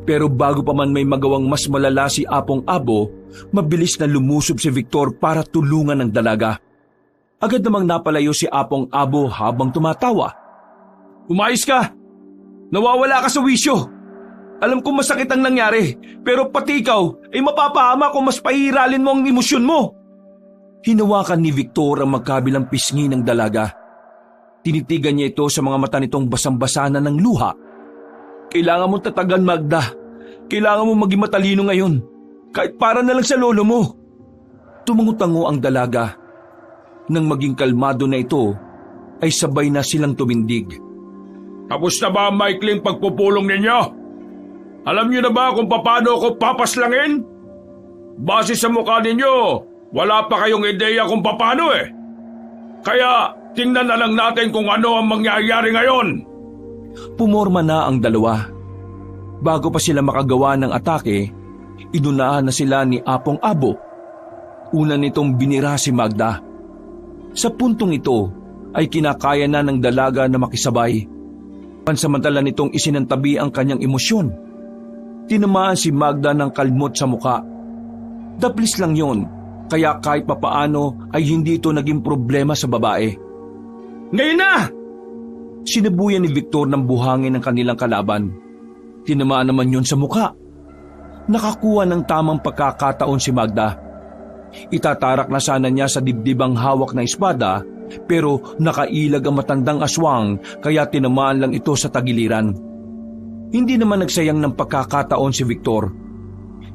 Pero bago pa man may magawang mas malala si Apong Abo, mabilis na lumusob si Victor para tulungan ng dalaga. Agad namang napalayo si Apong Abo habang tumatawa. Umayos ka! Nawawala ka sa wisyo. Alam kong masakit ang nangyari, pero pati ikaw ay mapapahama kung mas pahiralin mo ang emosyon mo. Hinawakan ni Victor ang magkabilang pisngi ng dalaga. Tinitigan niya ito sa mga mata nitong basang-basa na ng luha. Kailangan mong tatagan, Magda. Kailangan mong maging matalino ngayon. Kahit para na lang sa lolo mo. Tumango-tango ang dalaga. Nang maging kalmado na ito, ay sabay na silang tumindig. Tapos na ba ang maikling pagpupulong ninyo? Alam niyo na ba kung paano ako papaslangin? Base sa mukha ninyo, wala pa kayong ideya kung paano eh. Kaya tingnan na lang natin kung ano ang mangyayari ngayon. Pumorma na ang dalawa. Bago pa sila makagawa ng atake, inunahan na sila ni Apong Abo. Una nitong binira si Magda. Sa puntong ito ay kinakaya na ng dalaga na makisabay. Pansamantala nitong isinantabi ang kanyang emosyon. Tinamaan si Magda ng kalmot sa muka. Daplis lang yon, kaya kahit papaano ay hindi ito naging problema sa babae. Ngayon na! Sinabuyan ni Victor ng buhangin ng kanilang kalaban. Tinamaan naman yon sa muka. Nakakuha ng tamang pagkakataon si Magda. Itatarak na sana niya sa dibdib ang hawak na espada, pero nakailag ang matandang aswang kaya tinamaan lang ito sa tagiliran. Hindi naman nagsayang ng pagkakataon si Victor.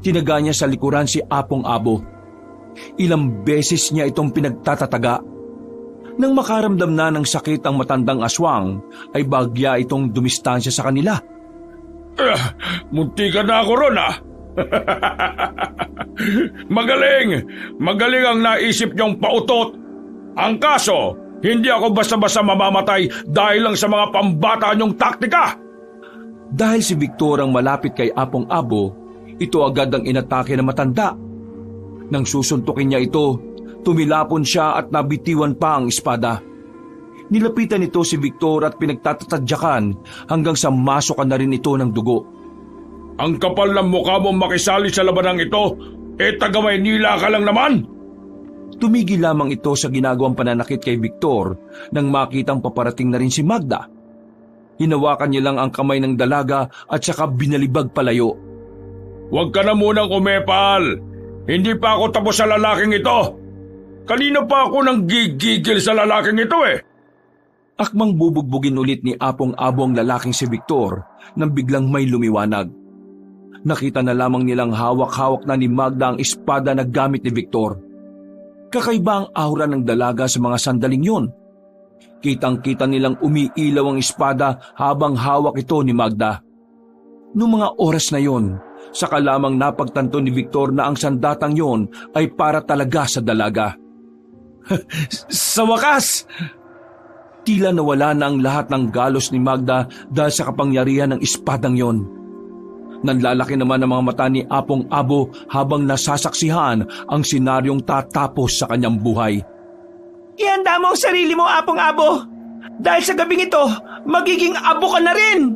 Tinaga niya sa likuran si Apong Abo. Ilang beses niya itong pinagtatataga. Nang makaramdam na ng sakit ang matandang aswang, ay bagya itong dumistansya sa kanila. Munti ka na ako ron Magaling! Magaling ang naisip niyong pautot. Ang kaso, hindi ako basta-basta mamamatay dahil lang sa mga pambata niyong taktika. Dahil si Victor ang malapit kay Apong Abo, ito agad ang inatake ng matanda. Nang susuntukin niya ito, tumilapon siya at nabitiwan pa ang espada. Nilapitan nito si Victor at pinagtatatadyakan hanggang sa masukan na rin ito ng dugo. Ang kapal ng mukha mong makisali sa labanang ito, taga Maynila ka lang naman. Tumigil lamang ito sa ginagawang pananakit kay Victor nang makitang paparating na rin si Magda. Hinawakan niya lang ang kamay ng dalaga at saka binalibag palayo. Huwag ka na munang umepal. Hindi pa ako tapos sa lalaking ito. Kanina pa ako nang gigigil sa lalaking ito Akmang bubugbugin ulit ni Apong Abo ang lalaking si Victor nang biglang may lumiwanag. Nakita na lamang nilang hawak-hawak na ni Magda ang espada na gamit ni Victor. Kakaiba ang aura ng dalaga sa mga sandaling yun. Kitang-kita nilang umiilaw ang espada habang hawak ito ni Magda. Noong mga oras na yon, saka lamang napagtanto ni Victor na ang sandatang yon ay para talaga sa dalaga. Sa wakas! Tila nawala na ang lahat ng galos ni Magda dahil sa kapangyarihan ng espadang yon. Nanlalaki naman ang mga mata ni Apong Abo habang nasasaksihan ang senaryong tatapos sa kanyang buhay. Ihanda mo ang sarili mo, Apong Abo. Dahil sa gabing ito, magiging abo ka na rin.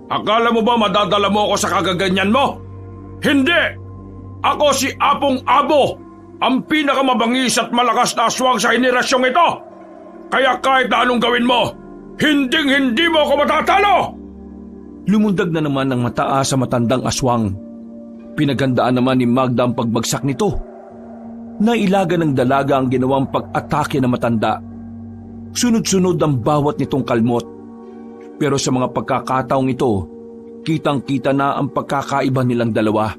Akala mo ba madadala mo ako sa kagaganyan mo? Hindi! Ako si Apong Abo, ang pinakamabangis at malakas na aswang sa henerasyong ito. Kaya kahit na anong gawin mo, hinding-hindi mo ako matatalo! Lumundag na naman ang mataas sa matandang aswang. Pinaghandaan naman ni Magda ang pagbagsak nito. Nailaga ng dalaga ang ginawang pag-atake ng matanda. Sunod-sunod ang bawat nitong kalmot. Pero sa mga pagkakataong ito, kitang-kita na ang pagkakaiba nilang dalawa.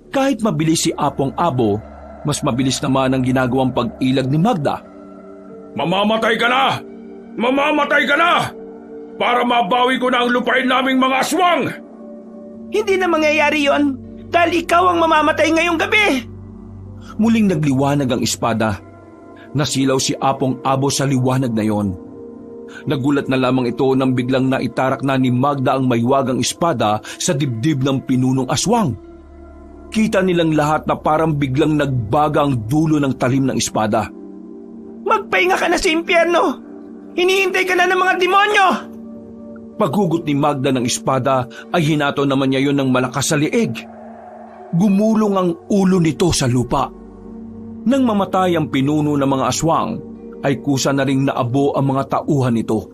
Kahit mabilis si Apong Abo, mas mabilis naman ang ginagawang pag-ilag ni Magda. Mamamatay ka na! Mamamatay ka na! Para mabawi ko na ang lupain naming mga aswang! Hindi na mangyayari yon dahil ikaw ang mamamatay ngayong gabi. Muling nagliwanag ang espada. Nasilaw si Apong Abo sa liwanag na yon. Nagulat na lamang ito nang biglang naitarak na ni Magda ang maywagang espada sa dibdib ng pinunong aswang. Kita nilang lahat na parang biglang nagbaga ang dulo ng talim ng espada. Magpahinga ka na sa impyerno. Hinihintay ka na ng mga demonyo. Paghugot ni Magda ng espada ay hinato naman niya yon ng malakas sa liig. Gumulong ang ulo nito sa lupa. Nang mamatay ang pinuno ng mga aswang, ay kusa na ring naabo ang mga tauhan nito.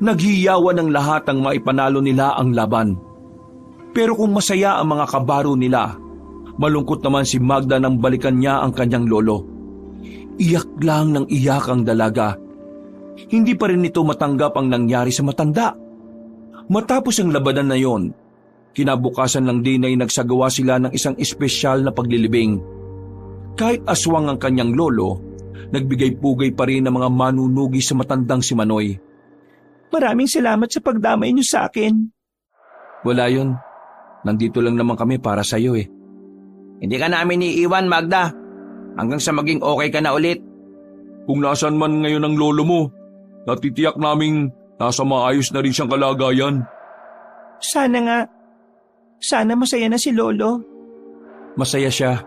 Naghiyawan ng lahat ang maipanalo nila ang laban. Pero kung masaya ang mga kabaro nila, malungkot naman si Magda nang balikan niya ang kanyang lolo. Iyak lang ng iyak ang dalaga. Hindi pa rin nito matanggap ang nangyari sa matanda. Matapos ang labanan na yon, kinabukasan lang din ay nagsagawa sila ng isang espesyal na paglilibing. Kahit aswang ang kanyang lolo, nagbigay-pugay pa rin ng mga manunugi sa matandang si Manoy. Maraming salamat sa pagdamay niyo sa akin. Wala yun. Nandito lang naman kami para sa iyo Hindi ka namin iiwan, Magda. Hanggang sa maging okay ka na ulit. Kung nasan man ngayon ang lolo mo, natitiyak naming nasa maayos na rin siyang kalagayan. Sana nga. Sana masaya na si Lolo. Masaya siya.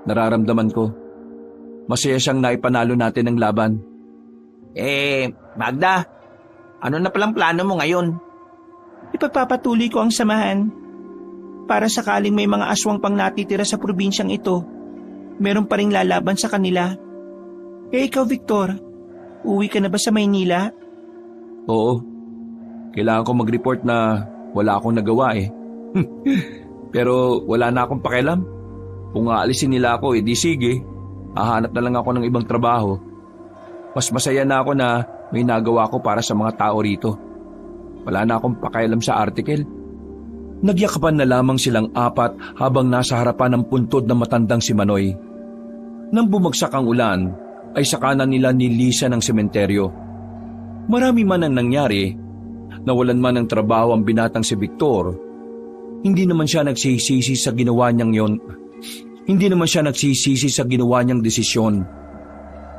Nararamdaman ko. Masaya siyang naipanalo natin ng laban. Magda, ano na palang plano mo ngayon? Ipagpapatuloy ko ang samahan. Para sakaling may mga aswang pang natitira sa probinsyang ito, meron pa ring lalaban sa kanila. Ikaw, Victor, uwi ka na ba sa Maynila? Oo. Kailangan ko mag-report na wala akong nagawa Pero wala na akong pakialam. Kung aalisin nila ako, edi sige. Hahanap na lang ako ng ibang trabaho. Mas masaya na ako na may nagawa ko para sa mga tao rito. Wala na akong pakialam sa article. Nagyakapan na lamang silang apat habang nasa harapan ng puntod na matandang si Manoy. Nang bumagsak ang ulan, ay saka na nila nilisan ng sementeryo. Marami man ang nangyari, nawalan man ng trabaho ang binatang si Victor. Hindi naman siya nagsisisi sa ginawa niyang yon. Hindi naman siya nagsisisi sa ginawa niyang desisyon.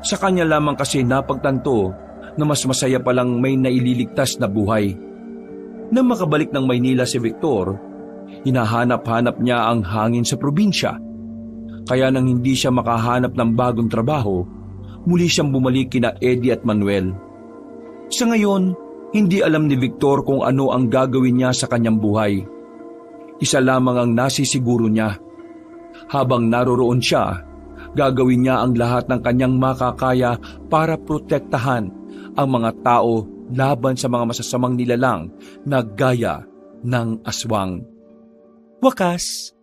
Sa kanya lamang kasi napagtanto na mas masaya palang may naililigtas na buhay. Nang makabalik ng Maynila si Victor, hinahanap-hanap niya ang hangin sa probinsya. Kaya nang hindi siya makahanap ng bagong trabaho, muli siyang bumalik kina Eddie at Manuel. Sa ngayon, hindi alam ni Victor kung ano ang gagawin niya sa kanyang buhay. Isa lamang ang nasisiguro niya. Habang naroroon siya, gagawin niya ang lahat ng kanyang makakaya para protektahan ang mga tao laban sa mga masasamang nilalang na gaya ng aswang. Wakas,